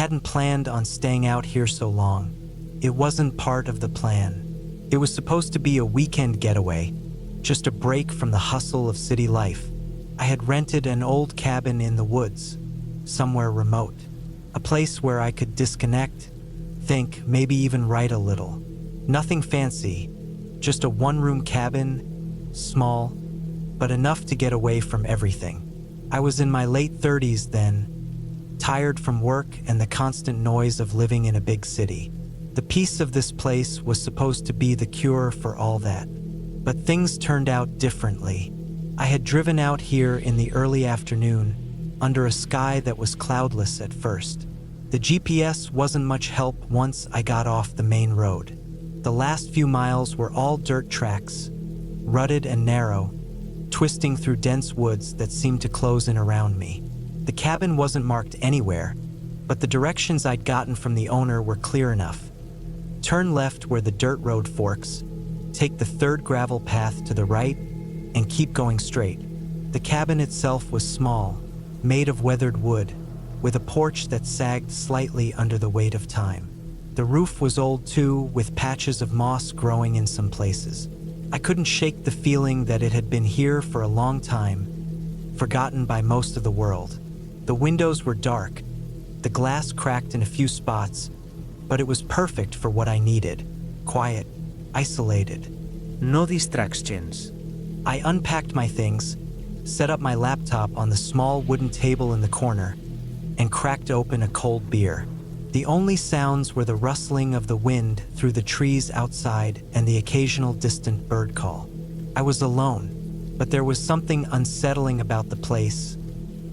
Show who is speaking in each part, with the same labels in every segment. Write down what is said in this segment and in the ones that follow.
Speaker 1: hadn't planned on staying out here so long. It wasn't part of the plan. It was supposed to be a weekend getaway, just a break from the hustle of city life. I had rented an old cabin in the woods, somewhere remote, a place where I could disconnect, think, maybe even write a little. Nothing fancy, just a one-room cabin, small, but enough to get away from everything. I was in my late 30s then, tired from work and the constant noise of living in a big city. The peace of this place was supposed to be the cure for all that. But things turned out differently. I had driven out here in the early afternoon, under a sky that was cloudless at first. The GPS wasn't much help once I got off the main road. The last few miles were all dirt tracks, rutted and narrow, twisting through dense woods that seemed to close in around me. The cabin wasn't marked anywhere, but the directions I'd gotten from the owner were clear enough. Turn left where the dirt road forks, take the third gravel path to the right, and keep going straight. The cabin itself was small, made of weathered wood, with a porch that sagged slightly under the weight of time. The roof was old too, with patches of moss growing in some places. I couldn't shake the feeling that it had been here for a long time, forgotten by most of the world. The windows were dark, the glass cracked in a few spots, but it was perfect for what I needed. Quiet, isolated.
Speaker 2: No distractions.
Speaker 1: I unpacked my things, set up my laptop on the small wooden table in the corner, and cracked open a cold beer. The only sounds were the rustling of the wind through the trees outside and the occasional distant bird call. I was alone, but there was something unsettling about the place,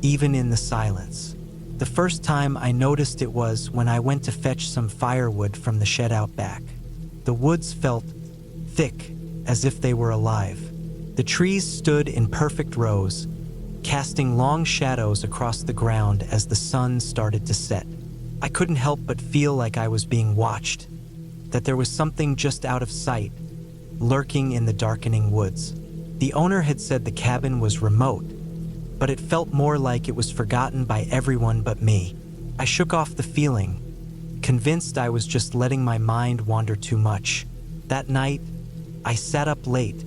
Speaker 1: even in the silence. The first time I noticed it was when I went to fetch some firewood from the shed out back. The woods felt thick, as if they were alive. The trees stood in perfect rows, casting long shadows across the ground as the sun started to set. I couldn't help but feel like I was being watched, that there was something just out of sight, lurking in the darkening woods. The owner had said the cabin was remote, but it felt more like it was forgotten by everyone but me. I shook off the feeling, convinced I was just letting my mind wander too much. That night, I sat up late,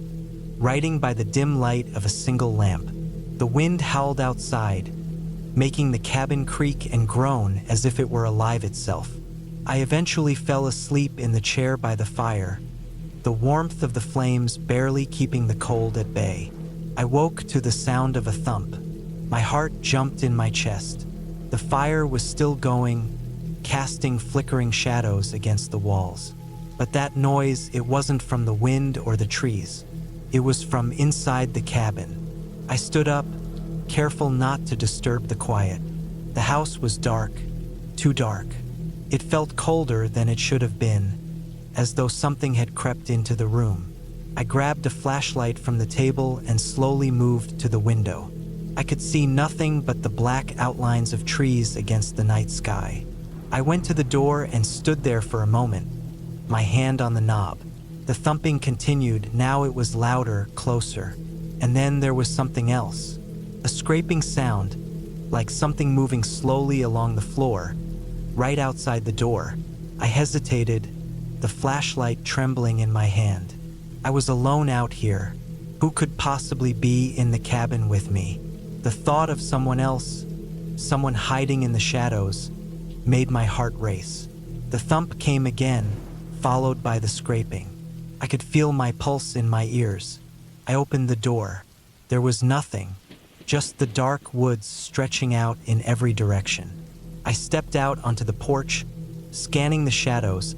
Speaker 1: writing by the dim light of a single lamp. The wind howled outside, making the cabin creak and groan as if it were alive itself. I eventually fell asleep in the chair by the fire, the warmth of the flames barely keeping the cold at bay. I woke to the sound of a thump. My heart jumped in my chest. The fire was still going, casting flickering shadows against the walls. But that noise, it wasn't from the wind or the trees. It was from inside the cabin. I stood up, careful not to disturb the quiet. The house was dark, too dark. It felt colder than it should have been, as though something had crept into the room. I grabbed a flashlight from the table and slowly moved to the window. I could see nothing but the black outlines of trees against the night sky. I went to the door and stood there for a moment, my hand on the knob. The thumping continued, now it was louder, closer. And then there was something else. A scraping sound, like something moving slowly along the floor, right outside the door. I hesitated, the flashlight trembling in my hand. I was alone out here. Who could possibly be in the cabin with me? The thought of someone else, someone hiding in the shadows, made my heart race. The thump came again, followed by the scraping. I could feel my pulse in my ears. I opened the door. There was nothing, just the dark woods stretching out in every direction. I stepped out onto the porch, scanning the shadows,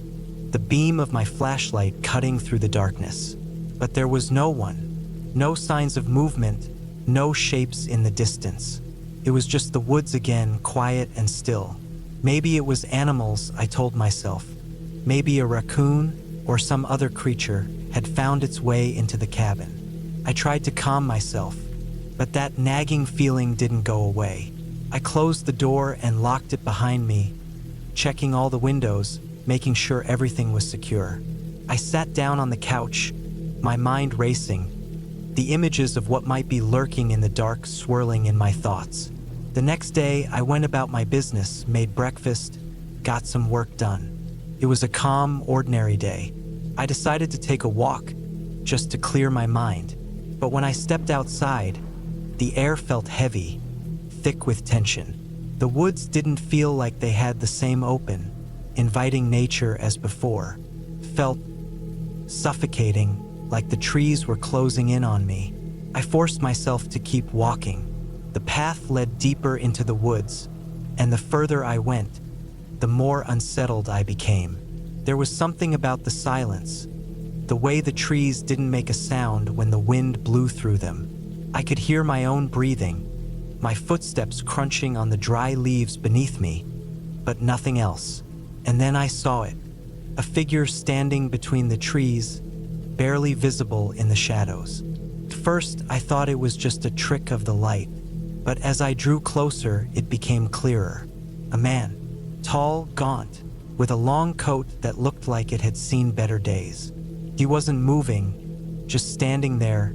Speaker 1: the beam of my flashlight cutting through the darkness. But there was no one, no signs of movement, no shapes in the distance. It was just the woods again, quiet and still. Maybe it was animals, I told myself. Maybe a raccoon or some other creature had found its way into the cabin. I tried to calm myself, but that nagging feeling didn't go away. I closed the door and locked it behind me, checking all the windows, making sure everything was secure. I sat down on the couch, my mind racing, the images of what might be lurking in the dark swirling in my thoughts. The next day, I went about my business, made breakfast, got some work done. It was a calm, ordinary day. I decided to take a walk, just to clear my mind. But when I stepped outside, the air felt heavy, thick with tension. The woods didn't feel like they had the same open, inviting nature as before. Felt suffocating, like the trees were closing in on me. I forced myself to keep walking. The path led deeper into the woods, and the further I went, the more unsettled I became. There was something about the silence, the way the trees didn't make a sound when the wind blew through them. I could hear my own breathing, my footsteps crunching on the dry leaves beneath me, but nothing else. And then I saw it, a figure standing between the trees, barely visible in the shadows. At first, I thought it was just a trick of the light, but as I drew closer, it became clearer. A man, tall, gaunt, with a long coat that looked like it had seen better days. He wasn't moving, just standing there,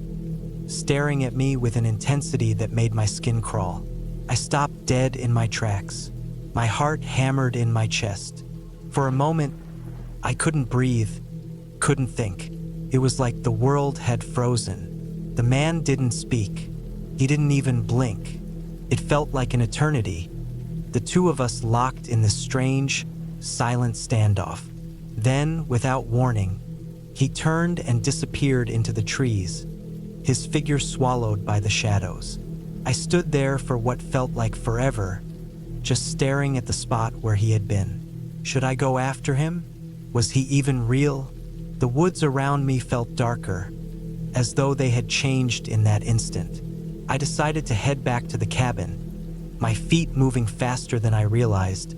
Speaker 1: staring at me with an intensity that made my skin crawl. I stopped dead in my tracks. My heart hammered in my chest. For a moment, I couldn't breathe, couldn't think. It was like the world had frozen. The man didn't speak. He didn't even blink. It felt like an eternity. The two of us locked in this strange, silent standoff. Then, without warning, he turned and disappeared into the trees, his figure swallowed by the shadows. I stood there for what felt like forever, just staring at the spot where he had been. Should I go after him? Was he even real? The woods around me felt darker, as though they had changed in that instant. I decided to head back to the cabin, my feet moving faster than I realized,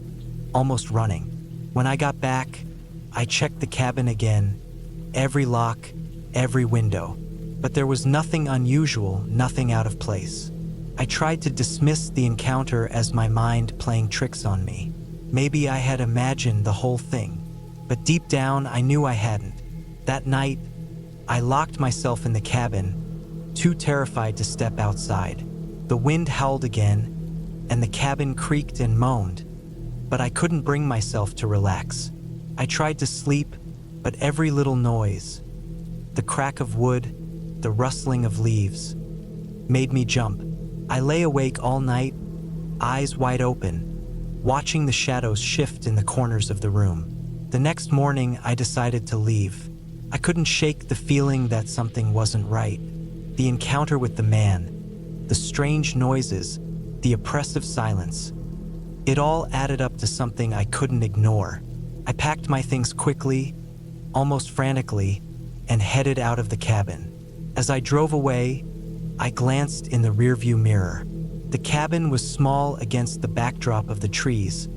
Speaker 1: almost running. When I got back, I checked the cabin again, every lock, every window, but there was nothing unusual, nothing out of place. I tried to dismiss the encounter as my mind playing tricks on me. Maybe I had imagined the whole thing, but deep down I knew I hadn't. That night, I locked myself in the cabin, too terrified to step outside. The wind howled again, and the cabin creaked and moaned, but I couldn't bring myself to relax. I tried to sleep, but every little noise, the crack of wood, the rustling of leaves, made me jump. I lay awake all night, eyes wide open, watching the shadows shift in the corners of the room. The next morning, I decided to leave. I couldn't shake the feeling that something wasn't right. The encounter with the man, the strange noises, the oppressive silence. It all added up to something I couldn't ignore. I packed my things quickly, almost frantically, and headed out of the cabin. As I drove away, I glanced in the rearview mirror. The cabin was small against the backdrop of the trees,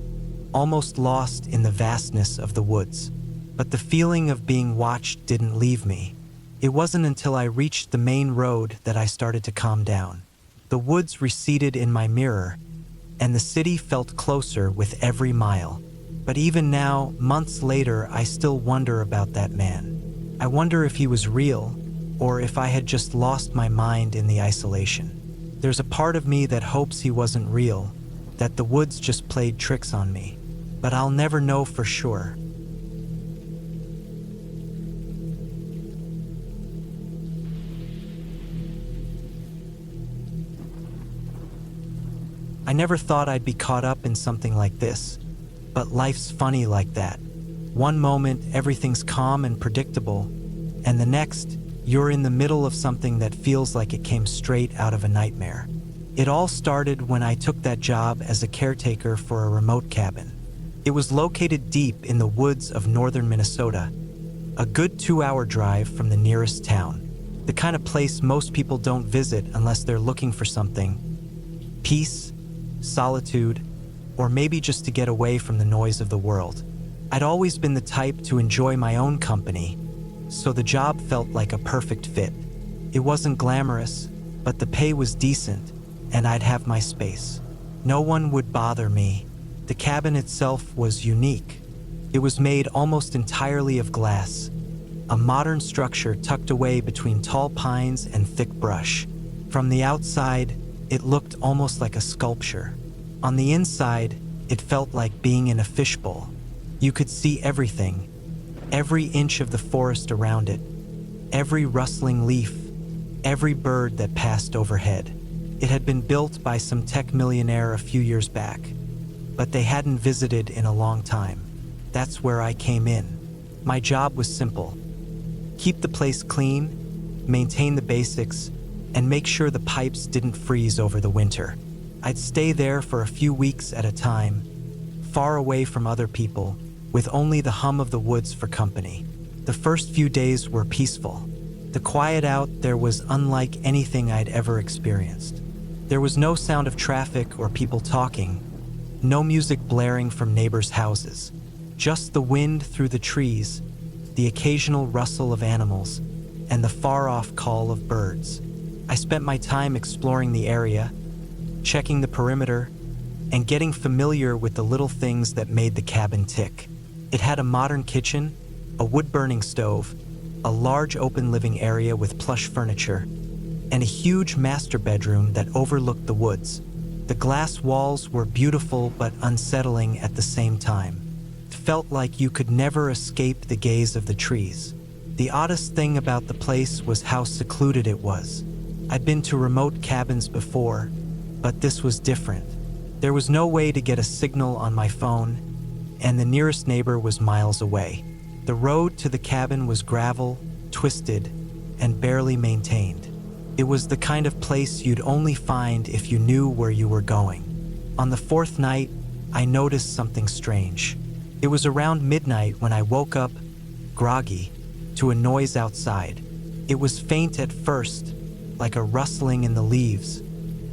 Speaker 1: almost lost in the vastness of the woods. But the feeling of being watched didn't leave me. It wasn't until I reached the main road that I started to calm down. The woods receded in my mirror, and the city felt closer with every mile. But even now, months later, I still wonder about that man. I wonder if he was real, or if I had just lost my mind in the isolation. There's a part of me that hopes he wasn't real, that the woods just played tricks on me. But I'll never know for sure. I never thought I'd be caught up in something like this, but life's funny like that. One moment, everything's calm and predictable, and the next, you're in the middle of something that feels like it came straight out of a nightmare. It all started when I took that job as a caretaker for a remote cabin. It was located deep in the woods of northern Minnesota, a good 2-hour drive from the nearest town, the kind of place most people don't visit unless they're looking for something: peace, solitude, or maybe just to get away from the noise of the world. I'd always been the type to enjoy my own company, so the job felt like a perfect fit. It wasn't glamorous, but the pay was decent, and I'd have my space. No one would bother me. The cabin itself was unique. It was made almost entirely of glass, a modern structure tucked away between tall pines and thick brush. From the outside, it looked almost like a sculpture. On the inside, It felt like being in a fishbowl. You could see everything, every inch of the forest around it, every rustling leaf, every bird that passed overhead. It had been built by some tech millionaire a few years back, but they hadn't visited in a long time. That's where I came in. My job was simple: keep the place clean, maintain the basics, and make sure the pipes didn't freeze over the winter. I'd stay there for a few weeks at a time, far away from other people, with only the hum of the woods for company. The first few days were peaceful. The quiet out there was unlike anything I'd ever experienced. There was no sound of traffic or people talking, no music blaring from neighbors' houses, just the wind through the trees, the occasional rustle of animals, and the far-off call of birds. I spent my time exploring the area, checking the perimeter, and getting familiar with the little things that made the cabin tick. It had a modern kitchen, a wood-burning stove, a large open living area with plush furniture, and a huge master bedroom that overlooked the woods. The glass walls were beautiful but unsettling at the same time. It felt like you could never escape the gaze of the trees. The oddest thing about the place was how secluded it was. I'd been to remote cabins before, but this was different. There was no way to get a signal on my phone, and the nearest neighbor was miles away. The road to the cabin was gravel, twisted, and barely maintained. It was the kind of place you'd only find if you knew where you were going. On the fourth night, I noticed something strange. It was around midnight when I woke up, groggy, to a noise outside. It was faint at first, like a rustling in the leaves,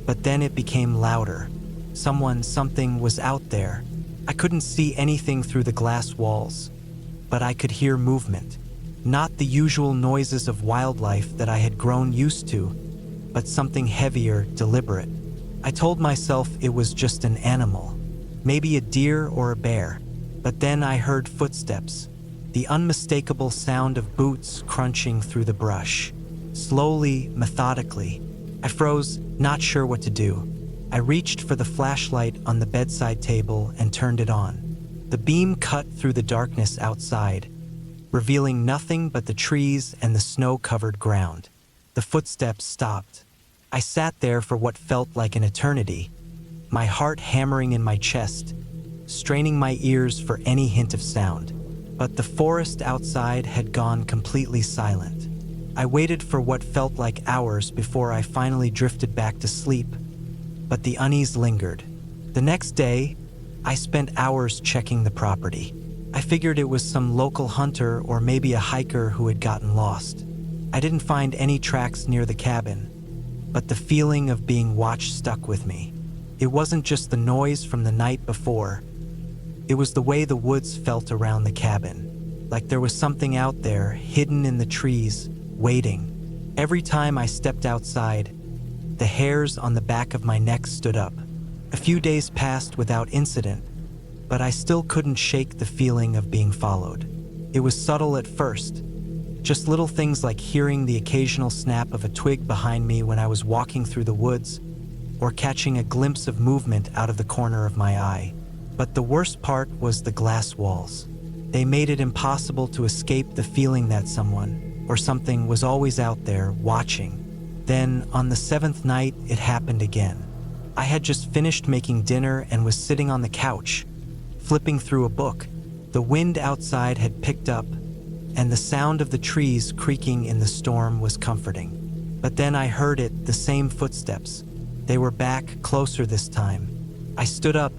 Speaker 1: but then it became louder. Something was out there. I couldn't see anything through the glass walls, but I could hear movement. Not the usual noises of wildlife that I had grown used to, but something heavier, deliberate. I told myself it was just an animal, maybe a deer or a bear. But then I heard footsteps, the unmistakable sound of boots crunching through the brush. Slowly, methodically. I froze, not sure what to do. I reached for the flashlight on the bedside table and turned it on. The beam cut through the darkness outside, revealing nothing but the trees and the snow-covered ground. The footsteps stopped. I sat there for what felt like an eternity, my heart hammering in my chest, straining my ears for any hint of sound. But the forest outside had gone completely silent. I waited for what felt like hours before I finally drifted back to sleep, but the unease lingered. The next day, I spent hours checking the property. I figured it was some local hunter or maybe a hiker who had gotten lost. I didn't find any tracks near the cabin, but the feeling of being watched stuck with me. It wasn't just the noise from the night before. It was the way the woods felt around the cabin, like there was something out there, hidden in the trees, waiting. Every time I stepped outside, the hairs on the back of my neck stood up. A few days passed without incident, but I still couldn't shake the feeling of being followed. It was subtle at first, just little things like hearing the occasional snap of a twig behind me when I was walking through the woods, or catching a glimpse of movement out of the corner of my eye. But the worst part was the glass walls. They made it impossible to escape the feeling that someone or something was always out there watching. Then, on the seventh night, it happened again. I had just finished making dinner and was sitting on the couch, flipping through a book. The wind outside had picked up, and the sound of the trees creaking in the storm was comforting. But then I heard it, the same footsteps. They were back, closer this time. I stood up,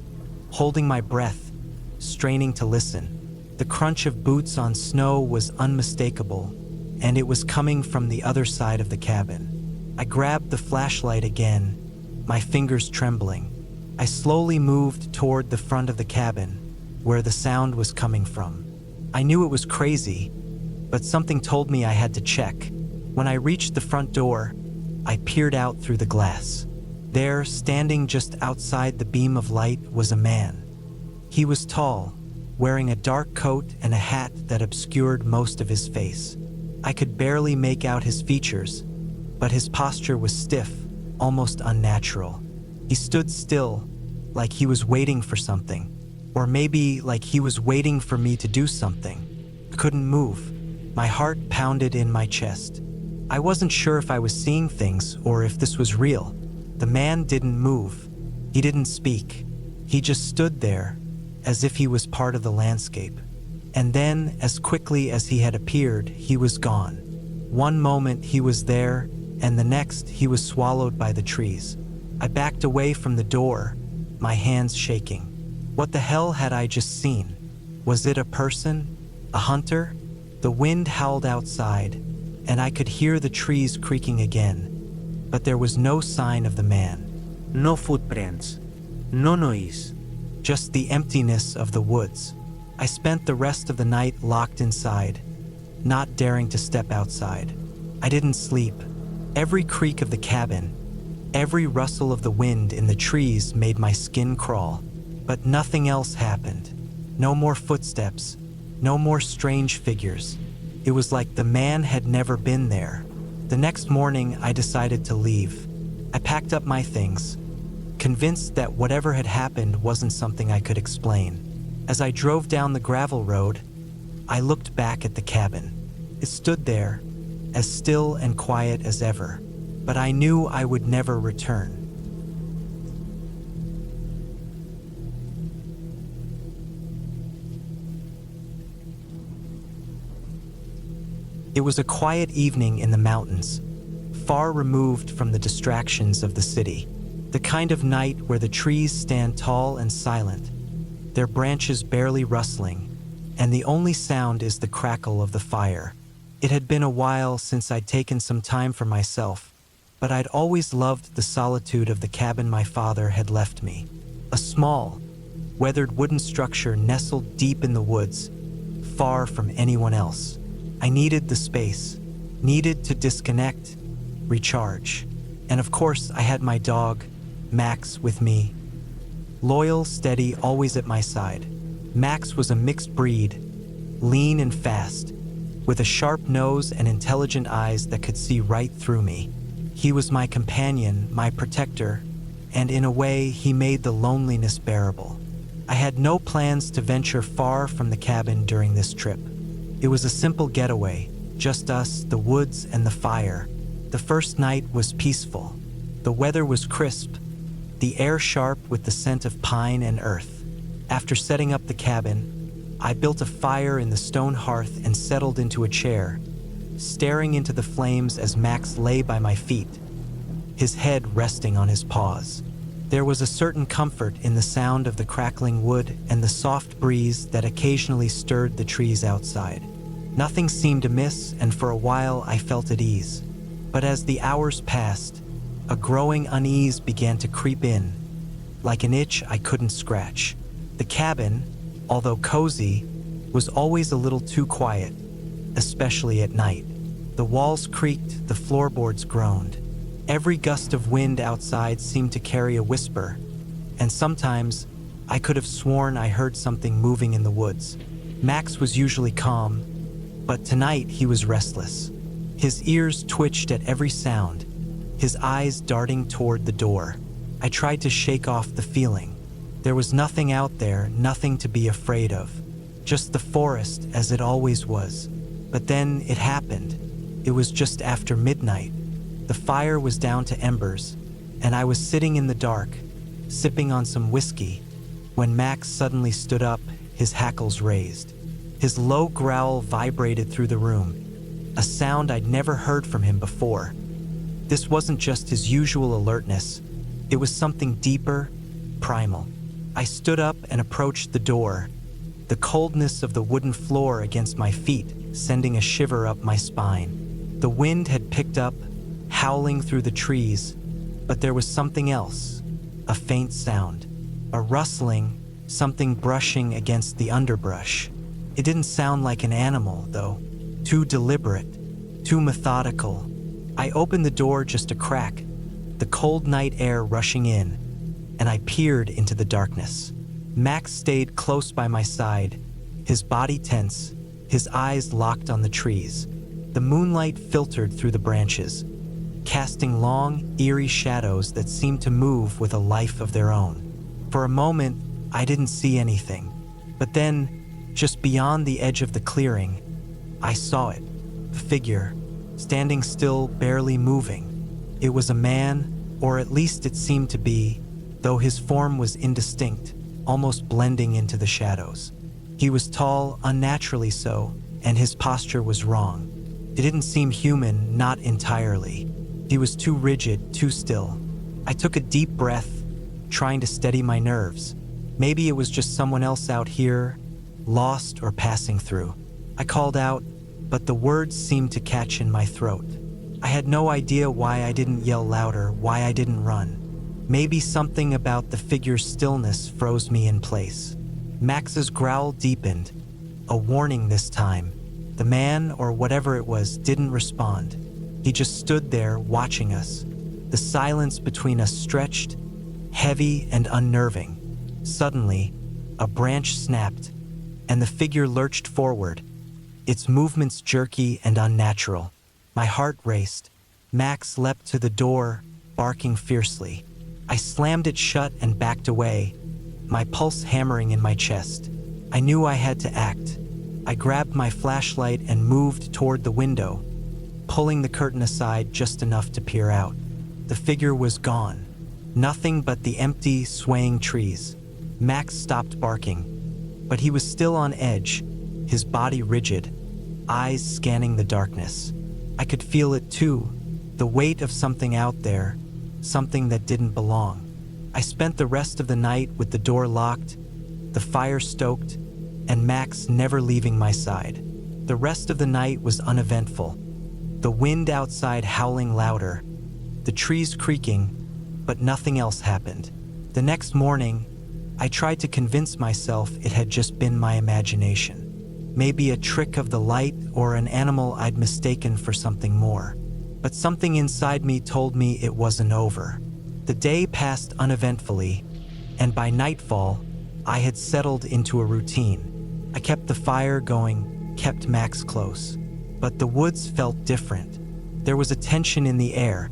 Speaker 1: holding my breath, straining to listen. The crunch of boots on snow was unmistakable, and it was coming from the other side of the cabin. I grabbed the flashlight again, my fingers trembling. I slowly moved toward the front of the cabin, where the sound was coming from. I knew it was crazy, but something told me I had to check. When I reached the front door, I peered out through the glass. There, standing just outside the beam of light, was a man. He was tall, wearing a dark coat and a hat that obscured most of his face. I could barely make out his features, but his posture was stiff, almost unnatural. He stood still, like he was waiting for something. Or maybe like he was waiting for me to do something. I couldn't move. My heart pounded in my chest. I wasn't sure if I was seeing things or if this was real. The man didn't move. He didn't speak. He just stood there, as if he was part of the landscape. And then, as quickly as he had appeared, he was gone. One moment he was there, and the next he was swallowed by the trees. I backed away from the door, my hands shaking. What the hell had I just seen? Was it a person? A hunter? The wind howled outside, and I could hear the trees creaking again. But there was no sign of the man.
Speaker 2: No footprints. No noise.
Speaker 1: Just the emptiness of the woods. I spent the rest of the night locked inside, not daring to step outside. I didn't sleep. Every creak of the cabin, every rustle of the wind in the trees made my skin crawl. But nothing else happened. No more footsteps, no more strange figures. It was like the man had never been there. The next morning, I decided to leave. I packed up my things, convinced that whatever had happened wasn't something I could explain. As I drove down the gravel road, I looked back at the cabin. It stood there, as still and quiet as ever, but I knew I would never return. It was a quiet evening in the mountains, far removed from the distractions of the city. The kind of night where the trees stand tall and silent, their branches barely rustling, and the only sound is the crackle of the fire. It had been a while since I'd taken some time for myself, but I'd always loved the solitude of the cabin my father had left me. A small, weathered wooden structure nestled deep in the woods, far from anyone else. I needed the space, needed to disconnect, recharge. And of course, I had my dog, Max, with me. Loyal, steady, always at my side. Max was a mixed breed, lean and fast, with a sharp nose and intelligent eyes that could see right through me. He was my companion, my protector, and in a way, he made the loneliness bearable. I had no plans to venture far from the cabin during this trip. It was a simple getaway, just us, the woods, and the fire. The first night was peaceful. The weather was crisp, the air sharp with the scent of pine and earth. After setting up the cabin, I built a fire in the stone hearth and settled into a chair, staring into the flames as Max lay by my feet, his head resting on his paws. There was a certain comfort in the sound of the crackling wood and the soft breeze that occasionally stirred the trees outside. Nothing seemed amiss, and for a while I felt at ease. But as the hours passed, a growing unease began to creep in, like an itch I couldn't scratch. The cabin, although cozy, was always a little too quiet, especially at night. The walls creaked, the floorboards groaned. Every gust of wind outside seemed to carry a whisper, and sometimes I could have sworn I heard something moving in the woods. Max was usually calm, but tonight he was restless. His ears twitched at every sound, his eyes darting toward the door. I tried to shake off the feeling. There was nothing out there, nothing to be afraid of. Just the forest as it always was. But then it happened. It was just after midnight. The fire was down to embers, and I was sitting in the dark, sipping on some whiskey, when Max suddenly stood up, his hackles raised. His low growl vibrated through the room, a sound I'd never heard from him before. This wasn't just his usual alertness. It was something deeper, primal. I stood up and approached the door, the coldness of the wooden floor against my feet sending a shiver up my spine. The wind had picked up, howling through the trees, but there was something else, a faint sound, a rustling, something brushing against the underbrush. It didn't sound like an animal, though, too deliberate, too methodical. I opened the door just a crack, the cold night air rushing in, and I peered into the darkness. Max stayed close by my side, his body tense, his eyes locked on the trees. The moonlight filtered through the branches, casting long, eerie shadows that seemed to move with a life of their own. For a moment, I didn't see anything. But then, just beyond the edge of the clearing, I saw it. A figure, standing still, barely moving. It was a man, or at least it seemed to be, though his form was indistinct, almost blending into the shadows. He was tall, unnaturally so, and his posture was wrong. It didn't seem human, not entirely. He was too rigid, too still. I took a deep breath, trying to steady my nerves. Maybe it was just someone else out here, lost or passing through. I called out, but the words seemed to catch in my throat. I had no idea why I didn't yell louder, why I didn't run. Maybe something about the figure's stillness froze me in place. Max's growl deepened, a warning this time. The man, or whatever it was, didn't respond. He just stood there, watching us. The silence between us stretched, heavy and unnerving. Suddenly, a branch snapped, and the figure lurched forward, its movements jerky and unnatural. My heart raced. Max leapt to the door, barking fiercely. I slammed it shut and backed away, my pulse hammering in my chest. I knew I had to act. I grabbed my flashlight and moved toward the window, pulling the curtain aside just enough to peer out. The figure was gone. Nothing but the empty, swaying trees. Max stopped barking, but he was still on edge, his body rigid, eyes scanning the darkness. I could feel it too, the weight of something out there, something that didn't belong. I spent the rest of the night with the door locked, the fire stoked, and Max never leaving my side. The rest of the night was uneventful. The wind outside howling louder, the trees creaking, but nothing else happened. The next morning, I tried to convince myself it had just been my imagination. Maybe a trick of the light or an animal I'd mistaken for something more. But something inside me told me it wasn't over. The day passed uneventfully, and by nightfall, I had settled into a routine. I kept the fire going, kept Max close. But the woods felt different. There was a tension in the air,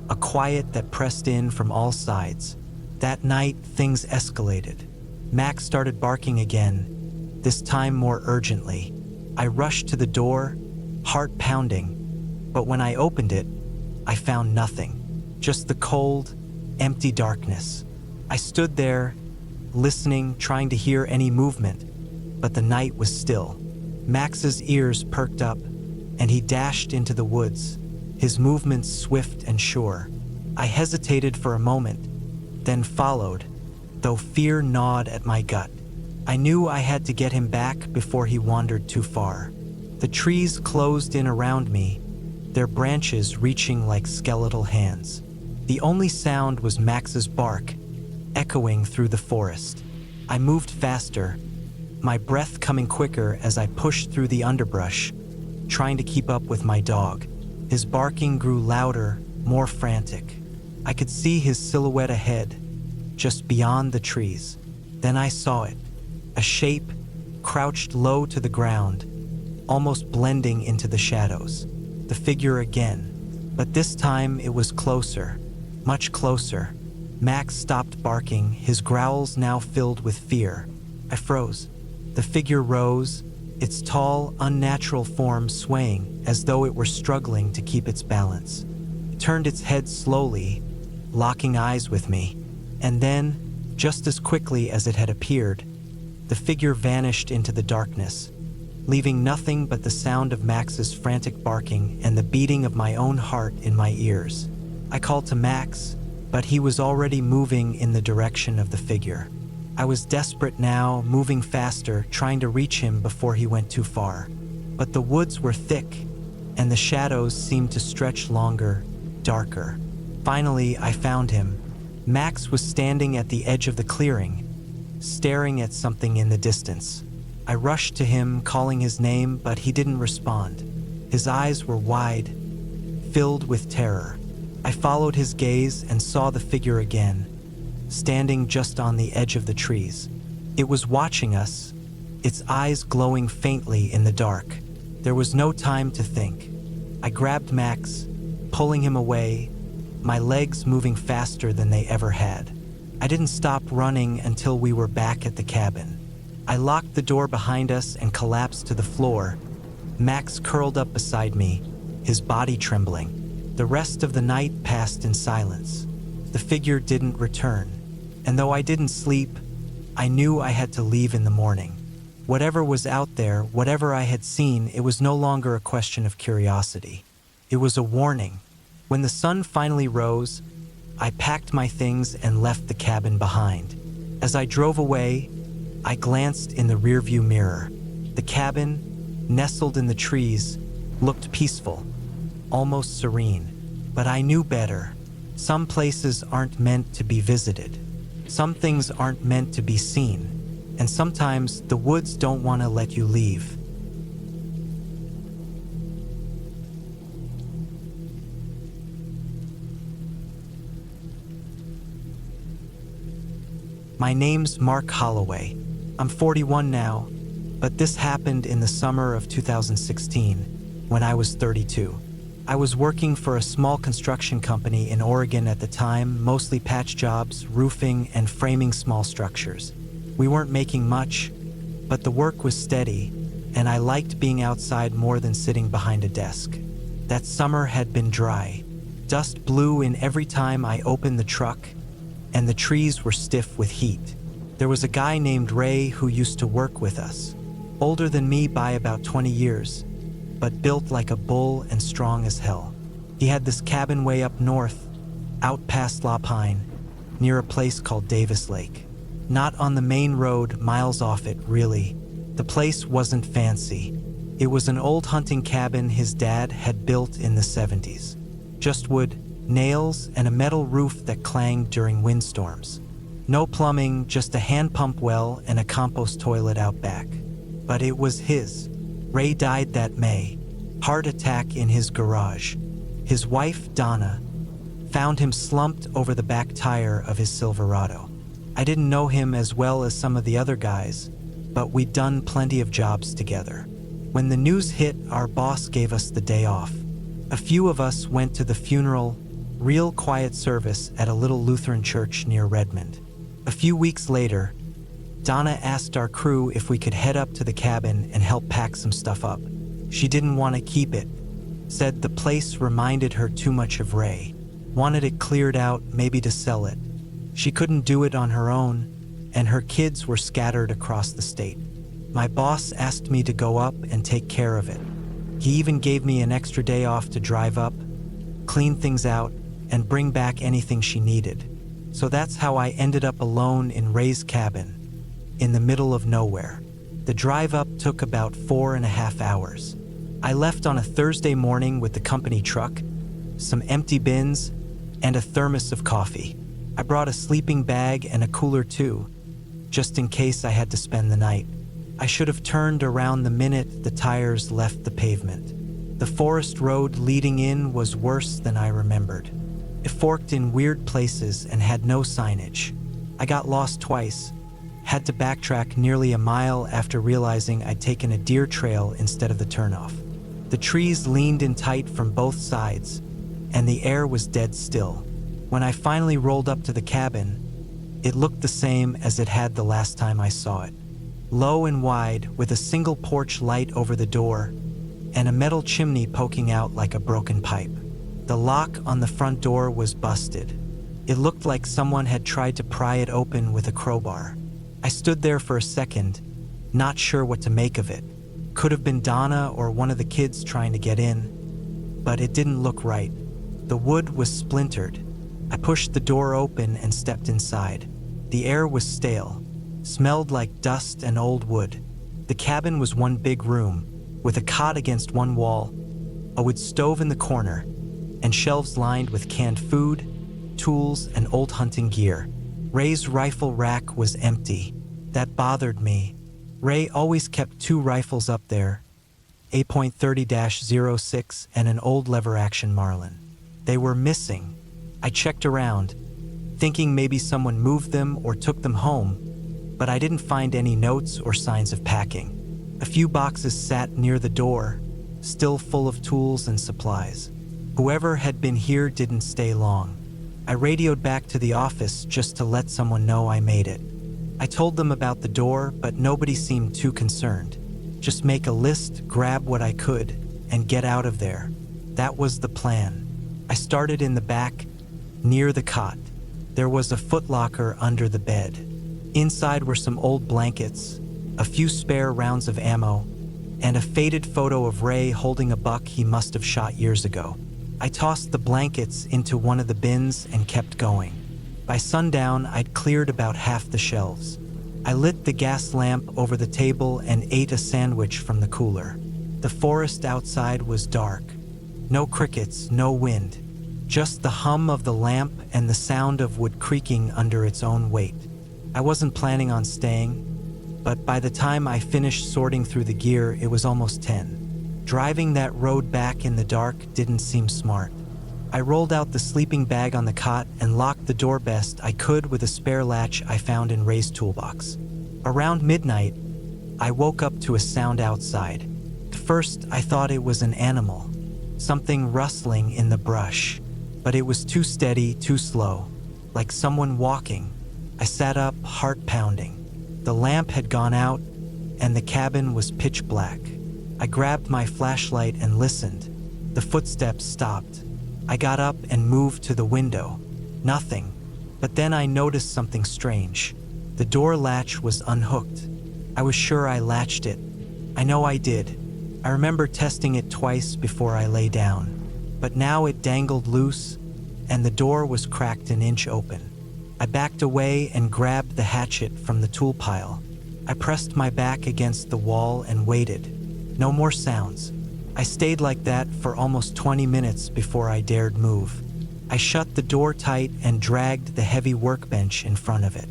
Speaker 1: a quiet that pressed in from all sides. That night, things escalated. Max started barking again, this time more urgently. I rushed to the door, heart pounding, but when I opened it, I found nothing. Just the cold, empty darkness. I stood there, listening, trying to hear any movement, but the night was still. Max's ears perked up, and he dashed into the woods, his movements swift and sure. I hesitated for a moment, then followed, though fear gnawed at my gut. I knew I had to get him back before he wandered too far. The trees closed in around me, their branches reaching like skeletal hands. The only sound was Max's bark, echoing through the forest. I moved faster, my breath coming quicker as I pushed through the underbrush, trying to keep up with my dog. His barking grew louder, more frantic. I could see his silhouette ahead, just beyond the trees. Then I saw it, a shape crouched low to the ground, almost blending into the shadows. The figure again, but this time it was closer, much closer. Max stopped barking, his growls now filled with fear. I froze. The figure rose, its tall, unnatural form swaying as though it were struggling to keep its balance. It turned its head slowly, locking eyes with me, and then, just as quickly as it had appeared, the figure vanished into the darkness, leaving nothing but the sound of Max's frantic barking and the beating of my own heart in my ears. I called to Max, but he was already moving in the direction of the figure. I was desperate now, moving faster, trying to reach him before he went too far. But the woods were thick, and the shadows seemed to stretch longer, darker. Finally, I found him. Max was standing at the edge of the clearing, staring at something in the distance. I rushed to him, calling his name, but he didn't respond. His eyes were wide, filled with terror. I followed his gaze and saw the figure again, standing just on the edge of the trees. It was watching us, its eyes glowing faintly in the dark. There was no time to think. I grabbed Max, pulling him away, my legs moving faster than they ever had. I didn't stop running until we were back at the cabin. I locked the door behind us and collapsed to the floor. Max curled up beside me, his body trembling. The rest of the night passed in silence. The figure didn't return, and though I didn't sleep, I knew I had to leave in the morning. Whatever was out there, whatever I had seen, it was no longer a question of curiosity. It was a warning. When the sun finally rose, I packed my things and left the cabin behind. As I drove away, I glanced in the rearview mirror. The cabin, nestled in the trees, looked peaceful, almost serene. But I knew better. Some places aren't meant to be visited. Some things aren't meant to be seen. And sometimes the woods don't want to let you leave. My name's Mark Holloway. I'm 41 now, but this happened in the summer of 2016, when I was 32. I was working for a small construction company in Oregon at the time, mostly patch jobs, roofing, and framing small structures. We weren't making much, but the work was steady, and I liked being outside more than sitting behind a desk. That summer had been dry. Dust blew in every time I opened the truck, and the trees were stiff with heat. There was a guy named Ray who used to work with us, older than me by about 20 years, but built like a bull and strong as hell. He had this cabin way up north, out past La Pine, near a place called Davis Lake. Not on the main road, miles off it, really. The place wasn't fancy. It was an old hunting cabin his dad had built in the 70s. Just wood, nails, and a metal roof that clanged during windstorms. No plumbing, just a hand pump well and a compost toilet out back. But it was his. Ray died that May. Heart attack in his garage. His wife, Donna, found him slumped over the back tire of his Silverado. I didn't know him as well as some of the other guys, but we'd done plenty of jobs together. When the news hit, our boss gave us the day off. A few of us went to the funeral, real quiet service at a little Lutheran church near Redmond. A few weeks later, Donna asked our crew if we could head up to the cabin and help pack some stuff up. She didn't want to keep it, said the place reminded her too much of Ray, wanted it cleared out, maybe to sell it. She couldn't do it on her own, and her kids were scattered across the state. My boss asked me to go up and take care of it. He even gave me an extra day off to drive up, clean things out, and bring back anything she needed. So that's how I ended up alone in Ray's cabin, in the middle of nowhere. The drive up took about 4.5 hours. I left on a Thursday morning with the company truck, some empty bins, and a thermos of coffee. I brought a sleeping bag and a cooler too, just in case I had to spend the night. I should have turned around the minute the tires left the pavement. The forest road leading in was worse than I remembered. It forked in weird places and had no signage. I got lost twice, had to backtrack nearly a mile after realizing I'd taken a deer trail instead of the turnoff. The trees leaned in tight from both sides, and the air was dead still. When I finally rolled up to the cabin, it looked the same as it had the last time I saw it. Low and wide, with a single porch light over the door, and a metal chimney poking out like a broken pipe. The lock on the front door was busted. It looked like someone had tried to pry it open with a crowbar. I stood there for a second, not sure what to make of it. Could have been Donna or one of the kids trying to get in, but it didn't look right. The wood was splintered. I pushed the door open and stepped inside. The air was stale, smelled like dust and old wood. The cabin was one big room, with a cot against one wall, a wood stove in the corner, and shelves lined with canned food, tools, and old hunting gear. Ray's rifle rack was empty. That bothered me. Ray always kept 2 rifles up there, a .30-06 and an old lever-action Marlin. They were missing. I checked around, thinking maybe someone moved them or took them home, but I didn't find any notes or signs of packing. A few boxes sat near the door, still full of tools and supplies. Whoever had been here didn't stay long. I radioed back to the office just to let someone know I made it. I told them about the door, but nobody seemed too concerned. Just make a list, grab what I could, and get out of there. That was the plan. I started in the back, near the cot. There was a footlocker under the bed. Inside were some old blankets, a few spare rounds of ammo, and a faded photo of Ray holding a buck he must have shot years ago. I tossed the blankets into one of the bins and kept going. By sundown, I'd cleared about half the shelves. I lit the gas lamp over the table and ate a sandwich from the cooler. The forest outside was dark. No crickets, no wind. Just the hum of the lamp and the sound of wood creaking under its own weight. I wasn't planning on staying, but by the time I finished sorting through the gear, it was almost 10. Driving that road back in the dark didn't seem smart. I rolled out the sleeping bag on the cot and locked the door best I could with a spare latch I found in Ray's toolbox. Around midnight, I woke up to a sound outside. At first, I thought it was an animal, something rustling in the brush, but it was too steady, too slow, like someone walking. I sat up, heart pounding. The lamp had gone out, and the cabin was pitch black. I grabbed my flashlight and listened. The footsteps stopped. I got up and moved to the window. Nothing. But then I noticed something strange. The door latch was unhooked. I was sure I latched it. I know I did. I remember testing it twice before I lay down. But now it dangled loose, and the door was cracked an inch open. I backed away and grabbed the hatchet from the tool pile. I pressed my back against the wall and waited. No more sounds. I stayed like that for almost 20 minutes before I dared move. I shut the door tight and dragged the heavy workbench in front of it.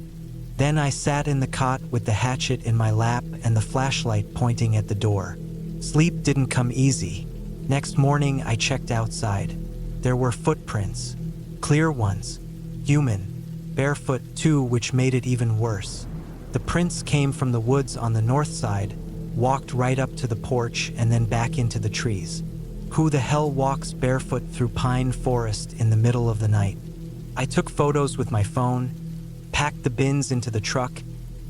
Speaker 1: Then I sat in the cot with the hatchet in my lap and the flashlight pointing at the door. Sleep didn't come easy. Next morning, I checked outside. There were footprints. Clear ones. Human. Barefoot too, which made it even worse. The prints came from the woods on the north side, walked right up to the porch and then back into the trees. Who the hell walks barefoot through pine forest in the middle of the night? I took photos with my phone, packed the bins into the truck,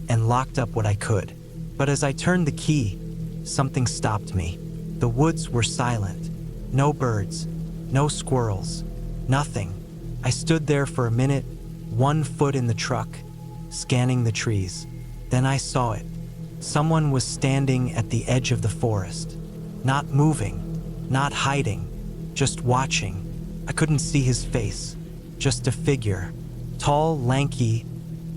Speaker 1: and locked up what I could. But as I turned the key, something stopped me. The woods were silent. No birds, no squirrels, nothing. I stood there for a minute, 1 foot in the truck, scanning the trees. Then I saw it. Someone was standing at the edge of the forest, not moving, not hiding, just watching. I couldn't see his face, just a figure, tall, lanky,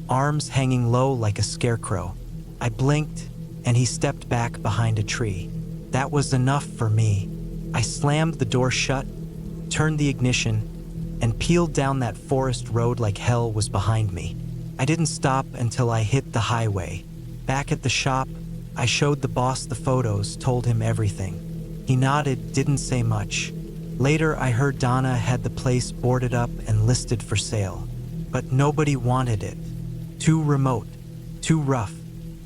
Speaker 1: arms hanging low like a scarecrow. I blinked, and he stepped back behind a tree. That was enough for me. I slammed the door shut, turned the ignition, and peeled down that forest road like hell was behind me. I didn't stop until I hit the highway. Back at the shop, I showed the boss the photos, told him everything. He nodded, didn't say much. Later, I heard Donna had the place boarded up and listed for sale. But nobody wanted it. Too remote, too rough.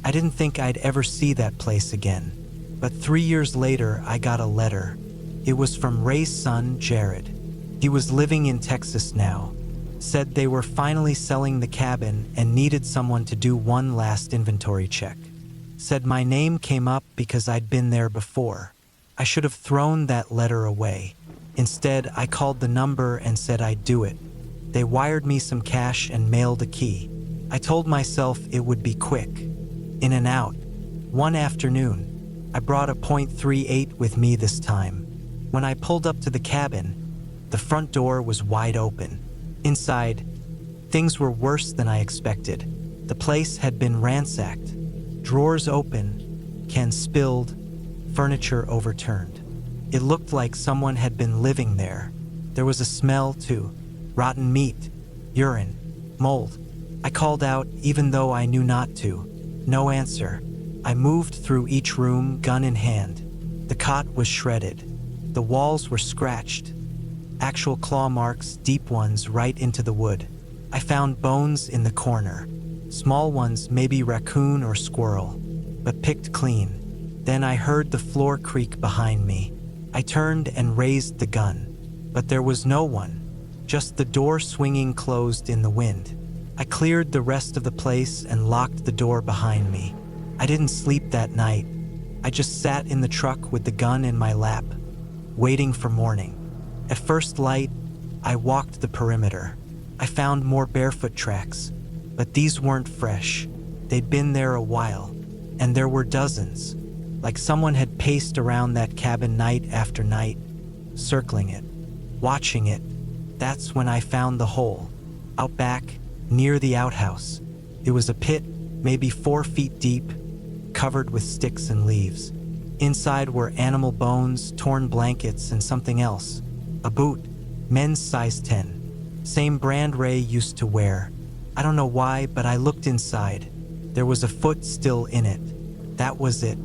Speaker 1: I didn't think I'd ever see that place again. But 3 years later, I got a letter. It was from Ray's son, Jared. He was living in Texas now. Said they were finally selling the cabin and needed someone to do one last inventory check. Said my name came up because I'd been there before. I should have thrown that letter away. Instead, I called the number and said I'd do it. They wired me some cash and mailed a key. I told myself it would be quick. In and out. One afternoon, I brought a .38 with me this time. When I pulled up to the cabin, the front door was wide open. Inside, things were worse than I expected. The place had been ransacked. Drawers open, cans spilled, furniture overturned. It looked like someone had been living there. There was a smell too. Rotten meat, urine, mold. I called out even though I knew not to. No answer. I moved through each room, gun in hand. The cot was shredded. The walls were scratched. Actual claw marks, deep ones right into the wood. I found bones in the corner. Small ones, maybe raccoon or squirrel, but picked clean. Then I heard the floor creak behind me. I turned and raised the gun, but there was no one. just the door swinging closed in the wind. I cleared the rest of the place and locked the door behind me. I didn't sleep that night. I just sat in the truck with the gun in my lap, waiting for morning. At first light, I walked the perimeter. I found more barefoot tracks, but these weren't fresh. They'd been there a while, and there were dozens, like someone had paced around that cabin night after night, circling it, watching it. That's when I found the hole, out back, near the outhouse. It was a pit, maybe 4 feet deep, covered with sticks and leaves. Inside were animal bones, torn blankets, and something else. A boot, men's size 10. Same brand Ray used to wear. I don't know why, but I looked inside. There was a foot still in it. That was it.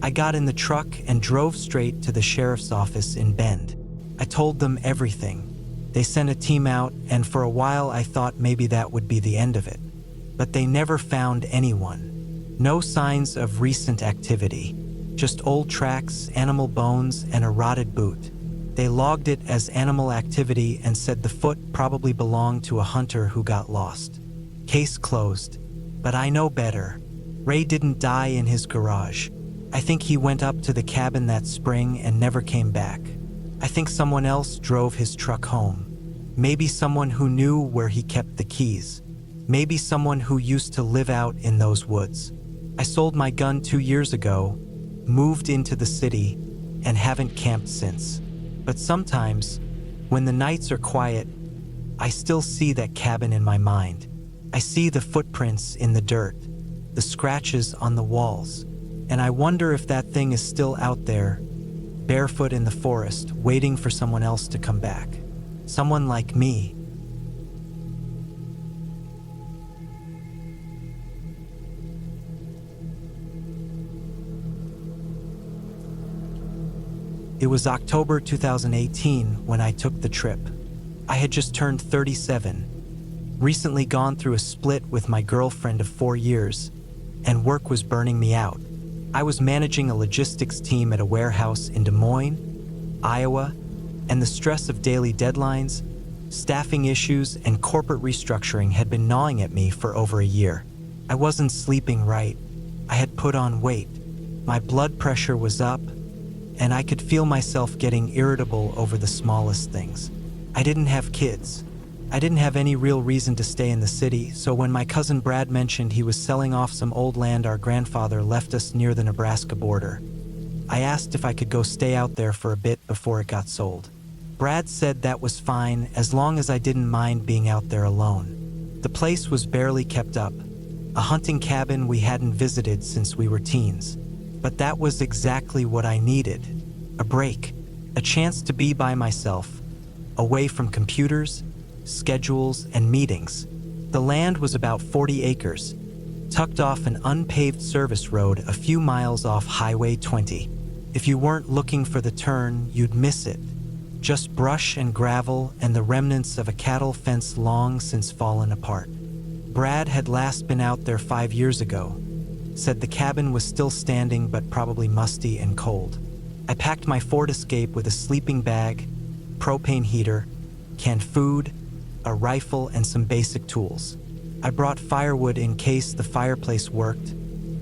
Speaker 1: I got in the truck and drove straight to the sheriff's office in Bend. I told them everything. They sent a team out, and for a while I thought maybe that would be the end of it. But they never found anyone. No signs of recent activity. Just old tracks, animal bones, and a rotted boot. They logged it as animal activity and said the foot probably belonged to a hunter who got lost. Case closed. But I know better. Ray didn't die in his garage. I think he went up to the cabin that spring and never came back. I think someone else drove his truck home. Maybe someone who knew where he kept the keys. Maybe someone who used to live out in those woods. I sold my gun 2 years ago, moved into the city, and haven't camped since. But sometimes, when the nights are quiet, I still see that cabin in my mind. I see the footprints in the dirt, the scratches on the walls, and I wonder if that thing is still out there, barefoot in the forest, waiting for someone else to come back. Someone like me. It was October 2018 when I took the trip. I had just turned 37, recently gone through a split with my girlfriend of 4 years, and work was burning me out. I was managing a logistics team at a warehouse in Des Moines, Iowa, and the stress of daily deadlines, staffing issues, and corporate restructuring had been gnawing at me for over a year. I wasn't sleeping right. I had put on weight. My blood pressure was up, and I could feel myself getting irritable over the smallest things. I didn't have kids. I didn't have any real reason to stay in the city, so when my cousin Brad mentioned he was selling off some old land our grandfather left us near the Nebraska border, I asked if I could go stay out there for a bit before it got sold. Brad said that was fine as long as I didn't mind being out there alone. The place was barely kept up, a hunting cabin we hadn't visited since we were teens. But that was exactly what I needed. A break, a chance to be by myself, away from computers, schedules, and meetings. The land was about 40 acres, tucked off an unpaved service road a few miles off Highway 20. If you weren't looking for the turn, you'd miss it. Just brush and gravel and the remnants of a cattle fence long since fallen apart. Brad had last been out there 5 years ago, said the cabin was still standing but probably musty and cold. I packed my Ford Escape with a sleeping bag, propane heater, canned food, a rifle, and some basic tools. I brought firewood in case the fireplace worked,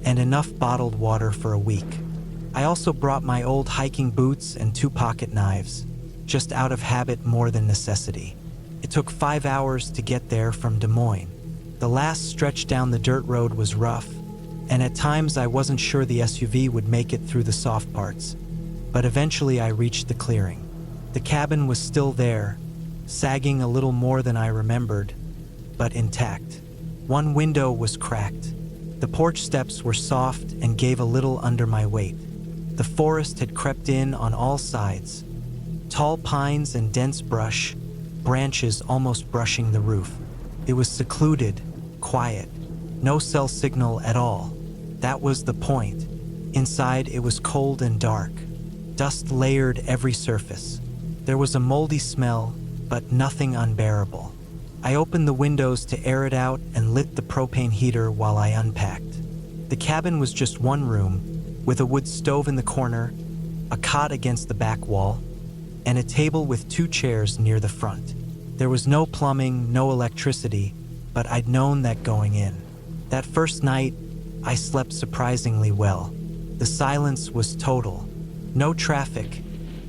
Speaker 1: and enough bottled water for a week. I also brought my old hiking boots and 2 pocket knives, just out of habit more than necessity. It took 5 hours to get there from Des Moines. The last stretch down the dirt road was rough, and at times I wasn't sure the SUV would make it through the soft parts. But eventually I reached the clearing. The cabin was still there, sagging a little more than I remembered, but intact. One window was cracked. The porch steps were soft and gave a little under my weight. The forest had crept in on all sides. Tall pines and dense brush, branches almost brushing the roof. It was secluded, quiet, no cell signal at all. That was the point. Inside it was cold and dark. Dust layered every surface. There was a moldy smell, but nothing unbearable. I opened the windows to air it out and lit the propane heater while I unpacked. The cabin was just one room, with a wood stove in the corner, a cot against the back wall, and a table with 2 chairs near the front. There was no plumbing, no electricity, but I'd known that going in. That first night, I slept surprisingly well. The silence was total. No traffic,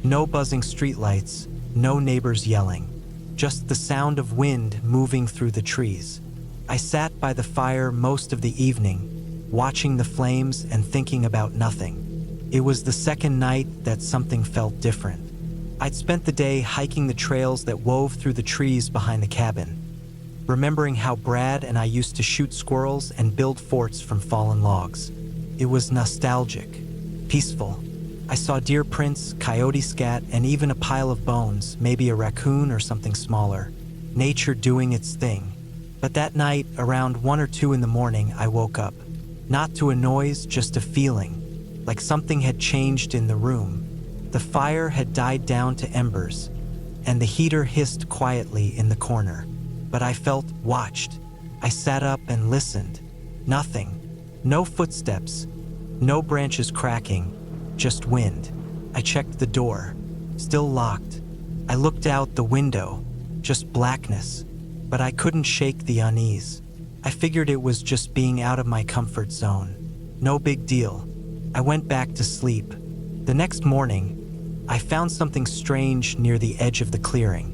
Speaker 1: no buzzing streetlights, no neighbors yelling. Just the sound of wind moving through the trees. I sat by the fire most of the evening, watching the flames and thinking about nothing. It was the second night that something felt different. I'd spent the day hiking the trails that wove through the trees behind the cabin, remembering how Brad and I used to shoot squirrels and build forts from fallen logs. It was nostalgic, peaceful. I saw deer prints, coyote scat, and even a pile of bones, maybe a raccoon or something smaller. Nature doing its thing. But that night, around 1 or 2 in the morning, I woke up. Not to a noise, just a feeling, like something had changed in the room. The fire had died down to embers, and the heater hissed quietly in the corner. But I felt watched. I sat up and listened. Nothing. No footsteps. No branches cracking. Just wind. I checked the door. Still locked. I looked out the window. Just blackness. But I couldn't shake the unease. I figured it was just being out of my comfort zone. No big deal. I went back to sleep. The next morning, I found something strange near the edge of the clearing.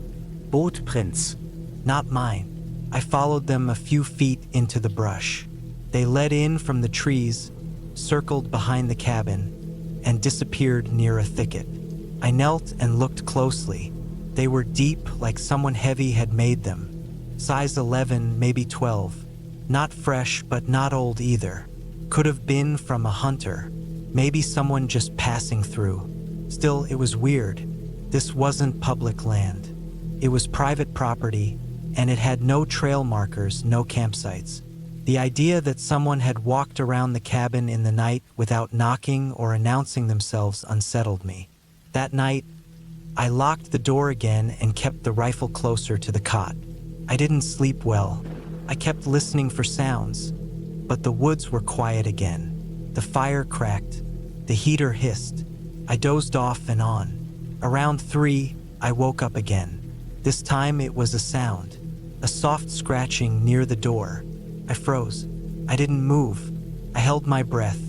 Speaker 2: Footprints.
Speaker 1: Not mine. I followed them a few feet into the brush. They led in from the trees, circled behind the cabin, and disappeared near a thicket. I knelt and looked closely. They were deep, like someone heavy had made them. Size 11, maybe 12. Not fresh, but not old either. Could have been from a hunter. Maybe someone just passing through. Still, it was weird. This wasn't public land. It was private property, and it had no trail markers, no campsites. The idea that someone had walked around the cabin in the night without knocking or announcing themselves unsettled me. That night, I locked the door again and kept the rifle closer to the cot. I didn't sleep well. I kept listening for sounds, but the woods were quiet again. The fire cracked. The heater hissed. I dozed off and on. Around 3, I woke up again. This time it was a sound, a soft scratching near the door. I froze. I didn't move. I held my breath.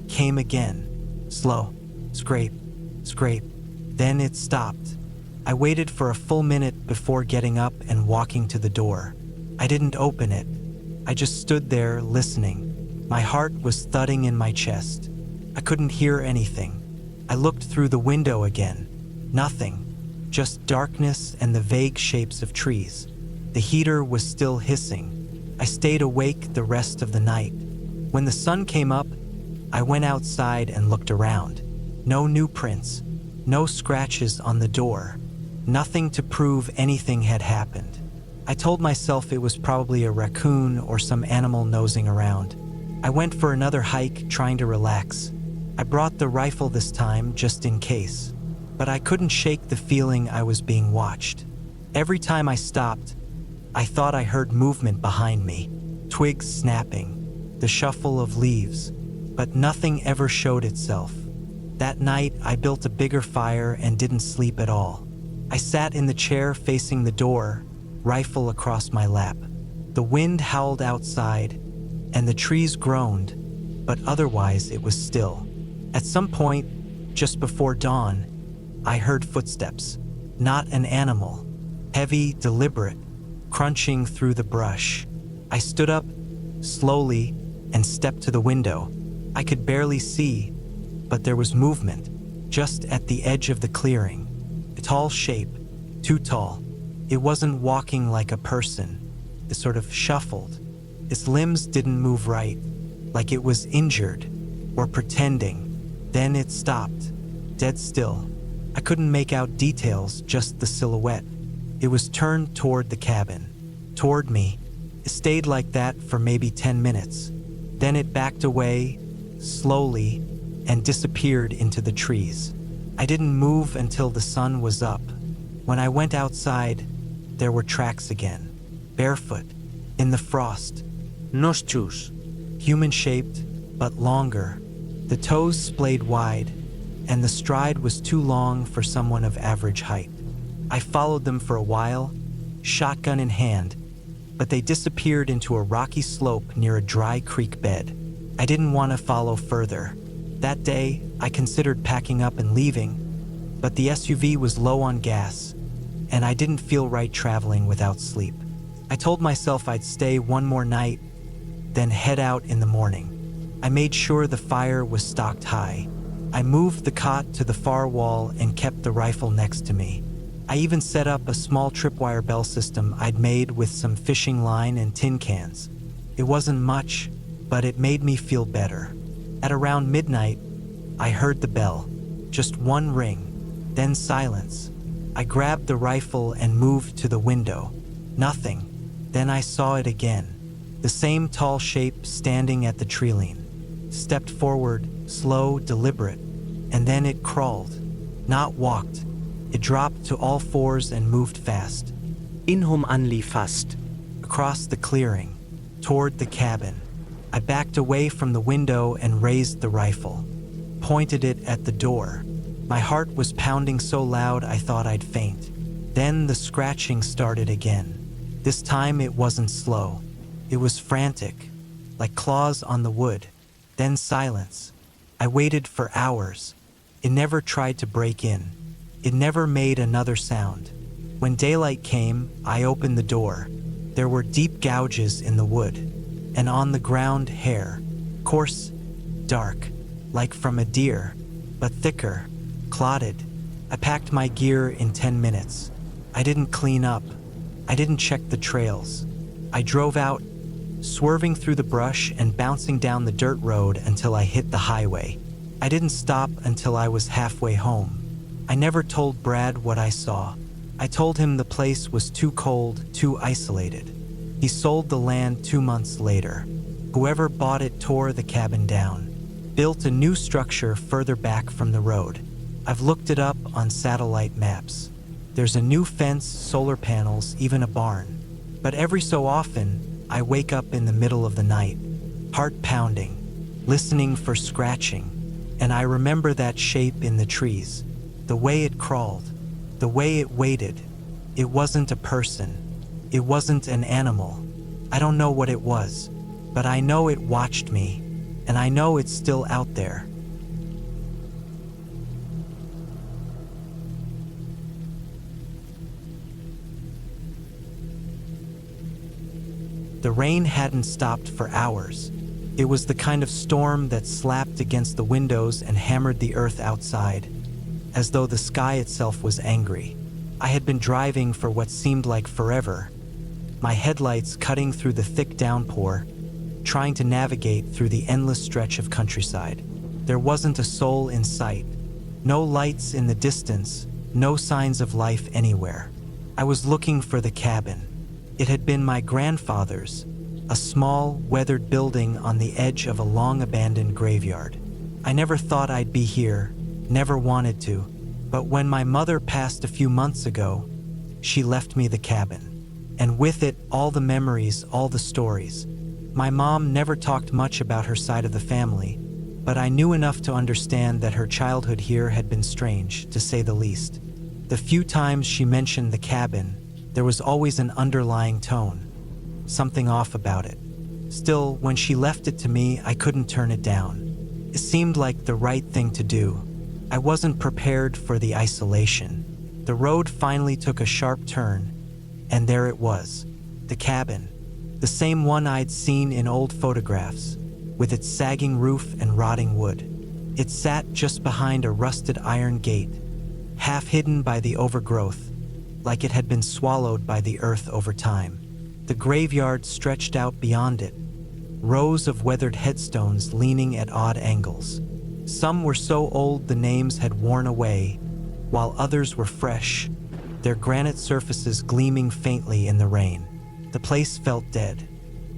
Speaker 1: Came again. Slow. Scrape. Scrape. Then it stopped. I waited for a full minute before getting up and walking to the door. I didn't open it. I just stood there listening. My heart was thudding in my chest. I couldn't hear anything. I looked through the window again. Nothing. Just darkness and the vague shapes of trees. The heater was still hissing. I stayed awake the rest of the night. When the sun came up, I went outside and looked around. No new prints. No scratches on the door. Nothing to prove anything had happened. I told myself it was probably a raccoon or some animal nosing around. I went for another hike, trying to relax. I brought the rifle this time, just in case. But I couldn't shake the feeling I was being watched. Every time I stopped, I thought I heard movement behind me. Twigs snapping, the shuffle of leaves. But nothing ever showed itself. That night, I built a bigger fire and didn't sleep at all. I sat in the chair facing the door, rifle across my lap. The wind howled outside, and the trees groaned, but otherwise it was still. At some point, just before dawn, I heard footsteps. Not an animal. Heavy, deliberate, crunching through the brush. I stood up, slowly, and stepped to the window. I could barely see, but there was movement, just at the edge of the clearing. A tall shape, too tall. It wasn't walking like a person. It sort of shuffled. Its limbs didn't move right, like it was injured or pretending. Then it stopped, dead still. I couldn't make out details, just the silhouette. It was turned toward the cabin, toward me. It stayed like that for maybe 10 minutes. Then it backed away, slowly, and disappeared into the trees. I didn't move until the sun was up. When I went outside, there were tracks again. Barefoot, in the frost.
Speaker 2: Nos shoes.
Speaker 1: Human-shaped, but longer. The toes splayed wide, and the stride was too long for someone of average height. I followed them for a while, shotgun in hand, but they disappeared into a rocky slope near a dry creek bed. I didn't want to follow further. That day, I considered packing up and leaving, but the SUV was low on gas, and I didn't feel right traveling without sleep. I told myself I'd stay one more night, then head out in the morning. I made sure the fire was stocked high. I moved the cot to the far wall and kept the rifle next to me. I even set up a small tripwire bell system I'd made with some fishing line and tin cans. It wasn't much, but it made me feel better. At around midnight, I heard the bell. Just one ring, then silence. I grabbed the rifle and moved to the window. Nothing. Then I saw it again. The same tall shape standing at the treeline. Stepped forward, slow, deliberate, and then it crawled. Not walked. It dropped to all fours and moved fast.
Speaker 2: Inhum anli fast.
Speaker 1: Across the clearing, toward the cabin. I backed away from the window and raised the rifle. Pointed it at the door. My heart was pounding so loud I thought I'd faint. Then the scratching started again. This time it wasn't slow. It was frantic, like claws on the wood. Then silence. I waited for hours. It never tried to break in. It never made another sound. When daylight came, I opened the door. There were deep gouges in the wood, and on the ground hair. Coarse, dark, like from a deer, but thicker, clotted. I packed my gear in 10 minutes. I didn't clean up. I didn't check the trails. I drove out, swerving through the brush and bouncing down the dirt road until I hit the highway. I didn't stop until I was halfway home. I never told Brad what I saw. I told him the place was too cold, too isolated. He sold the land 2 months later. Whoever bought it tore the cabin down, built a new structure further back from the road. I've looked it up on satellite maps. There's a new fence, solar panels, even a barn. But every so often, I wake up in the middle of the night, heart pounding, listening for scratching, and I remember that shape in the trees, the way it crawled, the way it waited. It wasn't a person. It wasn't an animal. I don't know what it was, but I know it watched me, and I know it's still out there. The rain hadn't stopped for hours. It was the kind of storm that slapped against the windows and hammered the earth outside, as though the sky itself was angry. I had been driving for what seemed like forever, my headlights cutting through the thick downpour, trying to navigate through the endless stretch of countryside. There wasn't a soul in sight, no lights in the distance, no signs of life anywhere. I was looking for the cabin. It had been my grandfather's, a small, weathered building on the edge of a long-abandoned graveyard. I never thought I'd be here, never wanted to, but when my mother passed a few months ago, she left me the cabin. And with it, all the memories, all the stories. My mom never talked much about her side of the family, but I knew enough to understand that her childhood here had been strange, to say the least. The few times she mentioned the cabin, there was always an underlying tone, something off about it. Still, when she left it to me, I couldn't turn it down. It seemed like the right thing to do. I wasn't prepared for the isolation. The road finally took a sharp turn, and there it was, the cabin, the same one I'd seen in old photographs, with its sagging roof and rotting wood. It sat just behind a rusted iron gate, half hidden by the overgrowth, like it had been swallowed by the earth over time. The graveyard stretched out beyond it, rows of weathered headstones leaning at odd angles. Some were so old the names had worn away, while others were fresh, their granite surfaces gleaming faintly in the rain. The place felt dead,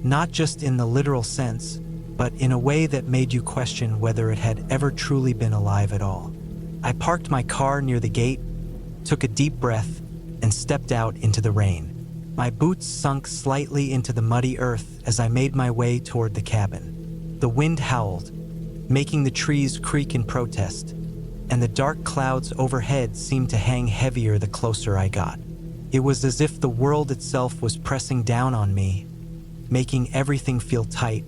Speaker 1: not just in the literal sense, but in a way that made you question whether it had ever truly been alive at all. I parked my car near the gate, took a deep breath, and stepped out into the rain. My boots sunk slightly into the muddy earth as I made my way toward the cabin. The wind howled, making the trees creak in protest, and the dark clouds overhead seemed to hang heavier the closer I got. It was as if the world itself was pressing down on me, making everything feel tight,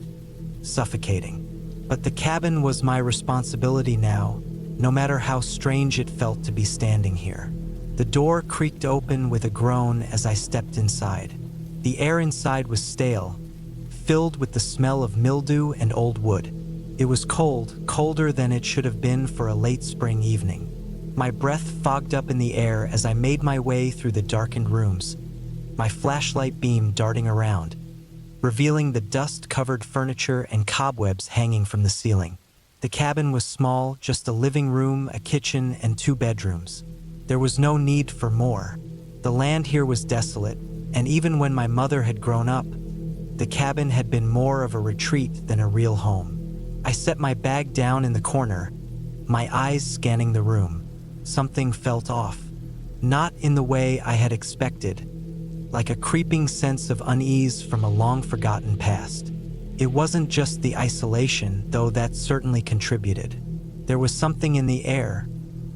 Speaker 1: suffocating. But the cabin was my responsibility now, no matter how strange it felt to be standing here. The door creaked open with a groan as I stepped inside. The air inside was stale, filled with the smell of mildew and old wood. It was cold, colder than it should have been for a late spring evening. My breath fogged up in the air as I made my way through the darkened rooms, my flashlight beam darting around, revealing the dust-covered furniture and cobwebs hanging from the ceiling. The cabin was small, just a living room, a kitchen, and 2 bedrooms. There was no need for more. The land here was desolate, and even when my mother had grown up, the cabin had been more of a retreat than a real home. I set my bag down in the corner, my eyes scanning the room. Something felt off. Not in the way I had expected, like a creeping sense of unease from a long-forgotten past. It wasn't just the isolation, though that certainly contributed. There was something in the air,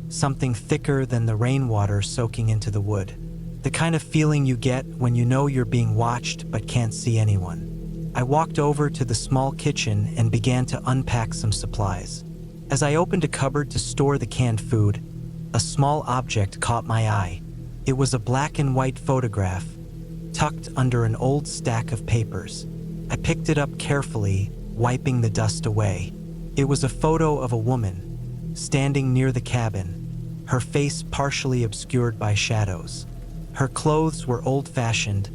Speaker 1: something thicker than the rainwater soaking into the wood. The kind of feeling you get when you know you're being watched but can't see anyone. I walked over to the small kitchen and began to unpack some supplies. As I opened a cupboard to store the canned food, a small object caught my eye. It was a black and white photograph, tucked under an old stack of papers. I picked it up carefully, wiping the dust away. It was a photo of a woman, standing near the cabin, her face partially obscured by shadows. Her clothes were old-fashioned,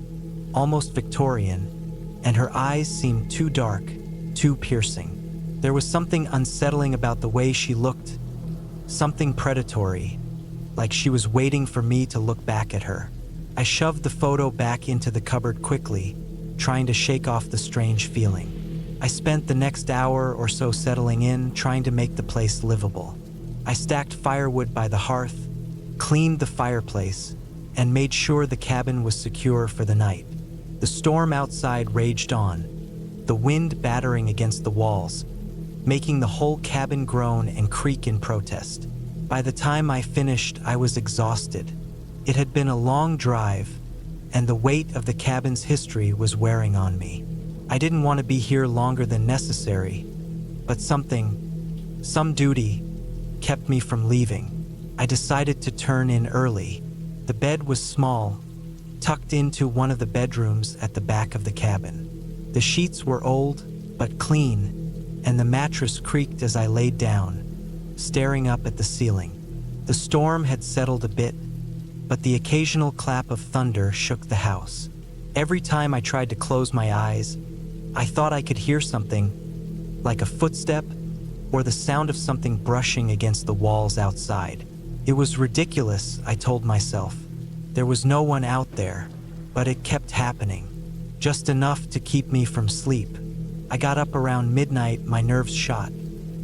Speaker 1: almost Victorian, and her eyes seemed too dark, too piercing. There was something unsettling about the way she looked, something predatory, like she was waiting for me to look back at her. I shoved the photo back into the cupboard quickly, trying to shake off the strange feeling. I spent the next hour or so settling in, trying to make the place livable. I stacked firewood by the hearth, cleaned the fireplace, and made sure the cabin was secure for the night. The storm outside raged on, the wind battering against the walls, making the whole cabin groan and creak in protest. By the time I finished, I was exhausted. It had been a long drive, and the weight of the cabin's history was wearing on me. I didn't want to be here longer than necessary, but some duty, kept me from leaving. I decided to turn in early. The bed was small, tucked into one of the bedrooms at the back of the cabin. The sheets were old, but clean, and the mattress creaked as I laid down, staring up at the ceiling. The storm had settled a bit, but the occasional clap of thunder shook the house. Every time I tried to close my eyes, I thought I could hear something, like a footstep or the sound of something brushing against the walls outside. It was ridiculous, I told myself. There was no one out there, but it kept happening, just enough to keep me from sleep. I got up around midnight, my nerves shot.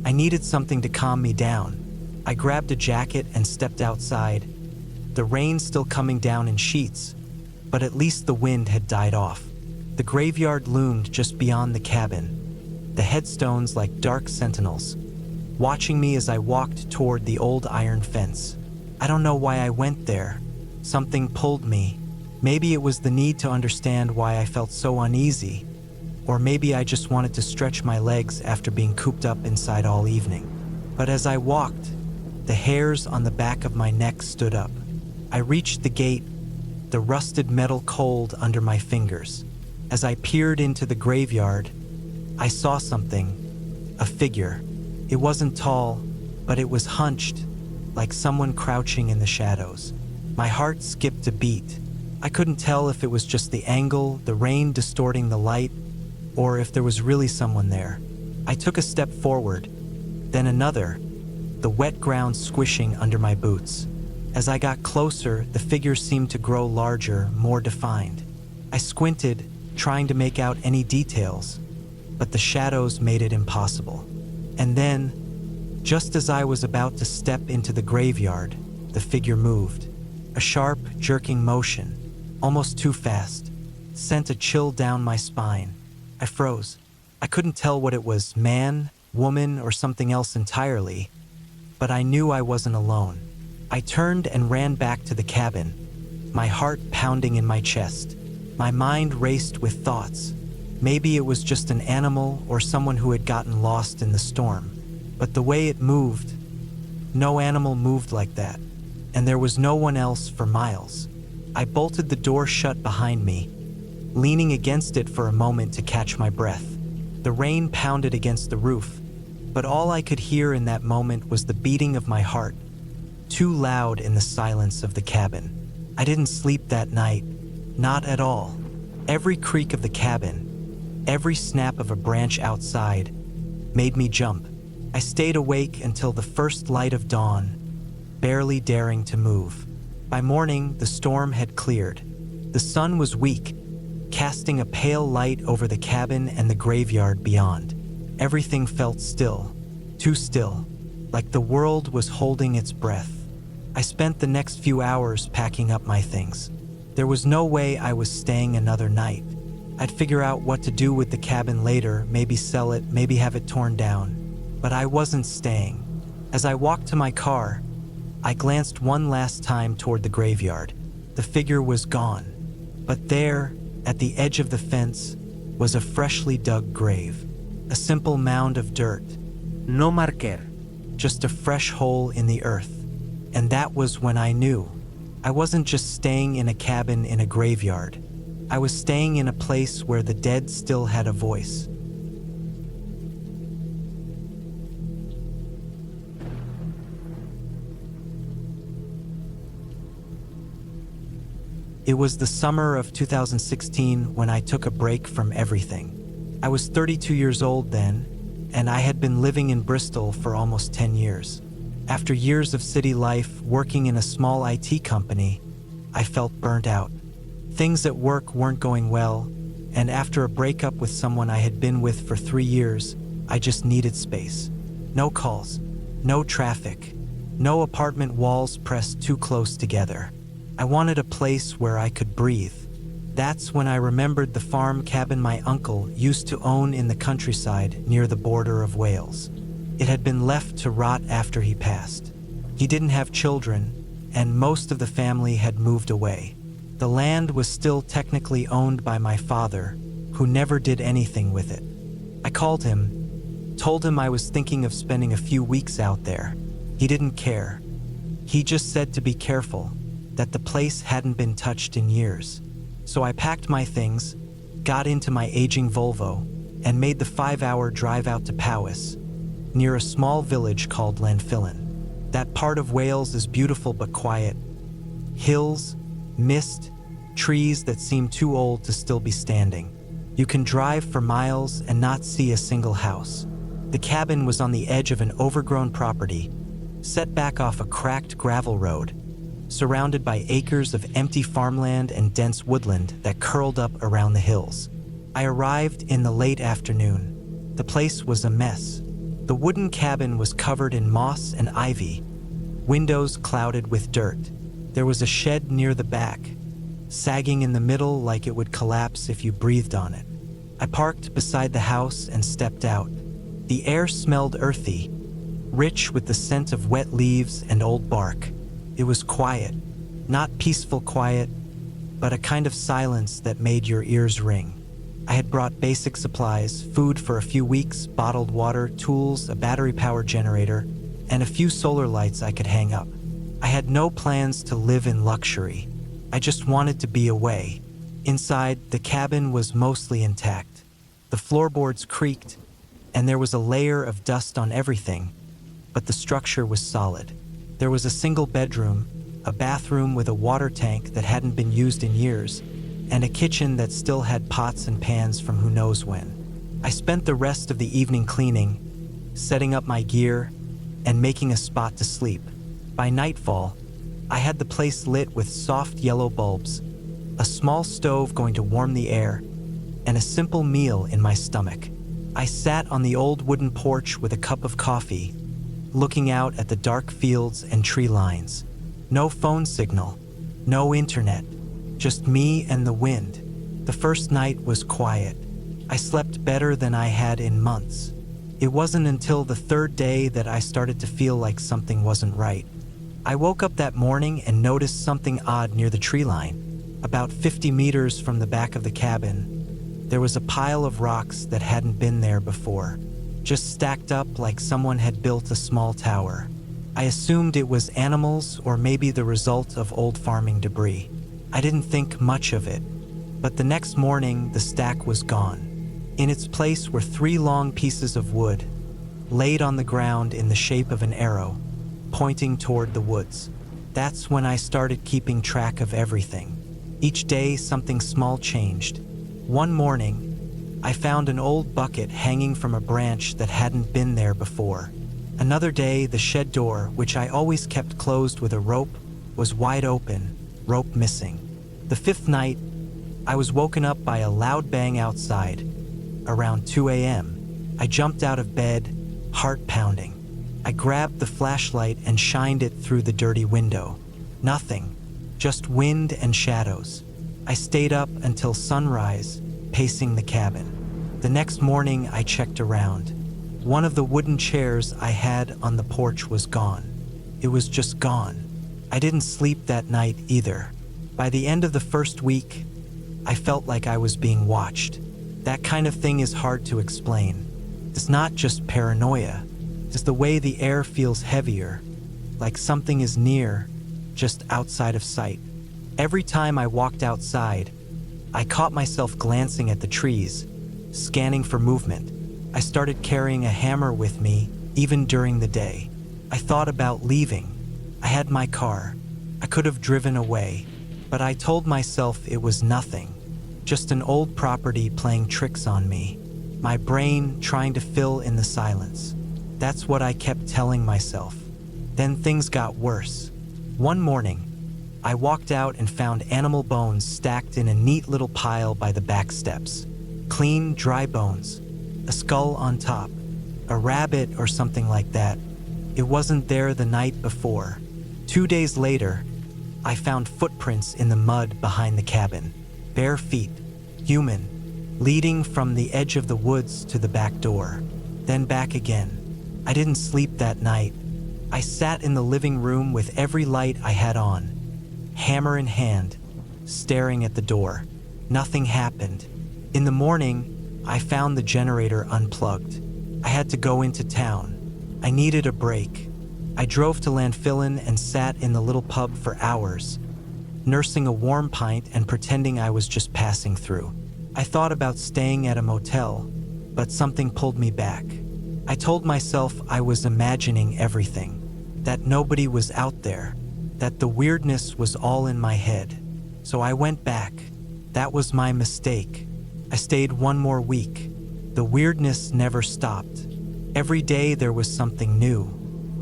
Speaker 1: I needed something to calm me down. I grabbed a jacket and stepped outside. The rain still coming down in sheets, but at least the wind had died off. The graveyard loomed just beyond the cabin, the headstones like dark sentinels, watching me as I walked toward the old iron fence. I don't know why I went there. Something pulled me. Maybe it was the need to understand why I felt so uneasy, or maybe I just wanted to stretch my legs after being cooped up inside all evening. But as I walked, the hairs on the back of my neck stood up. I reached the gate, the rusted metal cold under my fingers. As I peered into the graveyard, I saw something, a figure. It wasn't tall, but it was hunched, like someone crouching in the shadows. My heart skipped a beat. I couldn't tell if it was just the angle, the rain distorting the light, or if there was really someone there. I took a step forward, then another, the wet ground squishing under my boots. As I got closer, the figure seemed to grow larger, more defined. I squinted, trying to make out any details, but the shadows made it impossible. And then, just as I was about to step into the graveyard, the figure moved. A sharp, jerking motion, almost too fast, sent a chill down my spine. I froze. I couldn't tell what it was, man, woman, or something else entirely, but I knew I wasn't alone. I turned and ran back to the cabin, my heart pounding in my chest. My mind raced with thoughts. Maybe it was just an animal or someone who had gotten lost in the storm. But the way it moved, no animal moved like that, and there was no one else for miles. I bolted the door shut behind me, leaning against it for a moment to catch my breath. The rain pounded against the roof, but all I could hear in that moment was the beating of my heart, too loud in the silence of the cabin. I didn't sleep that night, not at all. Every creak of the cabin, every snap of a branch outside, made me jump. I stayed awake until the first light of dawn, barely daring to move. By morning, the storm had cleared. The sun was weak, casting a pale light over the cabin and the graveyard beyond. Everything felt still, too still, like the world was holding its breath. I spent the next few hours packing up my things. There was no way I was staying another night. I'd figure out what to do with the cabin later, maybe sell it, maybe have it torn down. But I wasn't staying. As I walked to my car, I glanced one last time toward the graveyard. The figure was gone. But there, at the edge of the fence, was a freshly dug grave. A simple mound of dirt.
Speaker 2: No marker.
Speaker 1: Just a fresh hole in the earth. And that was when I knew. I wasn't just staying in a cabin in a graveyard. I was staying in a place where the dead still had a voice. It was the summer of 2016 when I took a break from everything. I was 32 years old then, and I had been living in Bristol for almost 10 years. After years of city life working in a small IT company, I felt burnt out. Things at work weren't going well, and after a breakup with someone I had been with for 3 years, I just needed space. No calls, no traffic, no apartment walls pressed too close together. I wanted a place where I could breathe. That's when I remembered the farm cabin my uncle used to own in the countryside near the border of Wales. It had been left to rot after he passed. He didn't have children, and most of the family had moved away. The land was still technically owned by my father, who never did anything with it. I called him, told him I was thinking of spending a few weeks out there. He didn't care. He just said to be careful, that the place hadn't been touched in years. So I packed my things, got into my aging Volvo, and made the 5-hour drive out to Powys, near a small village called Llanfillin. That part of Wales is beautiful but quiet. Hills, mist, trees that seem too old to still be standing. You can drive for miles and not see a single house. The cabin was on the edge of an overgrown property, set back off a cracked gravel road, surrounded by acres of empty farmland and dense woodland that curled up around the hills. I arrived in the late afternoon. The place was a mess. The wooden cabin was covered in moss and ivy, windows clouded with dirt. There was a shed near the back, sagging in the middle like it would collapse if you breathed on it. I parked beside the house and stepped out. The air smelled earthy, rich with the scent of wet leaves and old bark. It was quiet, not peaceful quiet, but a kind of silence that made your ears ring. I had brought basic supplies, food for a few weeks, bottled water, tools, a battery-powered generator, and a few solar lights I could hang up. I had no plans to live in luxury. I just wanted to be away. Inside, the cabin was mostly intact. The floorboards creaked, and there was a layer of dust on everything, but the structure was solid. There was a single bedroom, a bathroom with a water tank that hadn't been used in years, and a kitchen that still had pots and pans from who knows when. I spent the rest of the evening cleaning, setting up my gear, and making a spot to sleep. By nightfall, I had the place lit with soft yellow bulbs, a small stove going to warm the air, and a simple meal in my stomach. I sat on the old wooden porch with a cup of coffee, looking out at the dark fields and tree lines. No phone signal, no internet, just me and the wind. The first night was quiet. I slept better than I had in months. It wasn't until the third day that I started to feel like something wasn't right. I woke up that morning and noticed something odd near the tree line. About 50 meters from the back of the cabin, there was a pile of rocks that hadn't been there before, just stacked up like someone had built a small tower. I assumed it was animals or maybe the result of old farming debris. I didn't think much of it, but the next morning the stack was gone. In its place were 3 long pieces of wood, laid on the ground in the shape of an arrow, pointing toward the woods. That's when I started keeping track of everything. Each day something small changed. One morning, I found an old bucket hanging from a branch that hadn't been there before. Another day, the shed door, which I always kept closed with a rope, was wide open, rope missing. The 5th night, I was woken up by a loud bang outside. Around 2 a.m., I jumped out of bed, heart pounding. I grabbed the flashlight and shined it through the dirty window. Nothing, just wind and shadows. I stayed up until sunrise, pacing the cabin. The next morning, I checked around. One of the wooden chairs I had on the porch was gone. It was just gone. I didn't sleep that night either. By the end of the first week, I felt like I was being watched. That kind of thing is hard to explain. It's not just paranoia. It's the way the air feels heavier, like something is near, just outside of sight. Every time I walked outside, I caught myself glancing at the trees, scanning for movement. I started carrying a hammer with me, even during the day. I thought about leaving. I had my car. I could have driven away, but I told myself it was nothing. Just an old property playing tricks on me. My brain trying to fill in the silence. That's what I kept telling myself. Then things got worse. One morning, I walked out and found animal bones stacked in a neat little pile by the back steps. Clean, dry bones. A skull on top. A rabbit or something like that. It wasn't there the night before. 2 days later, I found footprints in the mud behind the cabin. Bare feet, human, leading from the edge of the woods to the back door, then back again. I didn't sleep that night. I sat in the living room with every light I had on, hammer in hand, staring at the door. Nothing happened. In the morning, I found the generator unplugged. I had to go into town. I needed a break. I drove to Landfillin and sat in the little pub for hours, nursing a warm pint and pretending I was just passing through. I thought about staying at a motel, but something pulled me back. I told myself I was imagining everything, that nobody was out there, that the weirdness was all in my head. So I went back. That was my mistake. I stayed 1 more week. The weirdness never stopped. Every day there was something new.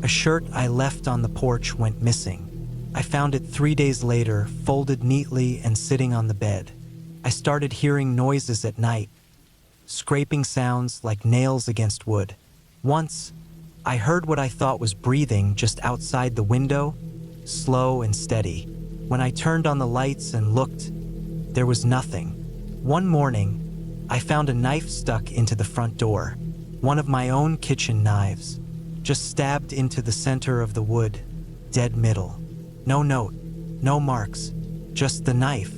Speaker 1: A shirt I left on the porch went missing. I found it 3 days later, folded neatly and sitting on the bed. I started hearing noises at night, scraping sounds like nails against wood. Once, I heard what I thought was breathing just outside the window, slow and steady. When I turned on the lights and looked, there was nothing. One morning, I found a knife stuck into the front door, one of my own kitchen knives, just stabbed into the center of the wood, dead middle. No note, no marks, just the knife.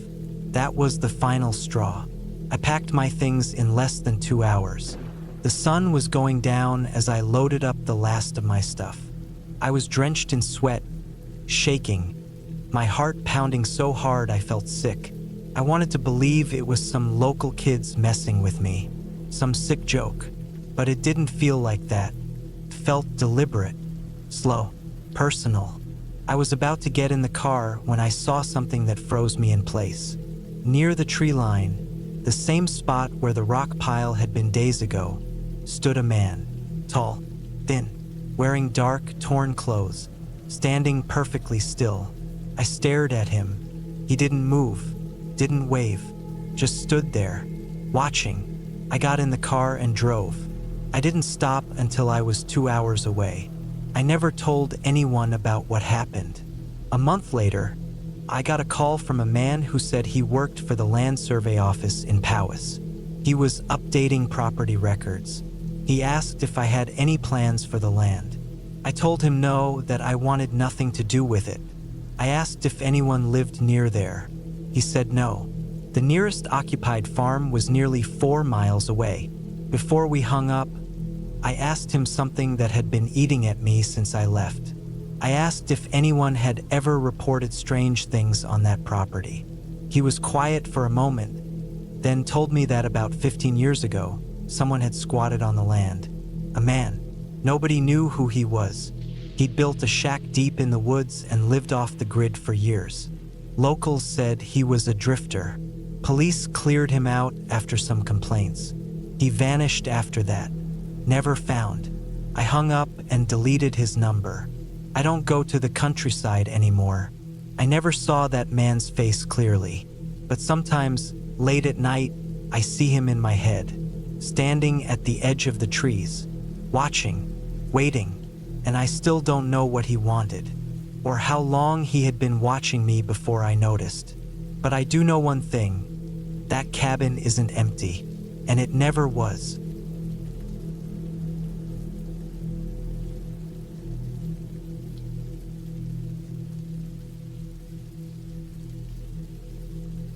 Speaker 1: That was the final straw. I packed my things in less than 2 hours. The sun was going down as I loaded up the last of my stuff. I was drenched in sweat, shaking, my heart pounding so hard I felt sick. I wanted to believe it was some local kids messing with me, some sick joke, but it didn't feel like that. It felt deliberate, slow, personal. I was about to get in the car when I saw something that froze me in place. Near the tree line, the same spot where the rock pile had been days ago, stood a man, tall, thin, wearing dark, torn clothes, standing perfectly still. I stared at him. He didn't move, didn't wave, just stood there, watching. I got in the car and drove. I didn't stop until I was 2 hours away. I never told anyone about what happened. A month later, I got a call from a man who said he worked for the land survey office in Powys. He was updating property records. He asked if I had any plans for the land. I told him no, that I wanted nothing to do with it. I asked if anyone lived near there. He said no. The nearest occupied farm was nearly 4 miles away. Before we hung up, I asked him something that had been eating at me since I left. I asked if anyone had ever reported strange things on that property. He was quiet for a moment, then told me that about 15 years ago, someone had squatted on the land. A man. Nobody knew who he was. He'd built a shack deep in the woods and lived off the grid for years. Locals said he was a drifter. Police cleared him out after some complaints. He vanished after that. Never found. I hung up and deleted his number. I don't go to the countryside anymore. I never saw that man's face clearly, but sometimes, late at night, I see him in my head, standing at the edge of the trees, watching, waiting, and I still don't know what he wanted, or how long he had been watching me before I noticed. But I do know one thing: that cabin isn't empty, and it never was.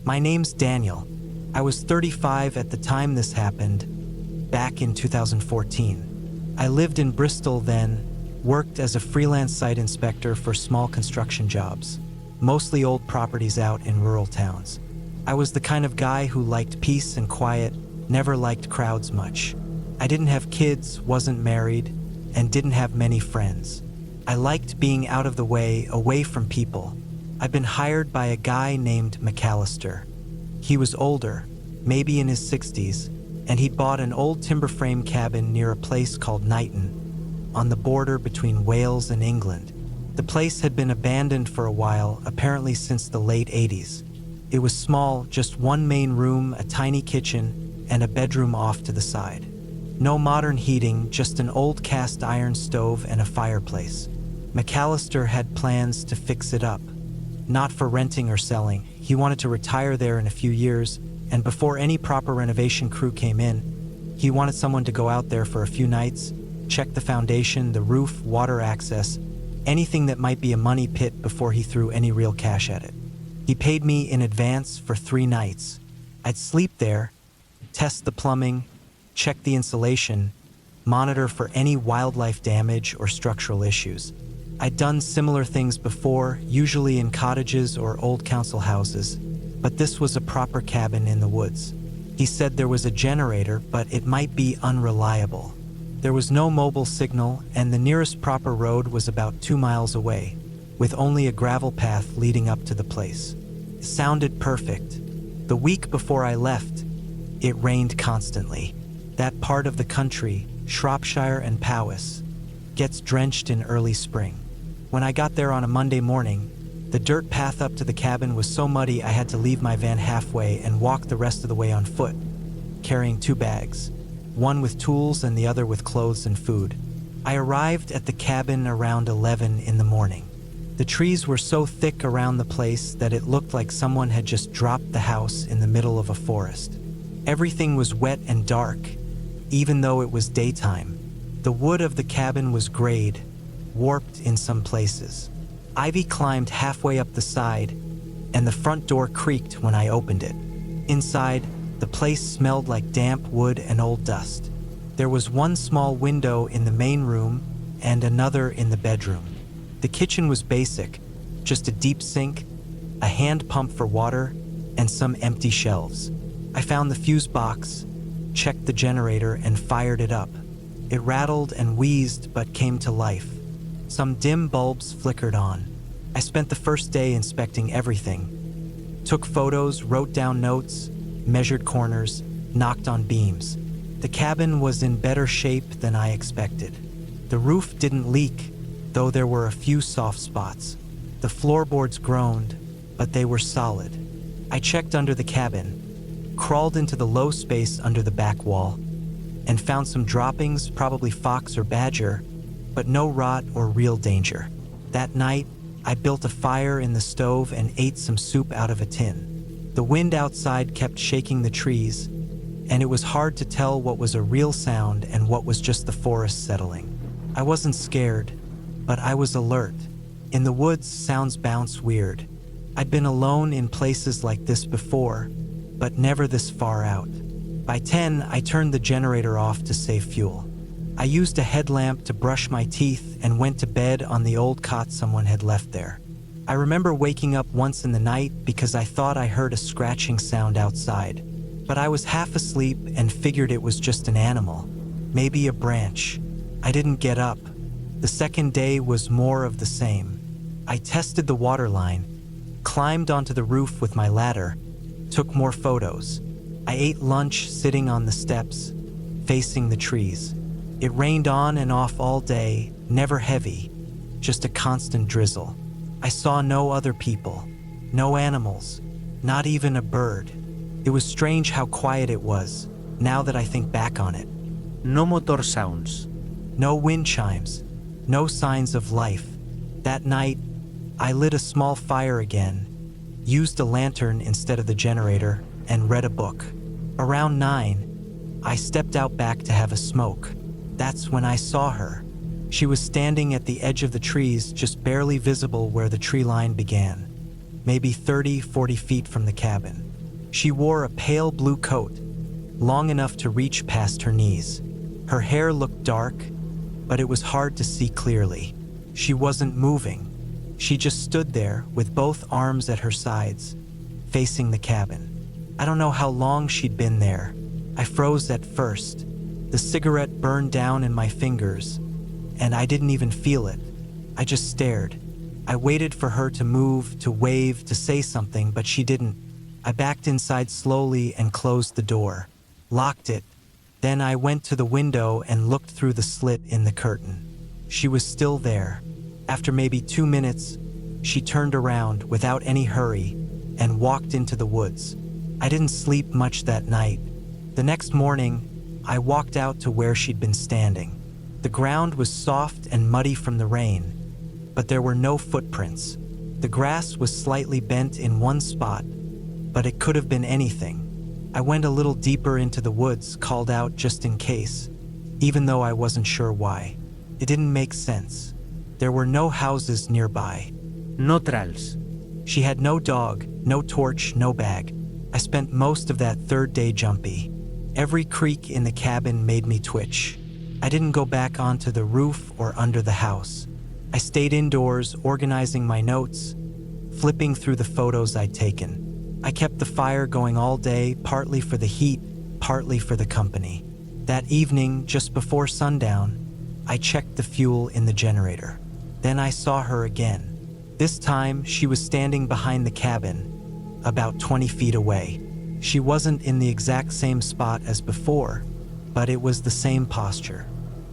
Speaker 1: My name's Daniel. I was 35 at the time this happened, back in 2014. I lived in Bristol then, worked as a freelance site inspector for small construction jobs, mostly old properties out in rural towns. I was the kind of guy who liked peace and quiet, never liked crowds much. I didn't have kids, wasn't married, and didn't have many friends. I liked being out of the way, away from people. I'd been hired by a guy named McAllister. He was older, maybe in his 60s, and he'd bought an old timber frame cabin near a place called Knighton, on the border between Wales and England. The place had been abandoned for a while, apparently since the late 80s. It was small, just one main room, a tiny kitchen, and a bedroom off to the side. No modern heating, just an old cast iron stove and a fireplace. McAllister had plans to fix it up. Not for renting or selling. He wanted to retire there in a few years, and before any proper renovation crew came in, he wanted someone to go out there for a few nights, check the foundation, the roof, water access, anything that might be a money pit before he threw any real cash at it. He paid me in advance for 3 nights. I'd sleep there, test the plumbing, check the insulation, monitor for any wildlife damage or structural issues. I'd done similar things before, usually in cottages or old council houses, but this was a proper cabin in the woods. He said there was a generator, but it might be unreliable. There was no mobile signal, and the nearest proper road was about 2 miles away, with only a gravel path leading up to the place. It sounded perfect. The week before I left, it rained constantly. That part of the country, Shropshire and Powys, gets drenched in early spring. When I got there on a Monday morning, the dirt path up to the cabin was so muddy I had to leave my van halfway and walk the rest of the way on foot, carrying 2 bags, one with tools and the other with clothes and food. I arrived at the cabin around 11 in the morning. The trees were so thick around the place that it looked like someone had just dropped the house in the middle of a forest. Everything was wet and dark, even though it was daytime. The wood of the cabin was grayed, warped in some places. Ivy climbed halfway up the side, and the front door creaked when I opened it. Inside, the place smelled like damp wood and old dust. There was one small window in the main room and another in the bedroom. The kitchen was basic, just a deep sink, a hand pump for water, and some empty shelves. I found the fuse box, checked the generator, and fired it up. It rattled and wheezed but came to life. Some dim bulbs flickered on. I spent the first day inspecting everything. Took photos, wrote down notes, measured corners, knocked on beams. The cabin was in better shape than I expected. The roof didn't leak, though there were a few soft spots. The floorboards groaned, but they were solid. I checked under the cabin, crawled into the low space under the back wall, and found some droppings, probably fox or badger, but no rot or real danger. That night, I built a fire in the stove and ate some soup out of a tin. The wind outside kept shaking the trees, and it was hard to tell what was a real sound and what was just the forest settling. I wasn't scared, but I was alert. In the woods, sounds bounce weird. I'd been alone in places like this before, but never this far out. By 10, I turned the generator off to save fuel. I used a headlamp to brush my teeth and went to bed on the old cot someone had left there. I remember waking up once in the night because I thought I heard a scratching sound outside, but I was half asleep and figured it was just an animal, maybe a branch. I didn't get up. The second day was more of the same. I tested the water line, climbed onto the roof with my ladder, took more photos. I ate lunch sitting on the steps, facing the trees. It rained on and off all day, never heavy, just a constant drizzle. I saw no other people, no animals, not even a bird. It was strange how quiet it was, now that I think back on it.
Speaker 2: No motor sounds.
Speaker 1: No wind chimes, no signs of life. That night, I lit a small fire again, used a lantern instead of the generator, and read a book. Around 9, I stepped out back to have a smoke. That's when I saw her. She was standing at the edge of the trees, just barely visible where the tree line began, maybe 30-40 feet from the cabin. She wore a pale blue coat, long enough to reach past her knees. Her hair looked dark, but it was hard to see clearly. She wasn't moving. She just stood there with both arms at her sides, facing the cabin. I don't know how long she'd been there. I froze at first. The cigarette burned down in my fingers, and I didn't even feel it. I just stared. I waited for her to move, to wave, to say something, but she didn't. I backed inside slowly and closed the door, locked it. Then I went to the window and looked through the slit in the curtain. She was still there. After maybe 2 minutes, she turned around without any hurry and walked into the woods. I didn't sleep much that night. The next morning, I walked out to where she'd been standing. The ground was soft and muddy from the rain, but there were no footprints. The grass was slightly bent in one spot, but it could have been anything. I went a little deeper into the woods, called out just in case, even though I wasn't sure why. It didn't make sense. There were no houses nearby.
Speaker 2: No trals.
Speaker 1: She had no dog, no torch, no bag. I spent most of that third day jumpy. Every creak in the cabin made me twitch. I didn't go back onto the roof or under the house. I stayed indoors, organizing my notes, flipping through the photos I'd taken. I kept the fire going all day, partly for the heat, partly for the company. That evening, just before sundown, I checked the fuel in the generator. Then I saw her again. This time, she was standing behind the cabin, about 20 feet away. She wasn't in the exact same spot as before, but it was the same posture.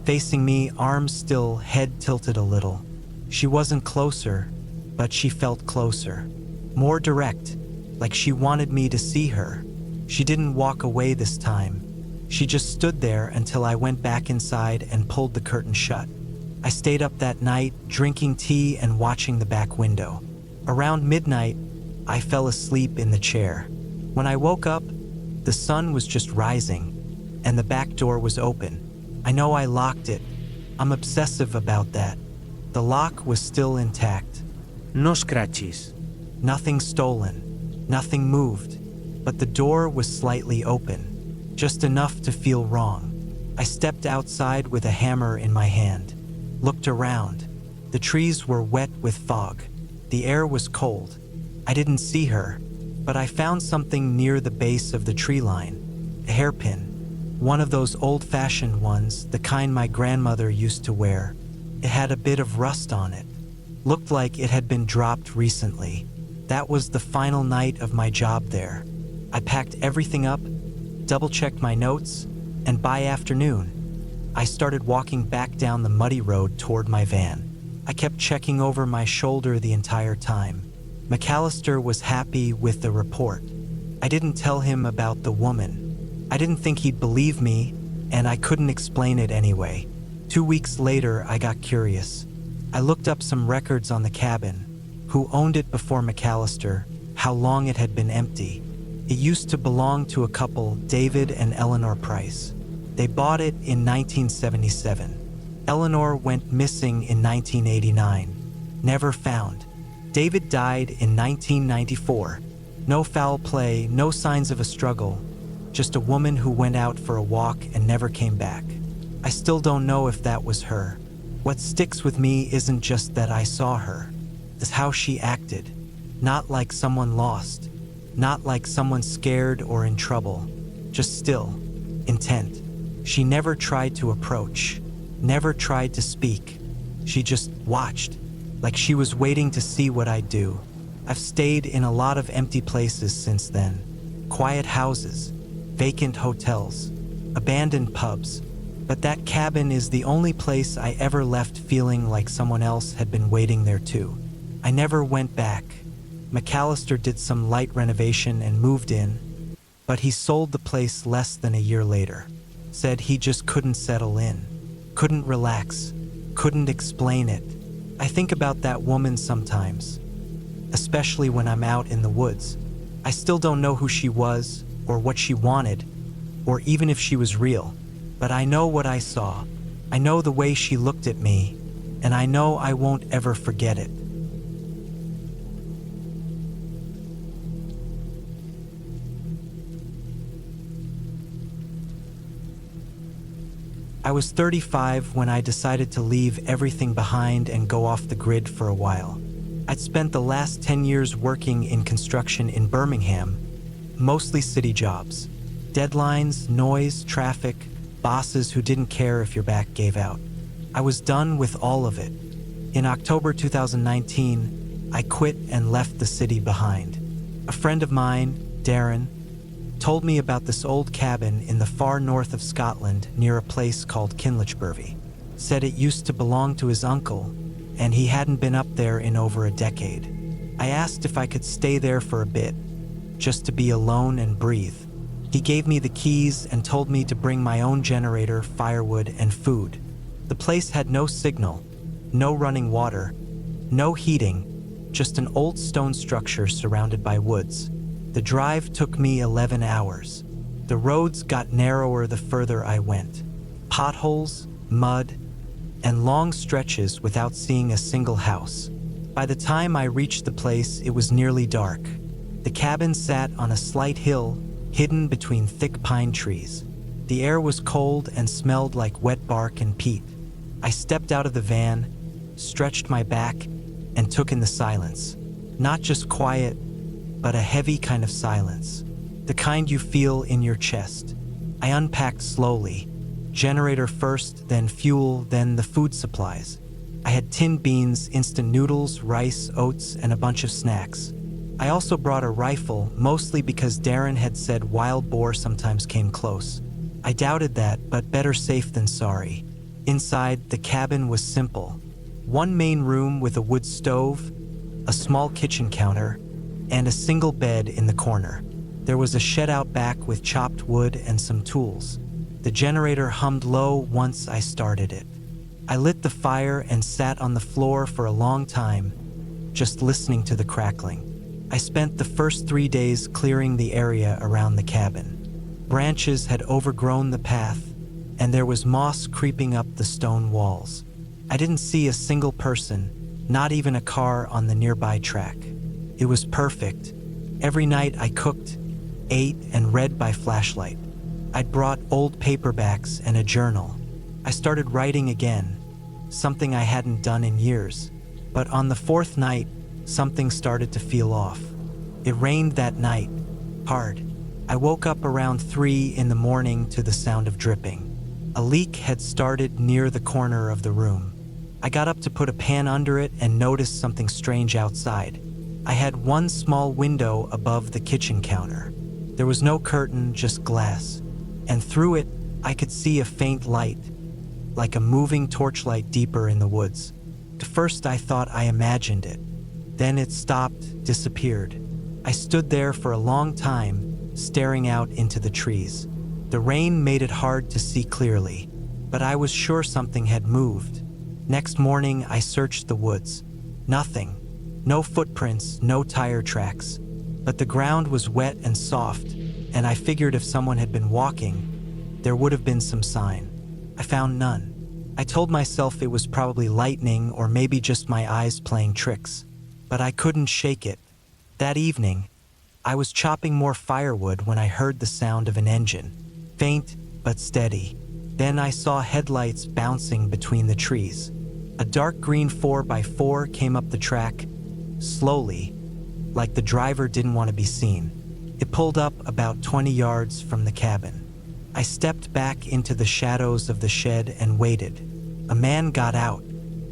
Speaker 1: Facing me, arms still, head tilted a little. She wasn't closer, but she felt closer. More direct, like she wanted me to see her. She didn't walk away this time. She just stood there until I went back inside and pulled the curtain shut. I stayed up that night, drinking tea and watching the back window. Around midnight, I fell asleep in the chair. When I woke up, the sun was just rising, and the back door was open. I know I locked it. I'm obsessive about that. The lock was still intact.
Speaker 2: No scratches.
Speaker 1: Nothing stolen. Nothing moved. But the door was slightly open, just enough to feel wrong. I stepped outside with a hammer in my hand, looked around. The trees were wet with fog. The air was cold. I didn't see her, but I found something near the base of the tree line, a hairpin. One of those old-fashioned ones, the kind my grandmother used to wear. It had a bit of rust on it. Looked like it had been dropped recently. That was the final night of my job there. I packed everything up, double-checked my notes, and by afternoon, I started walking back down the muddy road toward my van. I kept checking over my shoulder the entire time. McAllister was happy with the report. I didn't tell him about the woman. I didn't think he'd believe me, and I couldn't explain it anyway. 2 weeks later, I got curious. I looked up some records on the cabin, who owned it before McAllister, how long it had been empty. It used to belong to a couple, David and Eleanor Price. They bought it in 1977. Eleanor went missing in 1989. Never found. David died in 1994. No foul play, no signs of a struggle. Just a woman who went out for a walk and never came back. I still don't know if that was her. What sticks with me isn't just that I saw her. It's how she acted. Not like someone lost. Not like someone scared or in trouble. Just still. Intent. She never tried to approach. Never tried to speak. She just watched. Like she was waiting to see what I'd do. I've stayed in a lot of empty places since then. Quiet houses. Vacant hotels. Abandoned pubs. But that cabin is the only place I ever left feeling like someone else had been waiting there too. I never went back. McAllister did some light renovation and moved in, but he sold the place less than a year later. Said he just couldn't settle in, couldn't relax, couldn't explain it. I think about that woman sometimes, especially when I'm out in the woods. I still don't know who she was, or what she wanted, or even if she was real. But I know what I saw. I know the way she looked at me, and I know I won't ever forget it. I was 35 when I decided to leave everything behind and go off the grid for a while. I'd spent the last 10 years working in construction in Birmingham, mostly city jobs. Deadlines, noise, traffic, bosses who didn't care if your back gave out. I was done with all of it. In October 2019, I quit and left the city behind. A friend of mine, Darren, told me about this old cabin in the far north of Scotland near a place called Kinlochbervie. Said it used to belong to his uncle, and he hadn't been up there in over a decade. I asked if I could stay there for a bit, just to be alone and breathe. He gave me the keys and told me to bring my own generator, firewood, and food. The place had no signal, no running water, no heating, just an old stone structure surrounded by woods. The drive took me 11 hours. The roads got narrower the further I went. Potholes, mud, and long stretches without seeing a single house. By the time I reached the place, it was nearly dark. The cabin sat on a slight hill, hidden between thick pine trees. The air was cold and smelled like wet bark and peat. I stepped out of the van, stretched my back, and took in the silence. Not just quiet, but a heavy kind of silence. The kind you feel in your chest. I unpacked slowly. Generator first, then fuel, then the food supplies. I had tinned beans, instant noodles, rice, oats, and a bunch of snacks. I also brought a rifle, mostly because Darren had said wild boar sometimes came close. I doubted that, but better safe than sorry. Inside, the cabin was simple. One main room with a wood stove, a small kitchen counter, and a single bed in the corner. There was a shed out back with chopped wood and some tools. The generator hummed low once I started it. I lit the fire and sat on the floor for a long time, just listening to the crackling. I spent the first 3 days clearing the area around the cabin. Branches had overgrown the path, and there was moss creeping up the stone walls. I didn't see a single person, not even a car on the nearby track. It was perfect. Every night I cooked, ate, and read by flashlight. I'd brought old paperbacks and a journal. I started writing again, something I hadn't done in years. But on the fourth night, something started to feel off. It rained that night, hard. I woke up around 3 in the morning to the sound of dripping. A leak had started near the corner of the room. I got up to put a pan under it and noticed something strange outside. I had one small window above the kitchen counter. There was no curtain, just glass. And through it, I could see a faint light, like a moving torchlight deeper in the woods. At first, I thought I imagined it. Then it stopped, disappeared. I stood there for a long time, staring out into the trees. The rain made it hard to see clearly, but I was sure something had moved. Next morning, I searched the woods. Nothing. No footprints, no tire tracks. But the ground was wet and soft, and I figured if someone had been walking, there would have been some sign. I found none. I told myself it was probably lightning or maybe just my eyes playing tricks, but I couldn't shake it. That evening, I was chopping more firewood when I heard the sound of an engine, faint but steady. Then I saw headlights bouncing between the trees. A dark green 4x4 came up the track, slowly, like the driver didn't want to be seen. It pulled up about 20 yards from the cabin. I stepped back into the shadows of the shed and waited. A man got out,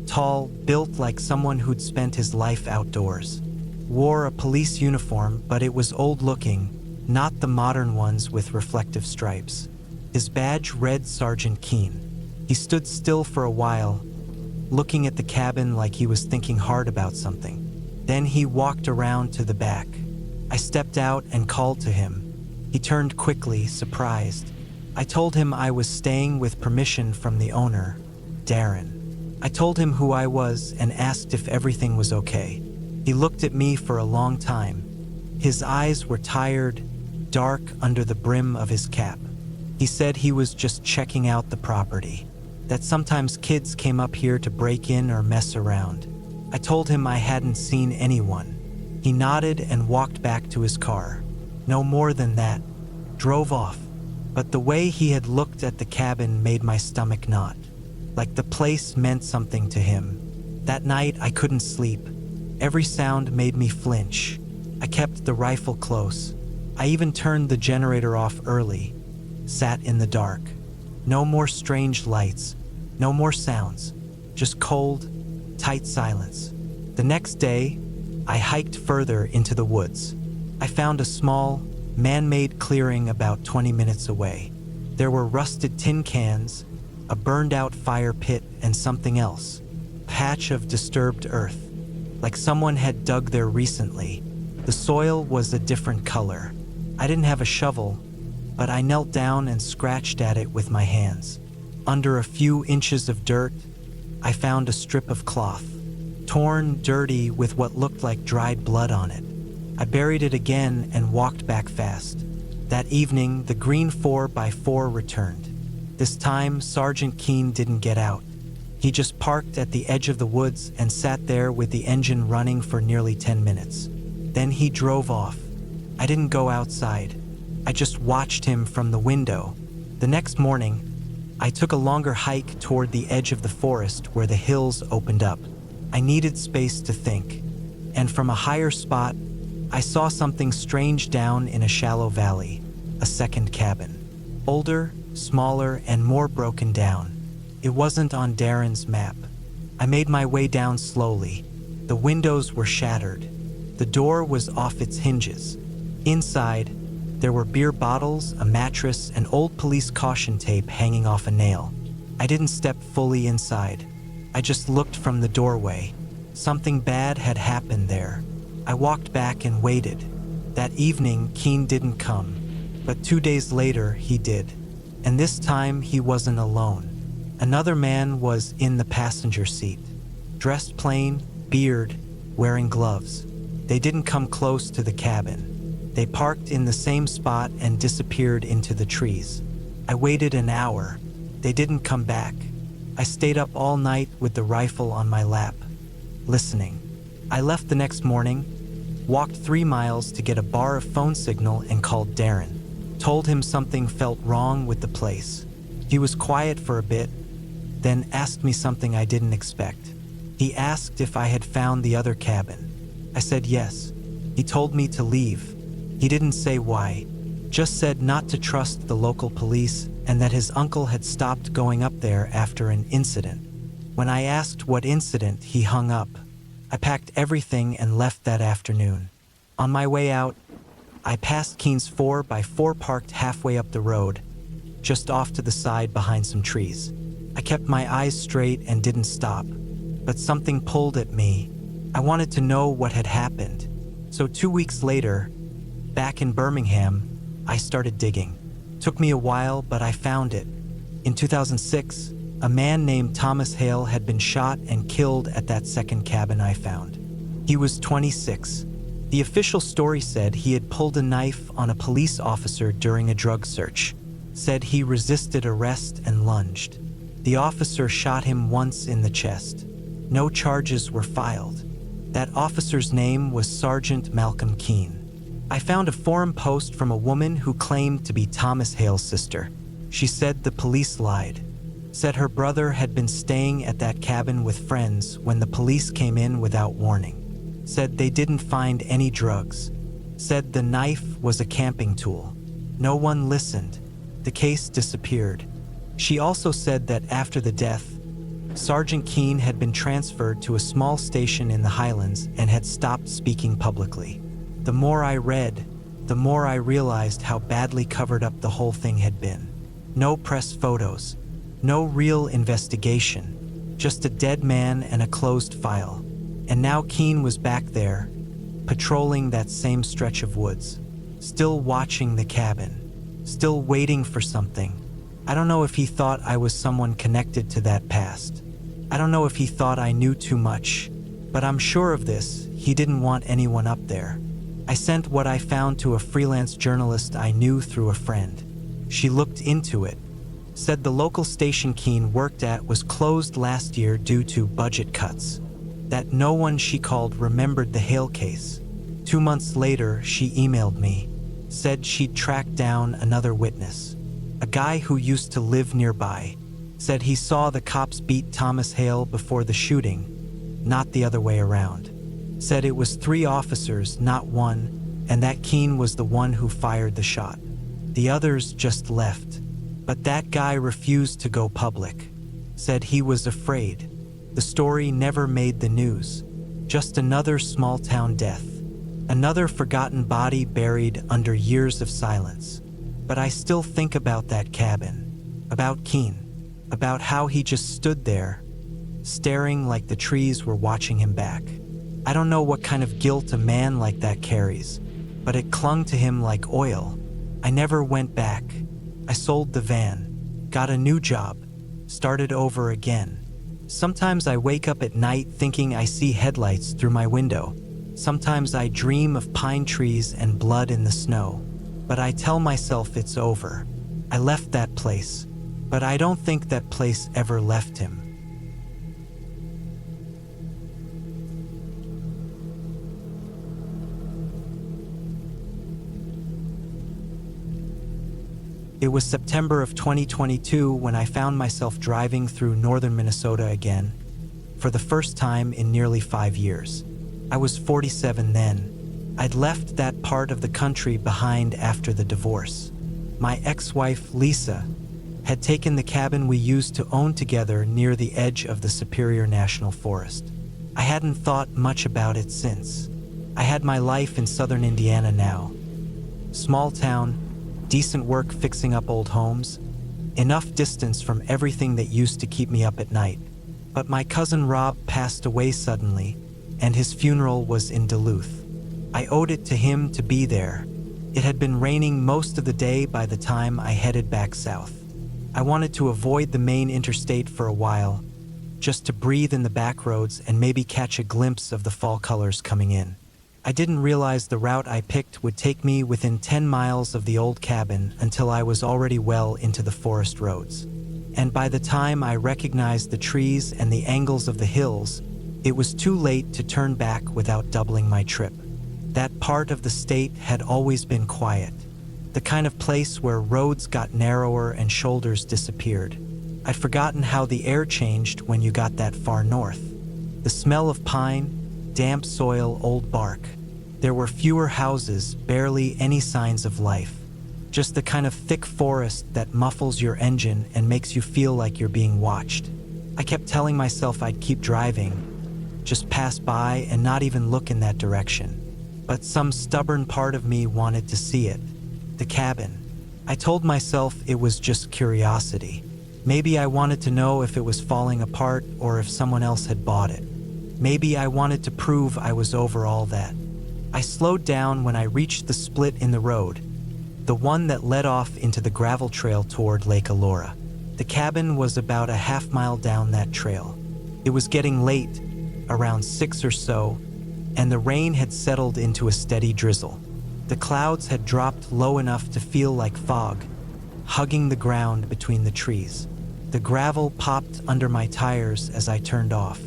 Speaker 1: tall, built like someone who'd spent his life outdoors. Wore a police uniform, but it was old-looking, not the modern ones with reflective stripes. His badge read Sergeant Keene. He stood still for a while, looking at the cabin like he was thinking hard about something. Then he walked around to the back. I stepped out and called to him. He turned quickly, surprised. I told him I was staying with permission from the owner, Darren. I told him who I was and asked if everything was okay. He looked at me for a long time. His eyes were tired, dark under the brim of his cap. He said he was just checking out the property, that sometimes kids came up here to break in or mess around. I told him I hadn't seen anyone. He nodded and walked back to his car. No more than that. Drove off. But the way he had looked at the cabin made my stomach knot, like the place meant something to him. That night I couldn't sleep. Every sound made me flinch. I kept the rifle close. I even turned the generator off early. Sat in the dark. No more strange lights. No more sounds. Just cold, tight silence. The next day, I hiked further into the woods. I found a small, man-made clearing about 20 minutes away. There were rusted tin cans, a burned-out fire pit, and something else. Patch of disturbed earth, like someone had dug there recently. The soil was a different color. I didn't have a shovel, but I knelt down and scratched at it with my hands. Under a few inches of dirt, I found a strip of cloth, torn, dirty, with what looked like dried blood on it. I buried it again and walked back fast. That evening, the green 4x4 returned. This time, Sergeant Keene didn't get out. He just parked at the edge of the woods and sat there with the engine running for nearly 10 minutes. Then he drove off. I didn't go outside. I just watched him from the window. The next morning, I took a longer hike toward the edge of the forest where the hills opened up. I needed space to think. And from a higher spot, I saw something strange down in a shallow valley, a second cabin. Older, smaller, and more broken down. It wasn't on Darren's map. I made my way down slowly. The windows were shattered. The door was off its hinges. Inside, there were beer bottles, a mattress, and old police caution tape hanging off a nail. I didn't step fully inside. I just looked from the doorway. Something bad had happened there. I walked back and waited. That evening, Keene didn't come, but 2 days later, he did. And this time, he wasn't alone. Another man was in the passenger seat, dressed plain, beard, wearing gloves. They didn't come close to the cabin. They parked in the same spot and disappeared into the trees. I waited an hour. They didn't come back. I stayed up all night with the rifle on my lap, listening. I left the next morning, walked 3 miles to get a bar of phone signal and called Darren. Told him something felt wrong with the place. He was quiet for a bit, then asked me something I didn't expect. He asked if I had found the other cabin. I said yes. He told me to leave. He didn't say why, just said not to trust the local police and that his uncle had stopped going up there after an incident. When I asked what incident, he hung up. I packed everything and left that afternoon. On my way out, I passed Keene's 4x4 parked halfway up the road, just off to the side behind some trees. I kept my eyes straight and didn't stop, but something pulled at me. I wanted to know what had happened. So 2 weeks later, back in Birmingham, I started digging. Took me a while, but I found it. In 2006, a man named Thomas Hale had been shot and killed at that second cabin I found. He was 26. The official story said he had pulled a knife on a police officer during a drug search. Said he resisted arrest and lunged. The officer shot him once in the chest. No charges were filed. That officer's name was Sergeant Malcolm Keene. I found a forum post from a woman who claimed to be Thomas Hale's sister. She said the police lied. Said her brother had been staying at that cabin with friends when the police came in without warning. Said they didn't find any drugs. Said the knife was a camping tool. No one listened. The case disappeared. She also said that after the death, Sergeant Keene had been transferred to a small station in the Highlands and had stopped speaking publicly. The more I read, the more I realized how badly covered up the whole thing had been. No press photos, no real investigation, just a dead man and a closed file. And now Keene was back there, patrolling that same stretch of woods, still watching the cabin, still waiting for something. I don't know if he thought I was someone connected to that past. I don't know if he thought I knew too much, but I'm sure of this, he didn't want anyone up there. I sent what I found to a freelance journalist I knew through a friend. She looked into it, said the local station Keene worked at was closed last year due to budget cuts, that no one she called remembered the Hale case. 2 months later, she emailed me, said she'd tracked down another witness, a guy who used to live nearby, said he saw the cops beat Thomas Hale before the shooting, not the other way around. Said it was 3 officers, not 1, and that Keene was the one who fired the shot. The others just left. But that guy refused to go public. Said he was afraid. The story never made the news. Just another small-town death. Another forgotten body buried under years of silence. But I still think about that cabin. About Keene. About how he just stood there, staring like the trees were watching him back. I don't know what kind of guilt a man like that carries, but it clung to him like oil. I never went back. I sold the van, got a new job, started over again. Sometimes I wake up at night thinking I see headlights through my window. Sometimes I dream of pine trees and blood in the snow. But I tell myself it's over. I left that place, but I don't think that place ever left him. It was September of 2022 when I found myself driving through northern Minnesota again, for the first time in nearly 5 years. I was 47 then. I'd left that part of the country behind after the divorce. My ex-wife, Lisa, had taken the cabin we used to own together near the edge of the Superior National Forest. I hadn't thought much about it since. I had my life in southern Indiana now. Small town, decent work fixing up old homes, enough distance from everything that used to keep me up at night. But my cousin Rob passed away suddenly, and his funeral was in Duluth. I owed it to him to be there. It had been raining most of the day by the time I headed back south. I wanted to avoid the Maine interstate for a while, just to breathe in the back roads and maybe catch a glimpse of the fall colors coming in. I didn't realize the route I picked would take me within 10 miles of the old cabin until I was already well into the forest roads. And by the time I recognized the trees and the angles of the hills, it was too late to turn back without doubling my trip. That part of the state had always been quiet, the kind of place where roads got narrower and shoulders disappeared. I'd forgotten how the air changed when you got that far north. The smell of pine, damp soil, old bark. There were fewer houses, barely any signs of life. Just the kind of thick forest that muffles your engine and makes you feel like you're being watched. I kept telling myself I'd keep driving, just pass by and not even look in that direction. But some stubborn part of me wanted to see it. The cabin. I told myself it was just curiosity. Maybe I wanted to know if it was falling apart or if someone else had bought it. Maybe I wanted to prove I was over all that. I slowed down when I reached the split in the road, the one that led off into the gravel trail toward Lake Elora. The cabin was about a half-mile down that trail. It was getting late, around 6 or so, and the rain had settled into a steady drizzle. The clouds had dropped low enough to feel like fog, hugging the ground between the trees. The gravel popped under my tires as I turned off.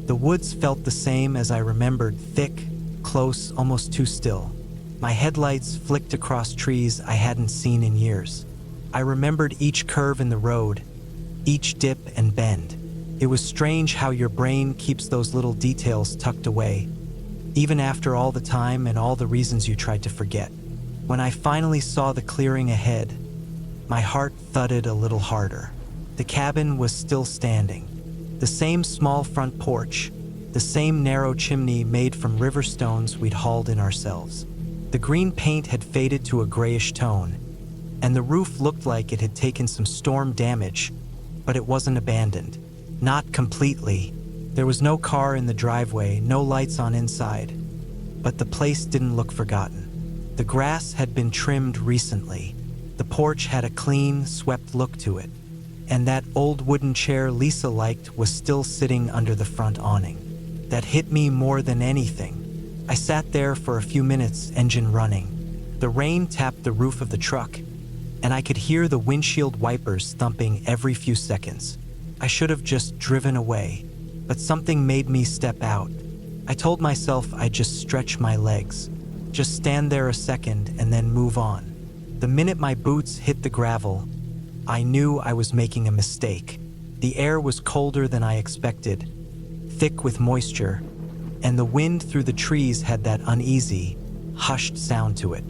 Speaker 1: The woods felt the same as I remembered, thick, close, almost too still. My headlights flicked across trees I hadn't seen in years. I remembered each curve in the road, each dip and bend. It was strange how your brain keeps those little details tucked away, even after all the time and all the reasons you tried to forget. When I finally saw the clearing ahead, my heart thudded a little harder. The cabin was still standing. The same small front porch, the same narrow chimney made from river stones we'd hauled in ourselves. The green paint had faded to a grayish tone, and the roof looked like it had taken some storm damage, but it wasn't abandoned. Not completely. There was no car in the driveway, no lights on inside, but the place didn't look forgotten. The grass had been trimmed recently. The porch had a clean, swept look to it, and that old wooden chair Lisa liked was still sitting under the front awning. That hit me more than anything. I sat there for a few minutes, engine running. The rain tapped the roof of the truck, and I could hear the windshield wipers thumping every few seconds. I should have just driven away, but something made me step out. I told myself I'd just stretch my legs, just stand there a second and then move on. The minute my boots hit the gravel, I knew I was making a mistake. The air was colder than I expected, thick with moisture, and the wind through the trees had that uneasy, hushed sound to it.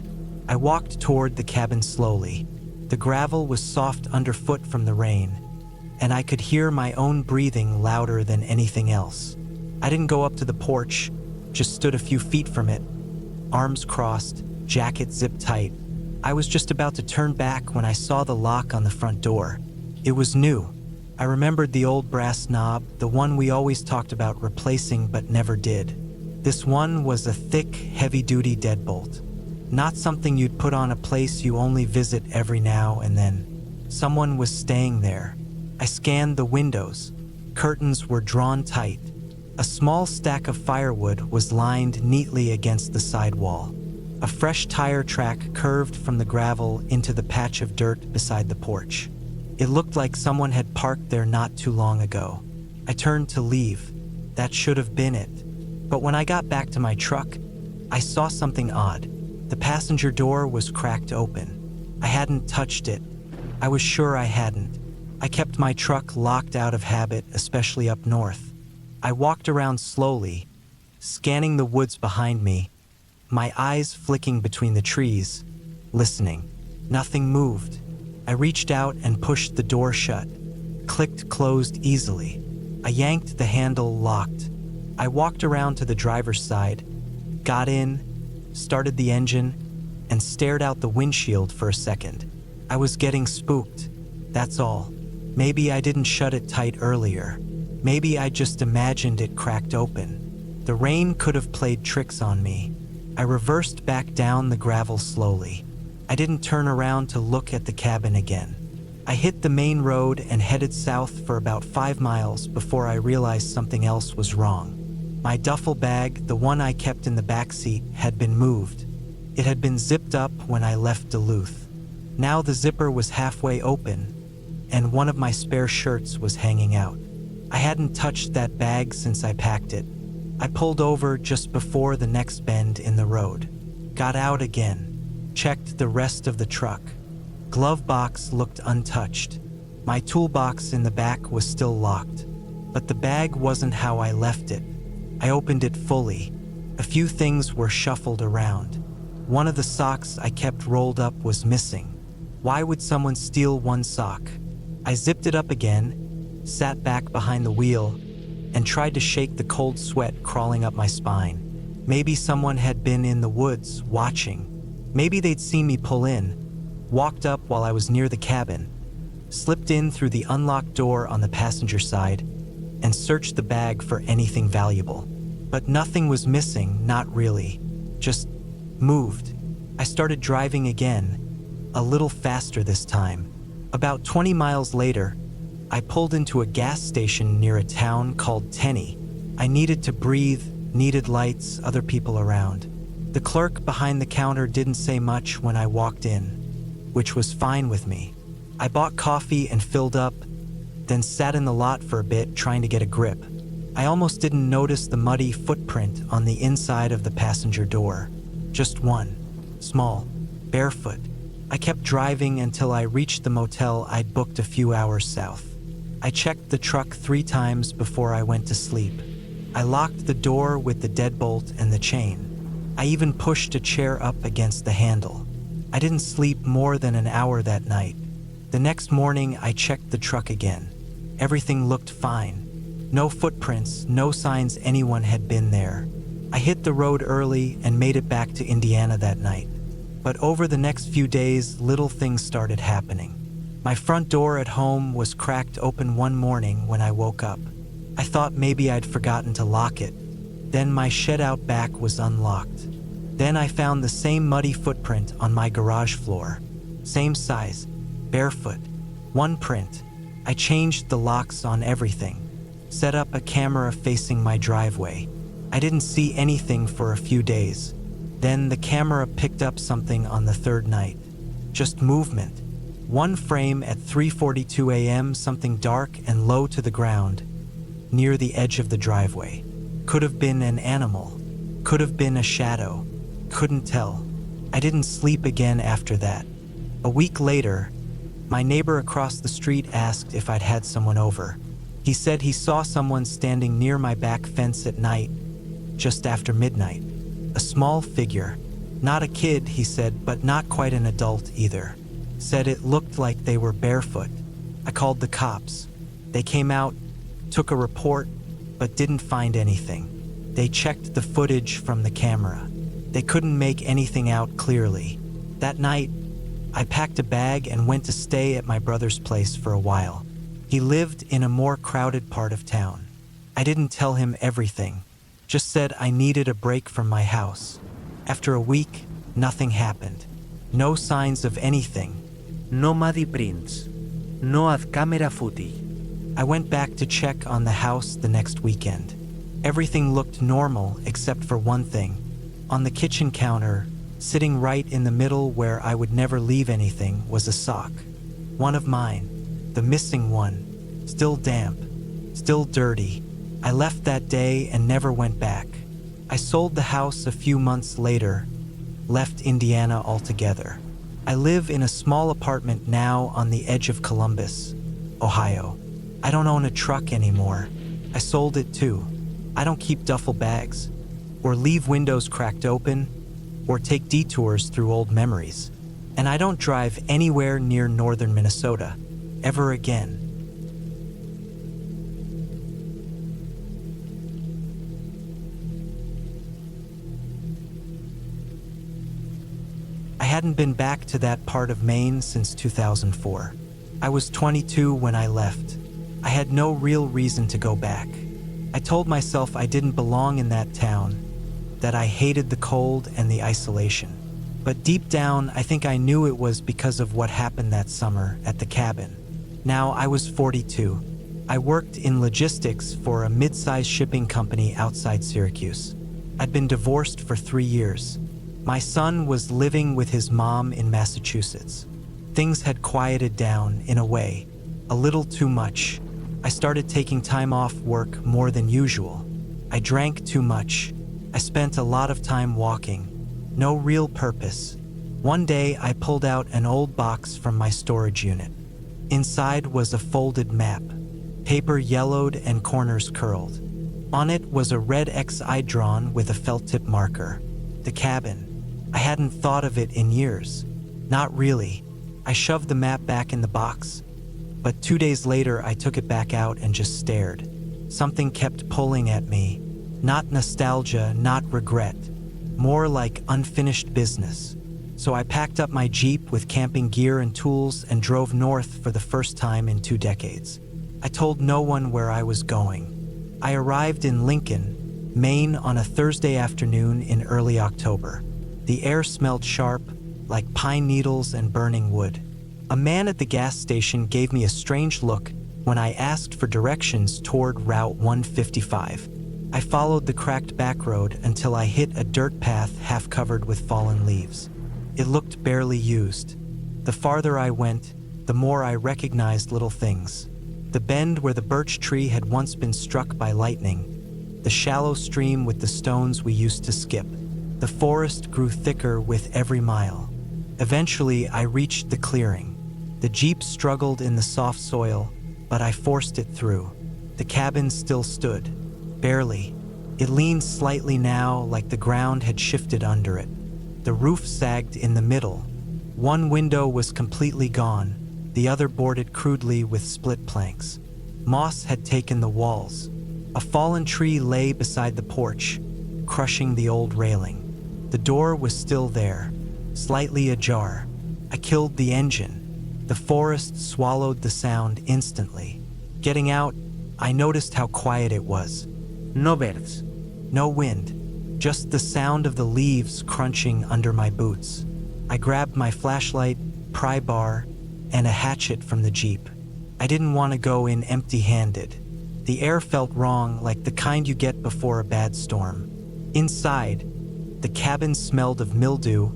Speaker 1: I walked toward the cabin slowly. The gravel was soft underfoot from the rain, and I could hear my own breathing louder than anything else. I didn't go up to the porch, just stood a few feet from it, arms crossed, jacket zipped tight. I was just about to turn back when I saw the lock on the front door. It was new. I remembered the old brass knob, the one we always talked about replacing but never did. This one was a thick, heavy-duty deadbolt. Not something you'd put on a place you only visit every now and then. Someone was staying there. I scanned the windows. Curtains were drawn tight. A small stack of firewood was lined neatly against the side wall. A fresh tire track curved from the gravel into the patch of dirt beside the porch. It looked like someone had parked there not too long ago. I turned to leave. That should have been it. But when I got back to my truck, I saw something odd. The passenger door was cracked open. I hadn't touched it. I was sure I hadn't. I kept my truck locked out of habit, especially up north. I walked around slowly, scanning the woods behind me, my eyes flicking between the trees, listening. Nothing moved. I reached out and pushed the door shut. Clicked closed easily. I yanked the handle, locked. I walked around to the driver's side, got in, started the engine, and stared out the windshield for a second. I was getting spooked, that's all. Maybe I didn't shut it tight earlier. Maybe I just imagined it cracked open. The rain could have played tricks on me. I reversed back down the gravel slowly. I didn't turn around to look at the cabin again. I hit the main road and headed south for about 5 miles before I realized something else was wrong. My duffel bag, the one I kept in the back seat, had been moved. It had been zipped up when I left Duluth. Now the zipper was halfway open, and one of my spare shirts was hanging out. I hadn't touched that bag since I packed it. I pulled over just before the next bend in the road. Got out again. Checked the rest of the truck. Glove box looked untouched. My toolbox in the back was still locked. But the bag wasn't how I left it. I opened it fully. A few things were shuffled around. One of the socks I kept rolled up was missing. Why would someone steal one sock? I zipped it up again, sat back behind the wheel, and tried to shake the cold sweat crawling up my spine. Maybe someone had been in the woods, watching. Maybe they'd seen me pull in, walked up while I was near the cabin, slipped in through the unlocked door on the passenger side, and searched the bag for anything valuable. But nothing was missing, not really. Just moved. I started driving again, a little faster this time. About 20 miles later, I pulled into a gas station near a town called Tenney. I needed to breathe, needed lights, other people around. The clerk behind the counter didn't say much when I walked in, which was fine with me. I bought coffee and filled up, then sat in the lot for a bit trying to get a grip. I almost didn't notice the muddy footprint on the inside of the passenger door. Just one. Small. Barefoot. I kept driving until I reached the motel I'd booked a few hours south. I checked the truck 3 times before I went to sleep. I locked the door with the deadbolt and the chain. I even pushed a chair up against the handle. I didn't sleep more than an hour that night. The next morning, I checked the truck again. Everything looked fine. No footprints, no signs anyone had been there. I hit the road early and made it back to Indiana that night. But over the next few days, little things started happening. My front door at home was cracked open one morning when I woke up. I thought maybe I'd forgotten to lock it. Then my shed out back was unlocked. Then I found the same muddy footprint on my garage floor. Same size, barefoot, one print. I changed the locks on everything. Set up a camera facing my driveway. I didn't see anything for a few days. Then the camera picked up something on the 3rd night. Just movement. One frame at 3:42 a.m., something dark and low to the ground, near the edge of the driveway. Could have been an animal. Could have been a shadow. Couldn't tell. I didn't sleep again after that. A week later, my neighbor across the street asked if I'd had someone over. He said he saw someone standing near my back fence at night, just after midnight. A small figure. Not a kid, he said, but not quite an adult either. Said it looked like they were barefoot. I called the cops. They came out, took a report, but didn't find anything. They checked the footage from the camera. They couldn't make anything out clearly. That night, I packed a bag and went to stay at my brother's place for a while. He lived in a more crowded part of town. I didn't tell him everything, just said I needed a break from my house. After a week, nothing happened. No signs of anything.
Speaker 2: No muddy prints. No ad camera footage.
Speaker 1: I went back to check on the house the next weekend. Everything looked normal except for one thing. On the kitchen counter, sitting right in the middle where I would never leave anything, was a sock. One of mine. The missing one. Still damp. Still dirty. I left that day and never went back. I sold the house a few months later, left Indiana altogether. I live in a small apartment now on the edge of Columbus, Ohio. I don't own a truck anymore. I sold it too. I don't keep duffel bags, or leave windows cracked open, or take detours through old memories. And I don't drive anywhere near northern Minnesota, ever again. I hadn't been back to that part of Maine since 2004. I was 22 when I left. I had no real reason to go back. I told myself I didn't belong in that town, that I hated the cold and the isolation. But deep down, I think I knew it was because of what happened that summer at the cabin. Now I was 42. I worked in logistics for a mid-sized shipping company outside Syracuse. I'd been divorced for 3 years. My son was living with his mom in Massachusetts. Things had quieted down in a way, a little too much. I started taking time off work more than usual. I drank too much. I spent a lot of time walking. No real purpose. One day I pulled out an old box from my storage unit. Inside was a folded map, paper yellowed and corners curled. On it was a red XI drawn with a felt tip marker. The cabin. I hadn't thought of it in years. Not really. I shoved the map back in the box. But 2 days later, I took it back out and just stared. Something kept pulling at me. Not nostalgia, not regret. More like unfinished business. So I packed up my Jeep with camping gear and tools and drove north for the first time in 2 decades. I told no one where I was going. I arrived in Lincoln, Maine on a Thursday afternoon in early October. The air smelled sharp, like pine needles and burning wood. A man at the gas station gave me a strange look when I asked for directions toward Route 155. I followed the cracked back road until I hit a dirt path half covered with fallen leaves. It looked barely used. The farther I went, the more I recognized little things. The bend where the birch tree had once been struck by lightning, the shallow stream with the stones we used to skip. The forest grew thicker with every mile. Eventually, I reached the clearing. The Jeep struggled in the soft soil, but I forced it through. The cabin still stood, barely. It leaned slightly now, like the ground had shifted under it. The roof sagged in the middle. One window was completely gone, the other boarded crudely with split planks. Moss had taken the walls. A fallen tree lay beside the porch, crushing the old railing. The door was still there, slightly ajar. I killed the engine. The forest swallowed the sound instantly. Getting out, I noticed how quiet it was.
Speaker 2: No birds.
Speaker 1: No wind, just the sound of the leaves crunching under my boots. I grabbed my flashlight, pry bar, and a hatchet from the Jeep. I didn't want to go in empty-handed. The air felt wrong, like the kind you get before a bad storm. Inside, the cabin smelled of mildew,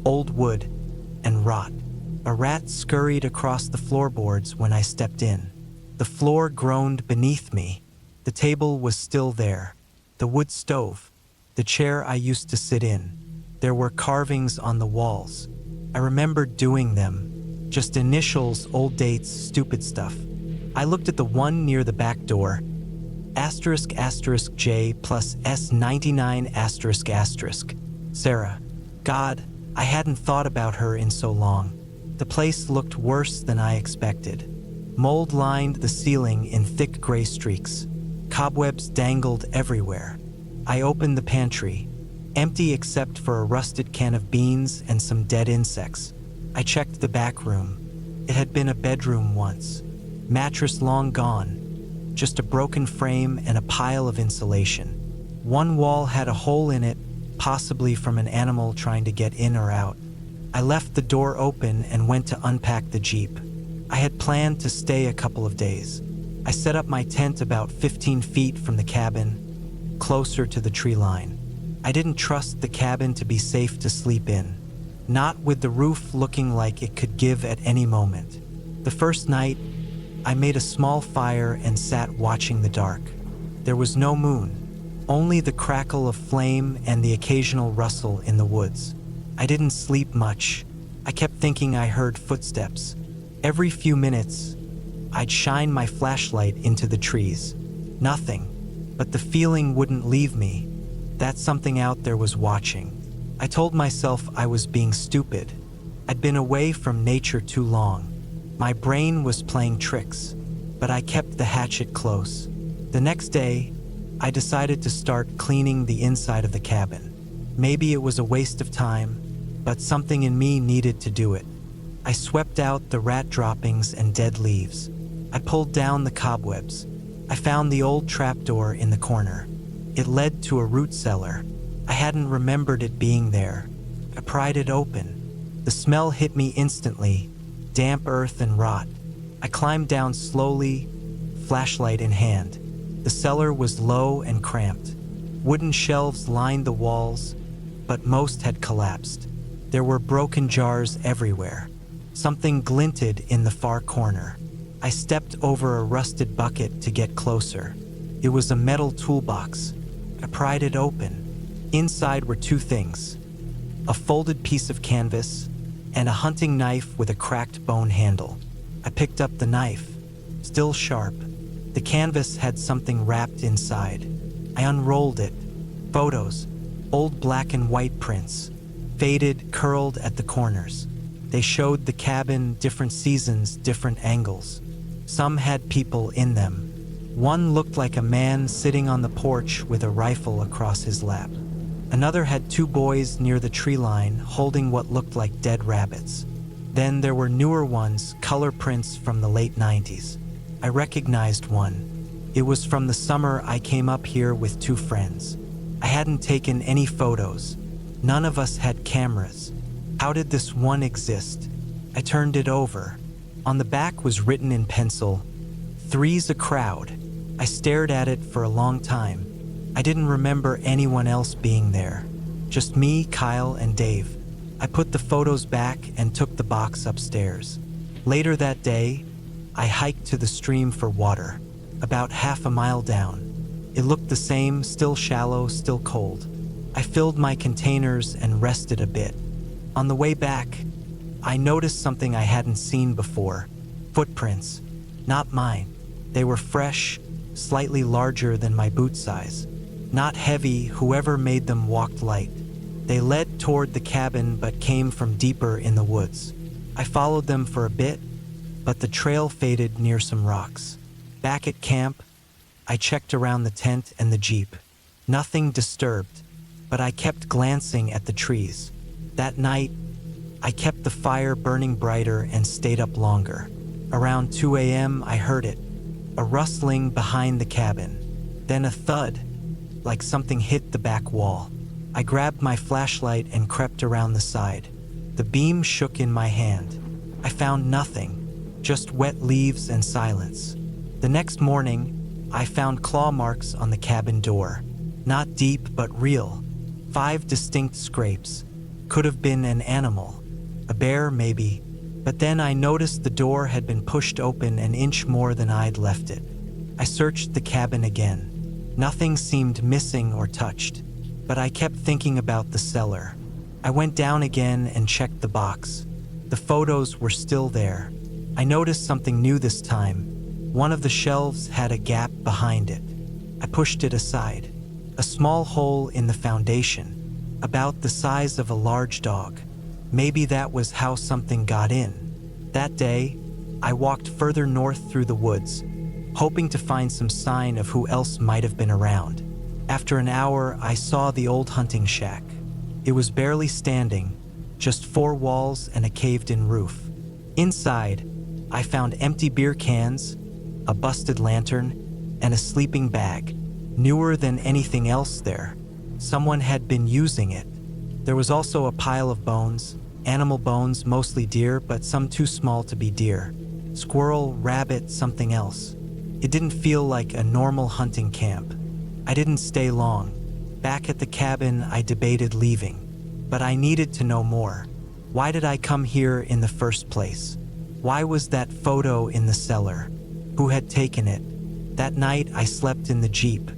Speaker 1: old wood, and rot. A rat scurried across the floorboards when I stepped in. The floor groaned beneath me. The table was still there. The wood stove, the chair I used to sit in. There were carvings on the walls. I remembered doing them. Just initials, old dates, stupid stuff. I looked at the one near the back door. **J plus S99**. Sarah. God, I hadn't thought about her in so long. The place looked worse than I expected. Mold lined the ceiling in thick gray streaks. Cobwebs dangled everywhere. I opened the pantry, empty except for a rusted can of beans and some dead insects. I checked the back room. It had been a bedroom once. Mattress long gone. Just a broken frame and a pile of insulation. One wall had a hole in it, possibly from an animal trying to get in or out. I left the door open and went to unpack the Jeep. I had planned to stay a couple of days. I set up my tent about 15 feet from the cabin, closer to the tree line. I didn't trust the cabin to be safe to sleep in, not with the roof looking like it could give at any moment. The first night, I made a small fire and sat watching the dark. There was no moon, only the crackle of flame and the occasional rustle in the woods. I didn't sleep much. I kept thinking I heard footsteps. Every few minutes, I'd shine my flashlight into the trees. Nothing, but the feeling wouldn't leave me, that something out there was watching. I told myself I was being stupid. I'd been away from nature too long. My brain was playing tricks, but I kept the hatchet close. The next day, I decided to start cleaning the inside of the cabin. Maybe it was a waste of time, but something in me needed to do it. I swept out the rat droppings and dead leaves. I pulled down the cobwebs. I found the old trapdoor in the corner. It led to a root cellar. I hadn't remembered it being there. I pried it open. The smell hit me instantly, damp earth and rot. I climbed down slowly, flashlight in hand. The cellar was low and cramped. Wooden shelves lined the walls, but most had collapsed. There were broken jars everywhere. Something glinted in the far corner. I stepped over a rusted bucket to get closer. It was a metal toolbox. I pried it open. Inside were two things: a folded piece of canvas and a hunting knife with a cracked bone handle. I picked up the knife, still sharp. The canvas had something wrapped inside. I unrolled it. Photos, old black and white prints, faded, curled at the corners. They showed the cabin, different seasons, different angles. Some had people in them. One looked like a man sitting on the porch with a rifle across his lap. Another had two boys near the tree line holding what looked like dead rabbits. Then there were newer ones, color prints from the late 90s. I recognized one. It was from the summer I came up here with two friends. I hadn't taken any photos. None of us had cameras. How did this one exist? I turned it over. On the back was written in pencil, "Three's a crowd." I stared at it for a long time. I didn't remember anyone else being there. Just me, Kyle, and Dave. I put the photos back and took the box upstairs. Later that day, I hiked to the stream for water, about half a mile down. It looked the same, still shallow, still cold. I filled my containers and rested a bit. On the way back, I noticed something I hadn't seen before. Footprints. Not mine. They were fresh, slightly larger than my boot size. Not heavy, whoever made them walked light. They led toward the cabin but came from deeper in the woods. I followed them for a bit, but the trail faded near some rocks. Back at camp, I checked around the tent and the jeep. Nothing disturbed, but I kept glancing at the trees. That night, I kept the fire burning brighter and stayed up longer. Around 2 a.m., I heard it, a rustling behind the cabin, then a thud, like something hit the back wall. I grabbed my flashlight and crept around the side. The beam shook in my hand. I found nothing, just wet leaves and silence. The next morning, I found claw marks on the cabin door. Not deep, but real. 5 distinct scrapes. Could have been an animal. A bear, maybe. But then I noticed the door had been pushed open an inch more than I'd left it. I searched the cabin again. Nothing seemed missing or touched. But I kept thinking about the cellar. I went down again and checked the box. The photos were still there. I noticed something new this time. One of the shelves had a gap behind it. I pushed it aside. A small hole in the foundation, about the size of a large dog. Maybe that was how something got in. That day, I walked further north through the woods, hoping to find some sign of who else might have been around. After an hour, I saw the old hunting shack. It was barely standing, just 4 walls and a caved-in roof. Inside, I found empty beer cans, a busted lantern, and a sleeping bag, newer than anything else there. Someone had been using it. There was also a pile of bones, animal bones, mostly deer, but some too small to be deer. Squirrel, rabbit, something else. It didn't feel like a normal hunting camp. I didn't stay long. Back at the cabin, I debated leaving. But I needed to know more. Why did I come here in the first place? Why was that photo in the cellar? Who had taken it? That night, I slept in the jeep,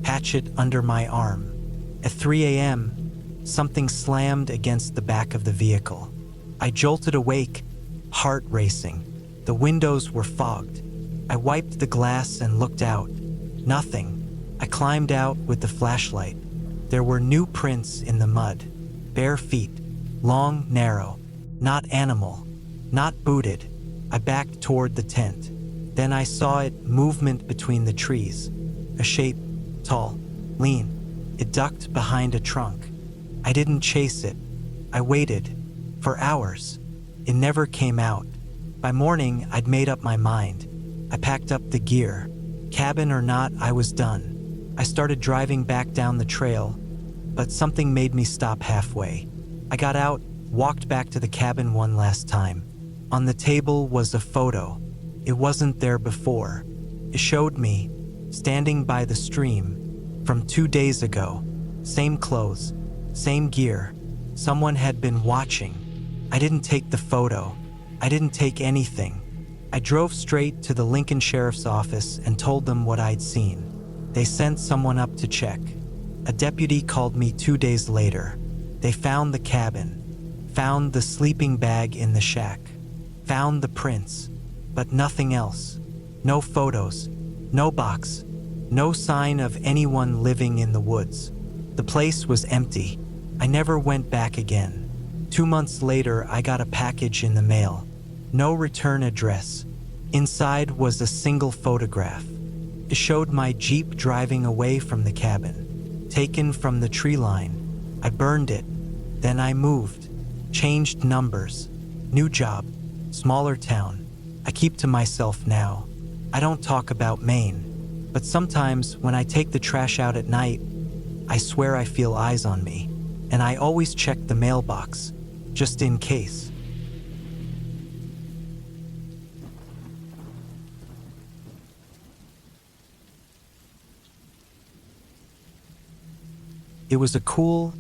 Speaker 1: hatchet under my arm. At 3 a.m., something slammed against the back of the vehicle. I jolted awake, heart racing. The windows were fogged. I wiped the glass and looked out. Nothing. I climbed out with the flashlight. There were new prints in the mud. Bare feet. Long, narrow. Not animal. Not booted. I backed toward the tent. Then I saw it, movement between the trees. A shape, tall, lean. It ducked behind a trunk. I didn't chase it. I waited. For hours. It never came out. By morning, I'd made up my mind. I packed up the gear. Cabin or not, I was done. I started driving back down the trail, but something made me stop halfway. I got out, walked back to the cabin one last time. On the table was a photo. It wasn't there before. It showed me, standing by the stream, from 2 days ago. Same clothes, same gear. Someone had been watching. I didn't take the photo. I didn't take anything. I drove straight to the Lincoln Sheriff's Office and told them what I'd seen. They sent someone up to check. A deputy called me 2 days later. They found the cabin, found the sleeping bag in the shack, found the prints, but nothing else. No photos, no box, no sign of anyone living in the woods. The place was empty. I never went back again. 2 months later, I got a package in the mail. No return address. Inside was a single photograph. It showed my Jeep driving away from the cabin, taken from the tree line. I burned it. Then I moved, changed numbers, new job, smaller town. I keep to myself now. I don't talk about Maine, but sometimes when I take the trash out at night, I swear I feel eyes on me, and I always check the mailbox, just in case. It was a cool,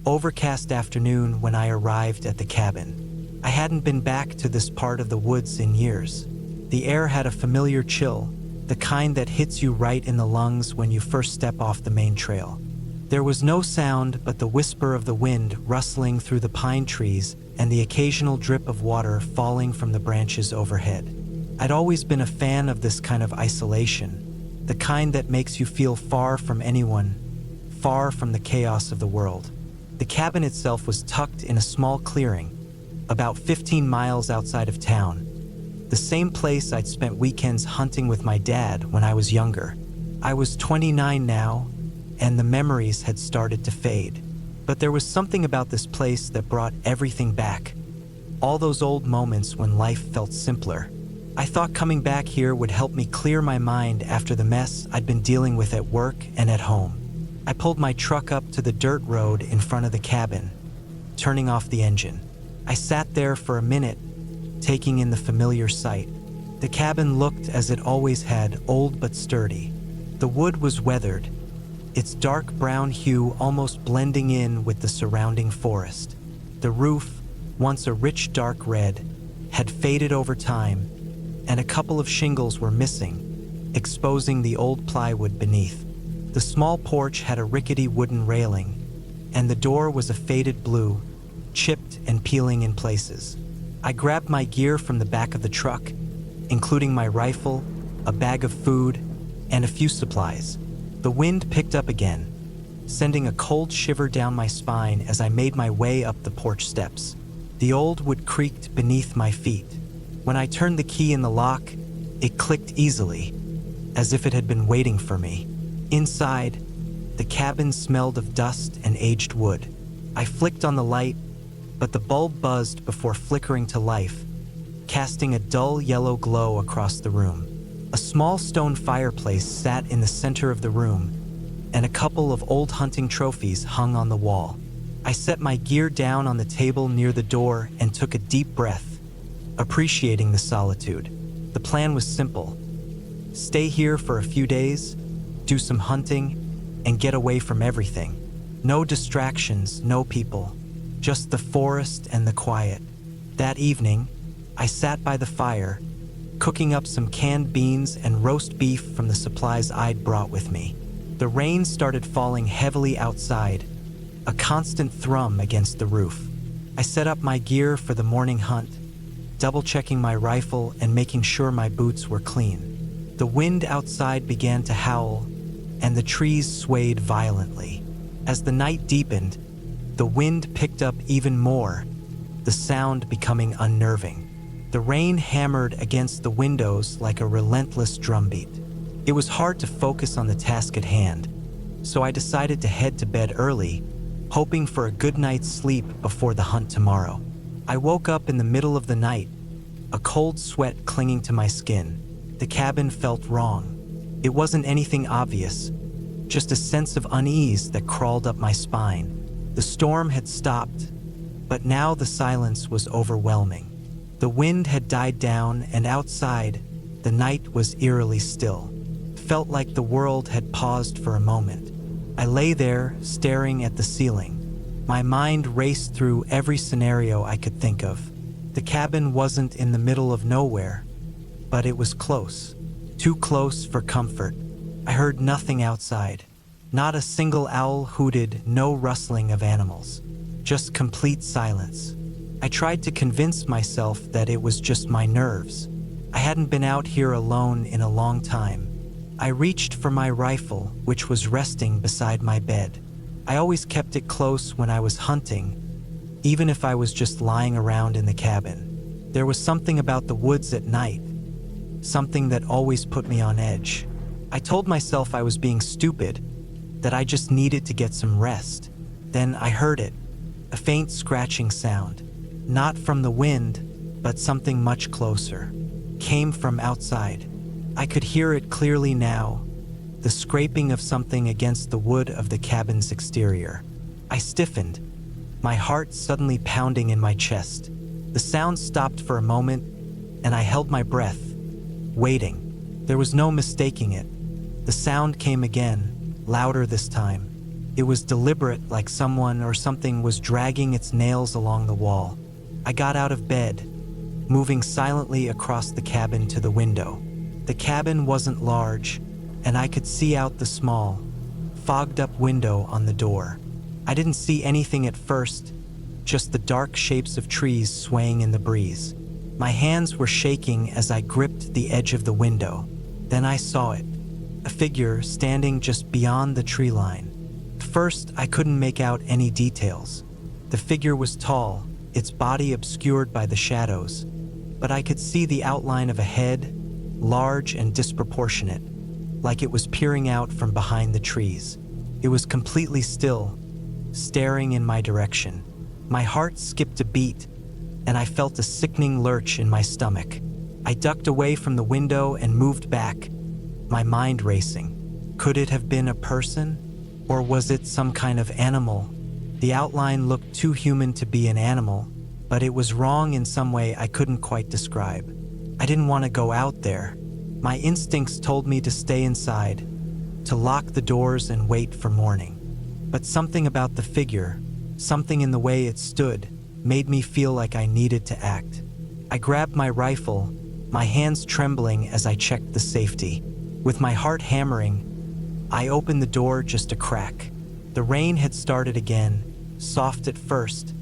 Speaker 1: overcast afternoon when I arrived at the cabin. I hadn't been back to this part of the woods in years. The air had a familiar chill, the kind that hits you right in the lungs when you first step off the main trail. There was no sound but the whisper of the wind rustling through the pine trees and the occasional drip of water falling from the branches overhead. I'd always been a fan of this kind of isolation, the kind that makes you feel far from anyone, far from the chaos of the world. The cabin itself was tucked in a small clearing, about 15 miles outside of town, the same place I'd spent weekends hunting with my dad when I was younger. I was 29 now, and the memories had started to fade. But there was something about this place that brought everything back. All those old moments when life felt simpler. I thought coming back here would help me clear my mind after the mess I'd been dealing with at work and at home. I pulled my truck up to the dirt road in front of the cabin, turning off the engine. I sat there for a minute, taking in the familiar sight. The cabin looked as it always had, old but sturdy. The wood was weathered, its dark brown hue almost blending in with the surrounding forest. The roof, once a rich dark red, had faded over time, and a couple of shingles were missing, exposing the old plywood beneath. The small porch had a rickety wooden railing, and the door was a faded blue, chipped and peeling in places. I grabbed my gear from the back of the truck, including my rifle, a bag of food, and a few supplies. The wind picked up again, sending a cold shiver down my spine as I made my way up the porch steps. The old wood creaked beneath my feet. When I turned the key in the lock, it clicked easily, as if it had been waiting for me. Inside, the cabin smelled of dust and aged wood. I flicked on the light, but the bulb buzzed before flickering to life, casting a dull yellow glow across the room. A small stone fireplace sat in the center of the room, and a couple of old hunting trophies hung on the wall. I set my gear down on the table near the door and took a deep breath, appreciating the solitude. The plan was simple: stay here for a few days, do some hunting, and get away from everything. No distractions, no people, just the forest and the quiet. That evening, I sat by the fire, cooking up some canned beans and roast beef from the supplies I'd brought with me. The rain started falling heavily outside, a constant thrum against the roof. I set up my gear for the morning hunt, double-checking my rifle and making sure my boots were clean. The wind outside began to howl, and the trees swayed violently. As the night deepened, the wind picked up even more, the sound becoming unnerving. The rain hammered against the windows like a relentless drumbeat. It was hard to focus on the task at hand, so I decided to head to bed early, hoping for a good night's sleep before the hunt tomorrow. I woke up in the middle of the night, a cold sweat clinging to my skin. The cabin felt wrong. It wasn't anything obvious, just a sense of unease that crawled up my spine. The storm had stopped, but now the silence was overwhelming. The wind had died down, and outside, the night was eerily still. Felt like the world had paused for a moment. I lay there, staring at the ceiling. My mind raced through every scenario I could think of. The cabin wasn't in the middle of nowhere, but it was close. Too close for comfort. I heard nothing outside. Not a single owl hooted, no rustling of animals. Just complete silence. I tried to convince myself that it was just my nerves. I hadn't been out here alone in a long time. I reached for my rifle, which was resting beside my bed. I always kept it close when I was hunting, even if I was just lying around in the cabin. There was something about the woods at night, something that always put me on edge. I told myself I was being stupid, that I just needed to get some rest. Then I heard it, a faint scratching sound. Not from the wind, but something much closer. Came from outside. I could hear it clearly now, the scraping of something against the wood of the cabin's exterior. I stiffened, my heart suddenly pounding in my chest. The sound stopped for a moment, and I held my breath, waiting. There was no mistaking it. The sound came again, louder this time. It was deliberate, like someone or something was dragging its nails along the wall. I got out of bed, moving silently across the cabin to the window. The cabin wasn't large, and I could see out the small, fogged-up window on the door. I didn't see anything at first, just the dark shapes of trees swaying in the breeze. My hands were shaking as I gripped the edge of the window. Then I saw it, a figure standing just beyond the tree line. First, I couldn't make out any details. The figure was tall, its body obscured by the shadows, but I could see the outline of a head, large and disproportionate, like it was peering out from behind the trees. It was completely still, staring in my direction. My heart skipped a beat, and I felt a sickening lurch in my stomach. I ducked away from the window and moved back, my mind racing. Could it have been a person? Or was it some kind of animal? The outline looked too human to be an animal, but it was wrong in some way I couldn't quite describe. I didn't want to go out there. My instincts told me to stay inside, to lock the doors and wait for morning. But something about the figure, something in the way it stood, made me feel like I needed to act. I grabbed my rifle, my hands trembling as I checked the safety. With my heart hammering, I opened the door just a crack. The rain had started again, soft at first,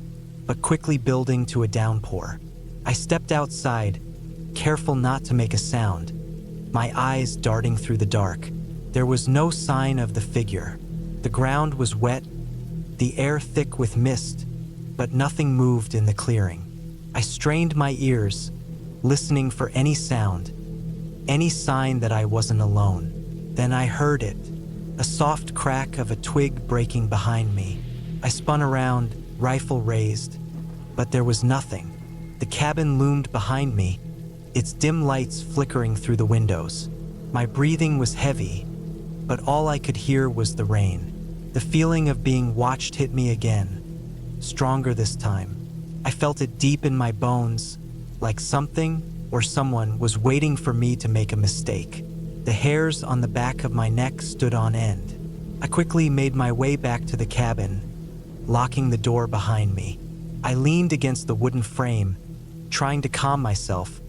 Speaker 1: but quickly building to a downpour. I stepped outside, careful not to make a sound, my eyes darting through the dark. There was no sign of the figure. The ground was wet, the air thick with mist, but nothing moved in the clearing. I strained my ears, listening for any sound, any sign that I wasn't alone. Then I heard it, a soft crack of a twig breaking behind me. I spun around, rifle raised, but there was nothing. The cabin loomed behind me, its dim lights flickering through the windows. My breathing was heavy, but all I could hear was the rain. The feeling of being watched hit me again, stronger this time. I felt it deep in my bones, like something or someone was waiting for me to make a mistake. The hairs on the back of my neck stood on end. I quickly made my way back to the cabin, locking the door behind me. I leaned against the wooden frame, trying to calm myself,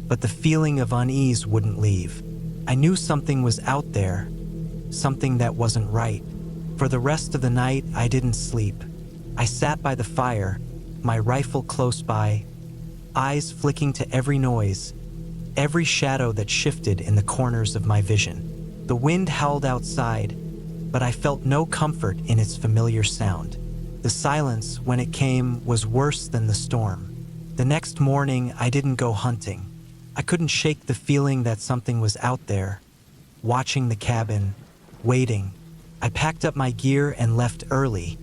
Speaker 1: but the feeling of unease wouldn't leave. I knew something was out there, something that wasn't right. For the rest of the night, I didn't sleep. I sat by the fire, my rifle close by, eyes flicking to every noise, every shadow that shifted in the corners of my vision. The wind howled outside, but I felt no comfort in its familiar sound. The silence, when it came, was worse than the storm. The next morning, I didn't go hunting. I couldn't shake the feeling that something was out there, watching the cabin, waiting. I packed up my gear and left early,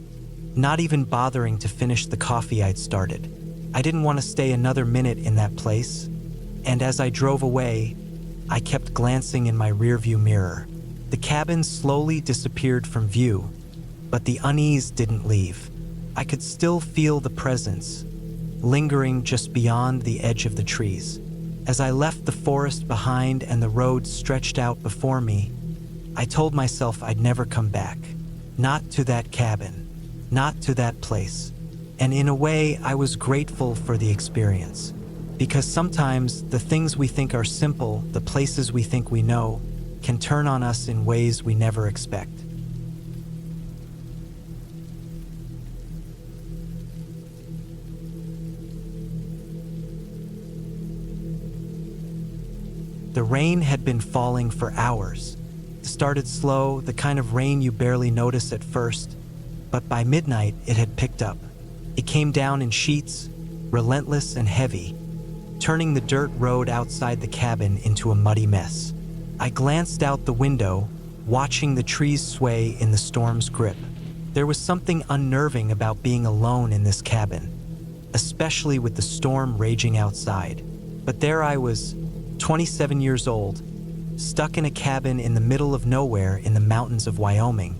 Speaker 1: not even bothering to finish the coffee I'd started. I didn't want to stay another minute in that place, and as I drove away, I kept glancing in my rearview mirror. The cabin slowly disappeared from view, but the unease didn't leave. I could still feel the presence, lingering just beyond the edge of the trees. As I left the forest behind and the road stretched out before me, I told myself I'd never come back. Not to that cabin, not to that place. And in a way, I was grateful for the experience. Because sometimes the things we think are simple, the places we think we know, can turn on us in ways we never expect. The rain had been falling for hours. It started slow, the kind of rain you barely notice at first, but by midnight it had picked up. It came down in sheets, relentless and heavy, turning the dirt road outside the cabin into a muddy mess. I glanced out the window, watching the trees sway in the storm's grip. There was something unnerving about being alone in this cabin, especially with the storm raging outside. But there I was, 27 years old, stuck in a cabin in the middle of nowhere in the mountains of Wyoming,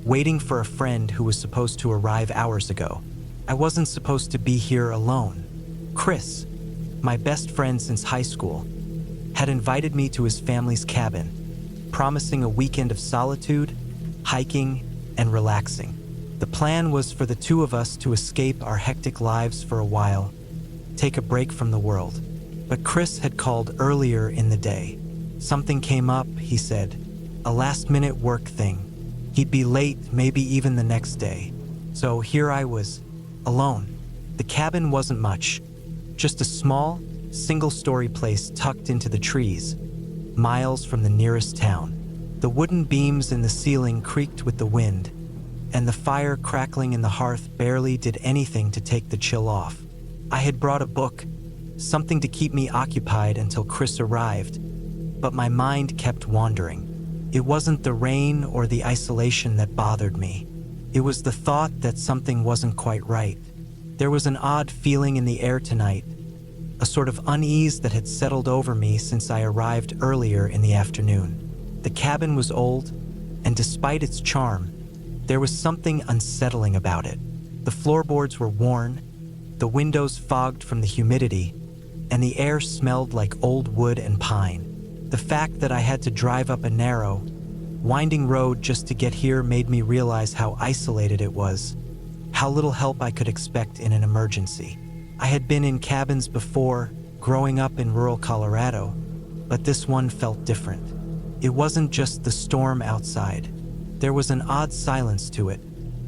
Speaker 1: waiting for a friend who was supposed to arrive hours ago. I wasn't supposed to be here alone. Chris, my best friend since high school, had invited me to his family's cabin, promising a weekend of solitude, hiking, and relaxing. The plan was for the two of us to escape our hectic lives for a while, take a break from the world. But Chris had called earlier in the day. Something came up, he said. A last-minute work thing. He'd be late, maybe even the next day. So here I was, alone. The cabin wasn't much. Just a small, single-story place tucked into the trees, miles from the nearest town. The wooden beams in the ceiling creaked with the wind, and the fire crackling in the hearth barely did anything to take the chill off. I had brought a book, something to keep me occupied until Chris arrived, but my mind kept wandering. It wasn't the rain or the isolation that bothered me. It was the thought that something wasn't quite right. There was an odd feeling in the air tonight, a sort of unease that had settled over me since I arrived earlier in the afternoon. The cabin was old, and despite its charm, there was something unsettling about it. The floorboards were worn, the windows fogged from the humidity, and the air smelled like old wood and pine. The fact that I had to drive up a narrow, winding road just to get here made me realize how isolated it was, how little help I could expect in an emergency. I had been in cabins before, growing up in rural Colorado, but this one felt different. It wasn't just the storm outside. There was an odd silence to it.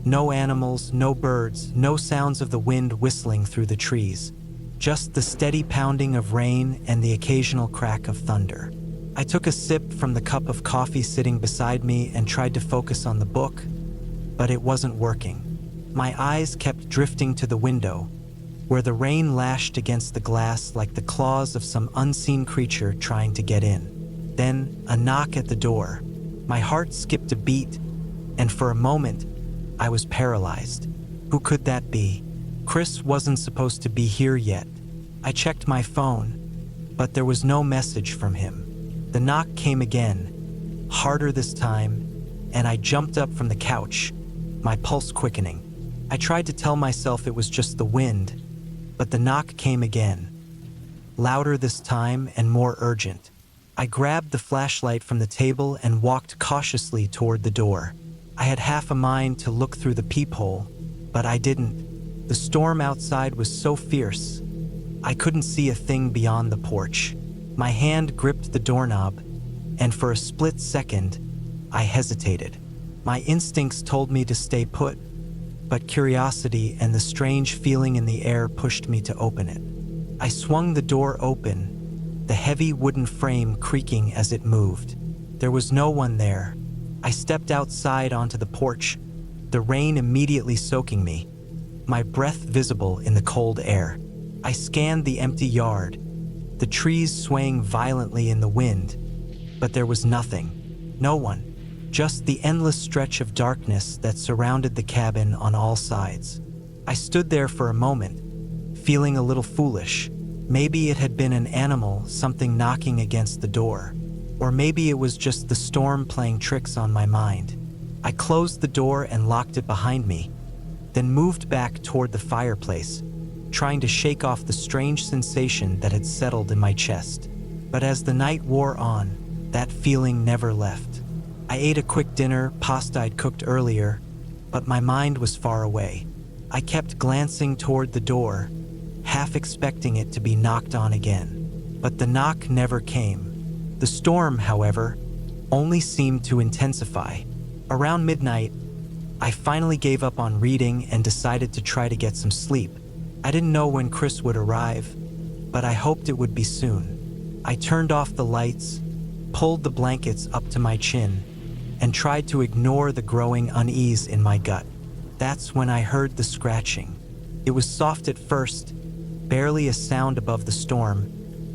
Speaker 1: No animals, no birds, no sounds of the wind whistling through the trees. Just the steady pounding of rain and the occasional crack of thunder. I took a sip from the cup of coffee sitting beside me and tried to focus on the book, but it wasn't working. My eyes kept drifting to the window, where the rain lashed against the glass like the claws of some unseen creature trying to get in. Then, a knock at the door. My heart skipped a beat, and for a moment, I was paralyzed. Who could that be? Chris wasn't supposed to be here yet. I checked my phone, but there was no message from him. The knock came again, harder this time, and I jumped up from the couch, my pulse quickening. I tried to tell myself it was just the wind, but the knock came again, louder this time and more urgent. I grabbed the flashlight from the table and walked cautiously toward the door. I had half a mind to look through the peephole, but I didn't. The storm outside was so fierce, I couldn't see a thing beyond the porch. My hand gripped the doorknob, and for a split second, I hesitated. My instincts told me to stay put, but curiosity and the strange feeling in the air pushed me to open it. I swung the door open, the heavy wooden frame creaking as it moved. There was no one there. I stepped outside onto the porch, the rain immediately soaking me, my breath visible in the cold air. I scanned the empty yard, the trees swaying violently in the wind, but there was nothing, no one. Just the endless stretch of darkness that surrounded the cabin on all sides. I stood there for a moment, feeling a little foolish. Maybe it had been an animal, something knocking against the door. Or maybe it was just the storm playing tricks on my mind. I closed the door and locked it behind me, then moved back toward the fireplace, trying to shake off the strange sensation that had settled in my chest. But as the night wore on, that feeling never left. I ate a quick dinner, pasta I'd cooked earlier, but my mind was far away. I kept glancing toward the door, half expecting it to be knocked on again. But the knock never came. The storm, however, only seemed to intensify. Around midnight, I finally gave up on reading and decided to try to get some sleep. I didn't know when Chris would arrive, but I hoped it would be soon. I turned off the lights, pulled the blankets up to my chin, and tried to ignore the growing unease in my gut. That's when I heard the scratching. It was soft at first, barely a sound above the storm,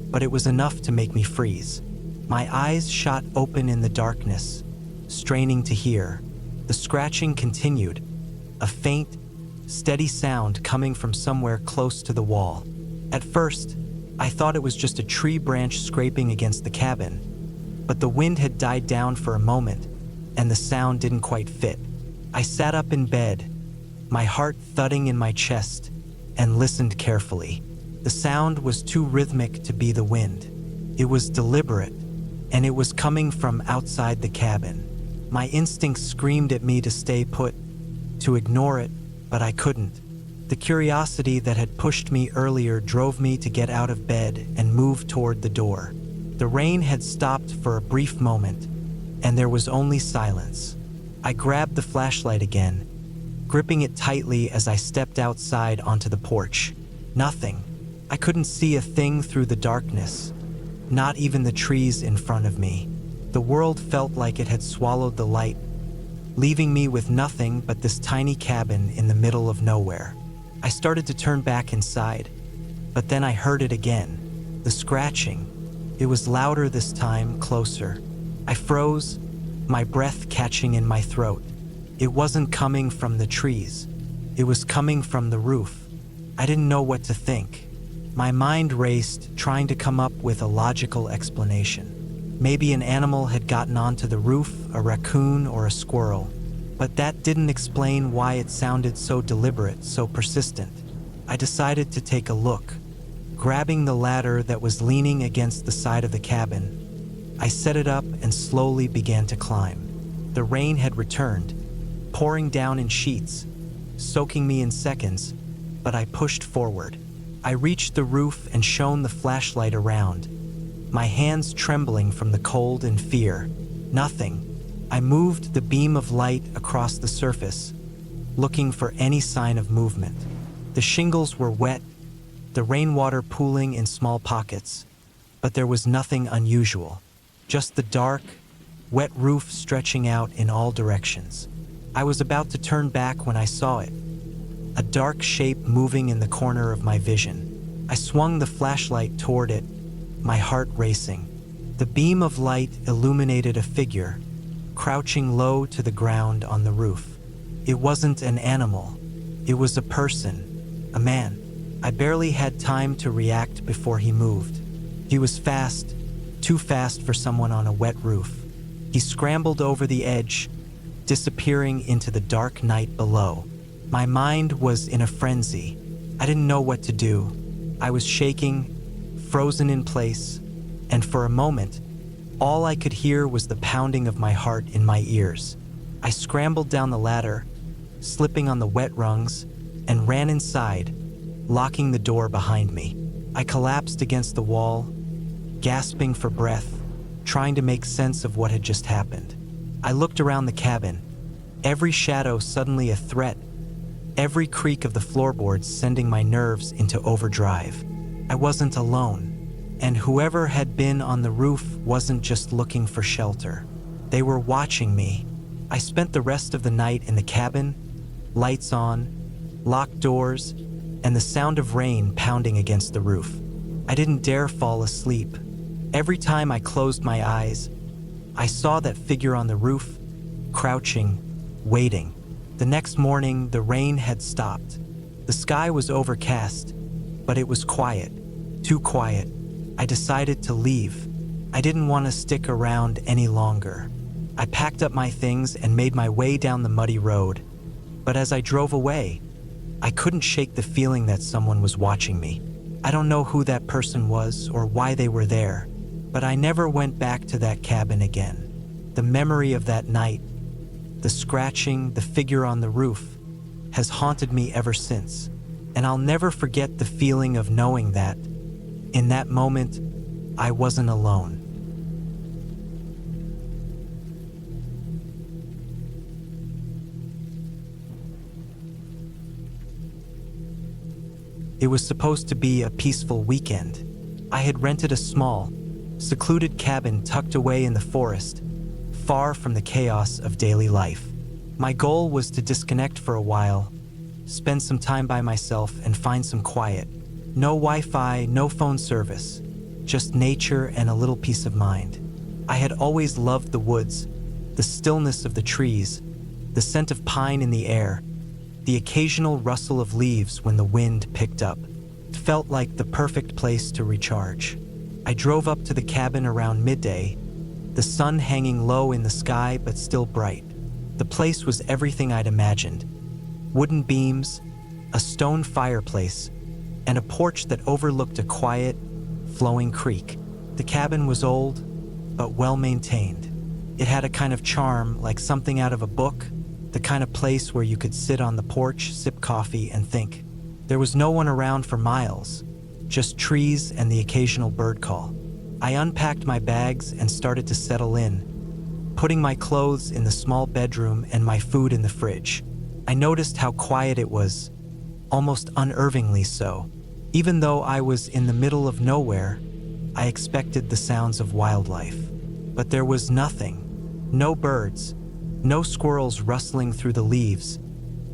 Speaker 1: but it was enough to make me freeze. My eyes shot open in the darkness, straining to hear. The scratching continued, a faint, steady sound coming from somewhere close to the wall. At first, I thought it was just a tree branch scraping against the cabin, but the wind had died down for a moment, and the sound didn't quite fit. I sat up in bed, my heart thudding in my chest, and listened carefully. The sound was too rhythmic to be the wind. It was deliberate, and it was coming from outside the cabin. My instincts screamed at me to stay put, to ignore it, but I couldn't. The curiosity that had pushed me earlier drove me to get out of bed and move toward the door. The rain had stopped for a brief moment, and there was only silence. I grabbed the flashlight again, gripping it tightly as I stepped outside onto the porch. Nothing. I couldn't see a thing through the darkness, not even the trees in front of me. The world felt like it had swallowed the light, leaving me with nothing but this tiny cabin in the middle of nowhere. I started to turn back inside, but then I heard it again. The scratching. It was louder this time, closer. I froze, my breath catching in my throat. It wasn't coming from the trees. It was coming from the roof. I didn't know what to think. My mind raced, trying to come up with a logical explanation. Maybe an animal had gotten onto the roof, a raccoon or a squirrel. But that didn't explain why it sounded so deliberate, so persistent. I decided to take a look. Grabbing the ladder that was leaning against the side of the cabin, I set it up and slowly began to climb. The rain had returned, pouring down in sheets, soaking me in seconds, but I pushed forward. I reached the roof and shone the flashlight around, my hands trembling from the cold and fear. Nothing. I moved the beam of light across the surface, looking for any sign of movement. The shingles were wet, the rainwater pooling in small pockets, but there was nothing unusual. Just the dark, wet roof stretching out in all directions. I was about to turn back when I saw it, a dark shape moving in the corner of my vision. I swung the flashlight toward it, my heart racing. The beam of light illuminated a figure, crouching low to the ground on the roof. It wasn't an animal. It was a person, a man. I barely had time to react before he moved. He was fast, too fast for someone on a wet roof. He scrambled over the edge, disappearing into the dark night below. My mind was in a frenzy. I didn't know what to do. I was shaking, frozen in place, and for a moment, all I could hear was the pounding of my heart in my ears. I scrambled down the ladder, slipping on the wet rungs, and ran inside, locking the door behind me. I collapsed against the wall, gasping for breath, trying to make sense of what had just happened. I looked around the cabin, every shadow suddenly a threat, every creak of the floorboards sending my nerves into overdrive. I wasn't alone. And whoever had been on the roof wasn't just looking for shelter. They were watching me. I spent the rest of the night in the cabin, lights on, locked doors, and the sound of rain pounding against the roof. I didn't dare fall asleep. Every time I closed my eyes, I saw that figure on the roof, crouching, waiting. The next morning, the rain had stopped. The sky was overcast, but it was quiet, too quiet. I decided to leave. I didn't want to stick around any longer. I packed up my things and made my way down the muddy road. But as I drove away, I couldn't shake the feeling that someone was watching me. I don't know who that person was or why they were there, but I never went back to that cabin again. The memory of that night, the scratching, the figure on the roof, has haunted me ever since. And I'll never forget the feeling of knowing that, in that moment, I wasn't alone. It was supposed to be a peaceful weekend. I had rented a small, secluded cabin tucked away in the forest, far from the chaos of daily life. My goal was to disconnect for a while, spend some time by myself and find some quiet. No Wi-Fi, no phone service, just nature and a little peace of mind. I had always loved the woods, the stillness of the trees, the scent of pine in the air, the occasional rustle of leaves when the wind picked up. It felt like the perfect place to recharge. I drove up to the cabin around midday, the sun hanging low in the sky but still bright. The place was everything I'd imagined. Wooden beams, a stone fireplace, and a porch that overlooked a quiet, flowing creek. The cabin was old, but well-maintained. It had a kind of charm, like something out of a book, the kind of place where you could sit on the porch, sip coffee, and think. There was no one around for miles, just trees and the occasional bird call. I unpacked my bags and started to settle in, putting my clothes in the small bedroom and my food in the fridge. I noticed how quiet it was, almost unnervingly so. Even though I was in the middle of nowhere, I expected the sounds of wildlife. But there was nothing. No birds, no squirrels rustling through the leaves,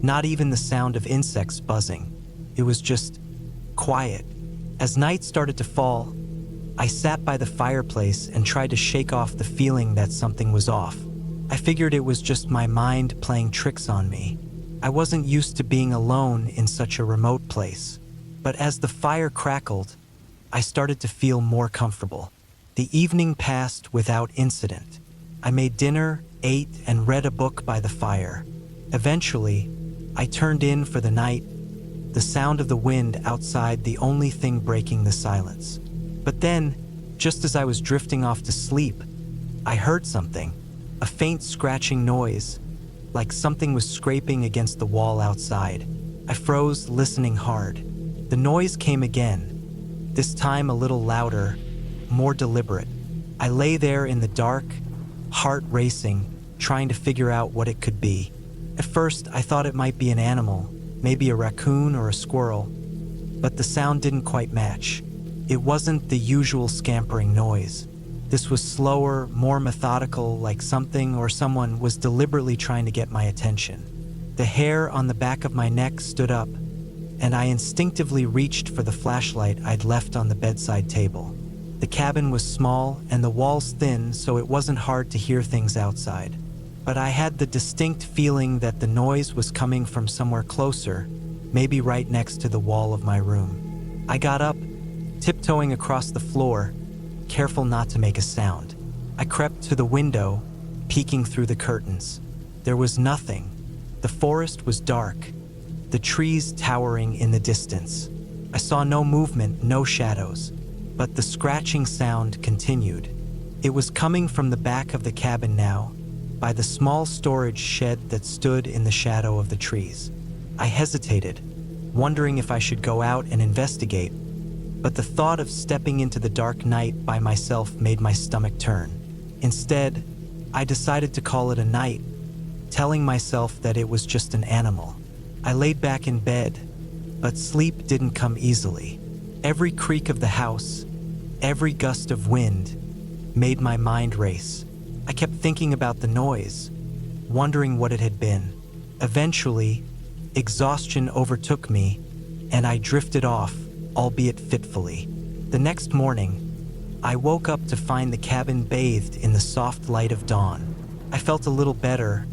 Speaker 1: not even the sound of insects buzzing. It was just quiet. As night started to fall, I sat by the fireplace and tried to shake off the feeling that something was off. I figured it was just my mind playing tricks on me. I wasn't used to being alone in such a remote place. But as the fire crackled, I started to feel more comfortable. The evening passed without incident. I made dinner, ate, and read a book by the fire. Eventually, I turned in for the night, the sound of the wind outside the only thing breaking the silence. But then, just as I was drifting off to sleep, I heard something, a faint scratching noise, like something was scraping against the wall outside. I froze, listening hard. The noise came again, this time a little louder, more deliberate. I lay there in the dark, heart racing, trying to figure out what it could be. At first, I thought it might be an animal, maybe a raccoon or a squirrel, but the sound didn't quite match. It wasn't the usual scampering noise. This was slower, more methodical, like something or someone was deliberately trying to get my attention. The hair on the back of my neck stood up, and I instinctively reached for the flashlight I'd left on the bedside table. The cabin was small and the walls thin, so it wasn't hard to hear things outside. But I had the distinct feeling that the noise was coming from somewhere closer, maybe right next to the wall of my room. I got up, tiptoeing across the floor, careful not to make a sound. I crept to the window, peeking through the curtains. There was nothing. The forest was dark, the trees towering in the distance. I saw no movement, no shadows, but the scratching sound continued. It was coming from the back of the cabin now, by the small storage shed that stood in the shadow of the trees. I hesitated, wondering if I should go out and investigate, but the thought of stepping into the dark night by myself made my stomach turn. Instead, I decided to call it a night, telling myself that it was just an animal. I laid back in bed, but sleep didn't come easily. Every creak of the house, every gust of wind, made my mind race. I kept thinking about the noise, wondering what it had been. Eventually, exhaustion overtook me, and I drifted off, albeit fitfully. The next morning, I woke up to find the cabin bathed in the soft light of dawn. I felt a little better,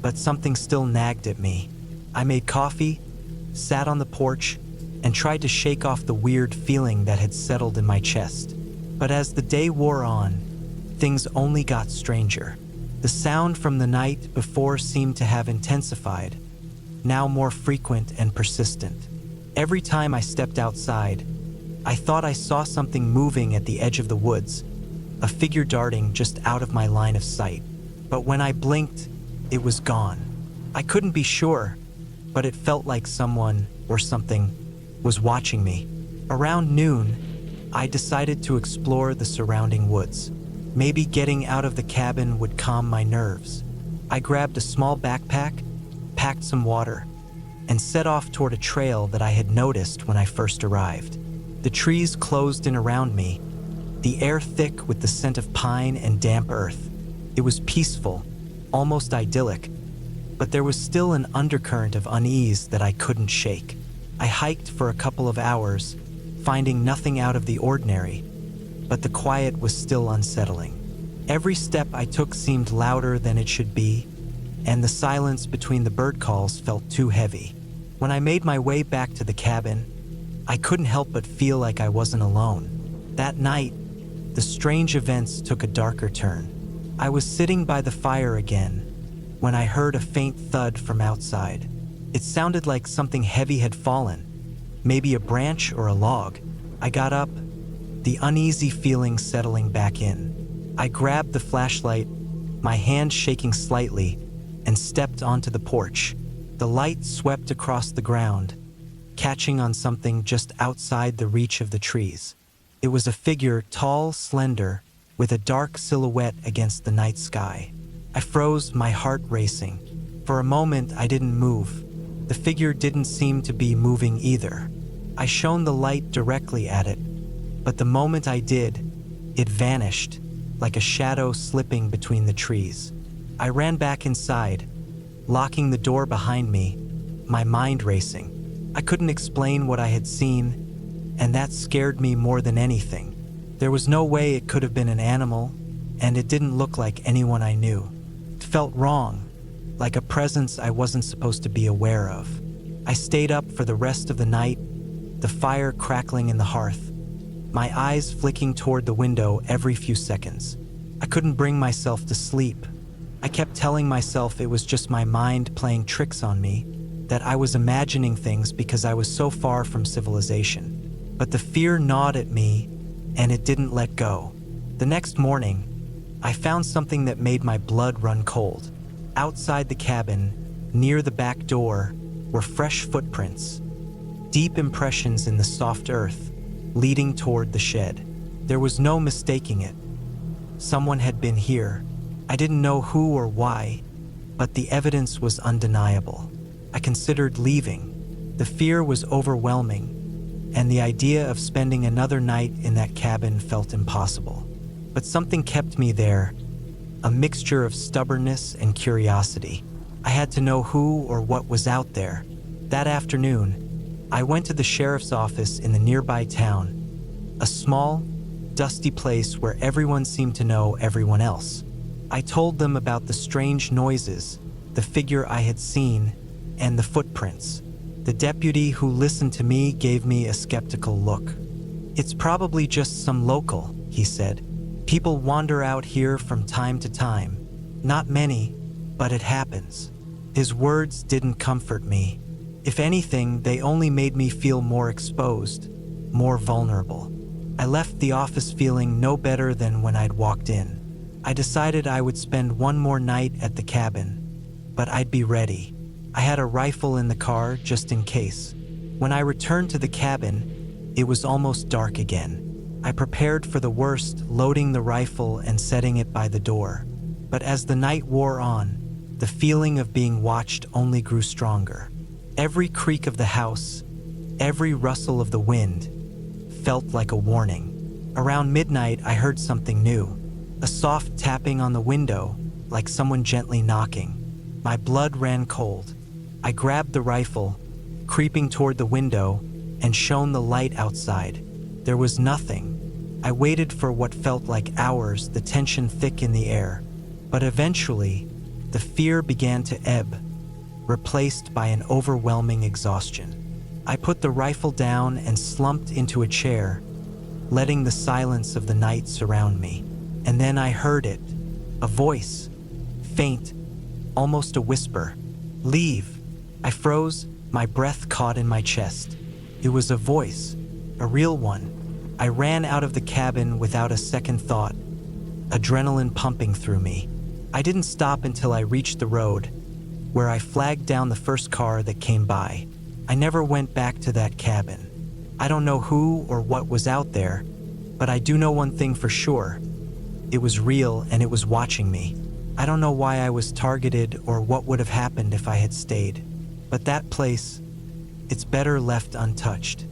Speaker 1: but something still nagged at me. I made coffee, sat on the porch, and tried to shake off the weird feeling that had settled in my chest. But as the day wore on, things only got stranger. The sound from the night before seemed to have intensified, now more frequent and persistent. Every time I stepped outside, I thought I saw something moving at the edge of the woods, a figure darting just out of my line of sight. But when I blinked, it was gone. I couldn't be sure, but it felt like someone or something was watching me. Around noon, I decided to explore the surrounding woods. Maybe getting out of the cabin would calm my nerves. I grabbed a small backpack, packed some water, and set off toward a trail that I had noticed when I first arrived. The trees closed in around me, the air thick with the scent of pine and damp earth. It was peaceful, almost idyllic, but there was still an undercurrent of unease that I couldn't shake. I hiked for a couple of hours, finding nothing out of the ordinary, but the quiet was still unsettling. Every step I took seemed louder than it should be, and the silence between the bird calls felt too heavy. When I made my way back to the cabin, I couldn't help but feel like I wasn't alone. That night, the strange events took a darker turn. I was sitting by the fire again when I heard a faint thud from outside. It sounded like something heavy had fallen, maybe a branch or a log. I got up, the uneasy feeling settling back in. I grabbed the flashlight, my hand shaking slightly, and stepped onto the porch. The light swept across the ground, catching on something just outside the reach of the trees. It was a figure, tall, slender, with a dark silhouette against the night sky. I froze, my heart racing. For a moment, I didn't move. The figure didn't seem to be moving either. I shone the light directly at it, but the moment I did, it vanished, like a shadow slipping between the trees. I ran back inside, locking the door behind me, my mind racing. I couldn't explain what I had seen, and that scared me more than anything. There was no way it could have been an animal, and it didn't look like anyone I knew. It felt wrong, like a presence I wasn't supposed to be aware of. I stayed up for the rest of the night, the fire crackling in the hearth, my eyes flicking toward the window every few seconds. I couldn't bring myself to sleep. I kept telling myself it was just my mind playing tricks on me, that I was imagining things because I was so far from civilization. But the fear gnawed at me, and it didn't let go. The next morning, I found something that made my blood run cold. Outside the cabin, near the back door, were fresh footprints, deep impressions in the soft earth, leading toward the shed. There was no mistaking it. Someone had been here. I didn't know who or why, but the evidence was undeniable. I considered leaving. The fear was overwhelming, and the idea of spending another night in that cabin felt impossible. But something kept me there, a mixture of stubbornness and curiosity. I had to know who or what was out there. That afternoon, I went to the sheriff's office in the nearby town, a small, dusty place where everyone seemed to know everyone else. I told them about the strange noises, the figure I had seen, and the footprints. The deputy who listened to me gave me a skeptical look. "It's probably just some local," he said. "People wander out here from time to time. Not many, but it happens." His words didn't comfort me. If anything, they only made me feel more exposed, more vulnerable. I left the office feeling no better than when I'd walked in. I decided I would spend one more night at the cabin, but I'd be ready. I had a rifle in the car just in case. When I returned to the cabin, it was almost dark again. I prepared for the worst, loading the rifle and setting it by the door. But as the night wore on, the feeling of being watched only grew stronger. Every creak of the house, every rustle of the wind, felt like a warning. Around midnight, I heard something new. A soft tapping on the window, like someone gently knocking. My blood ran cold. I grabbed the rifle, creeping toward the window, and shone the light outside. There was nothing. I waited for what felt like hours, the tension thick in the air. But eventually, the fear began to ebb, replaced by an overwhelming exhaustion. I put the rifle down and slumped into a chair, letting the silence of the night surround me. And then I heard it, a voice, faint, almost a whisper. "Leave." I froze, my breath caught in my chest. It was a voice, a real one. I ran out of the cabin without a second thought, adrenaline pumping through me. I didn't stop until I reached the road, where I flagged down the first car that came by. I never went back to that cabin. I don't know who or what was out there, but I do know one thing for sure. It was real and it was watching me. I don't know why I was targeted or what would have happened if I had stayed. But that place, it's better left untouched.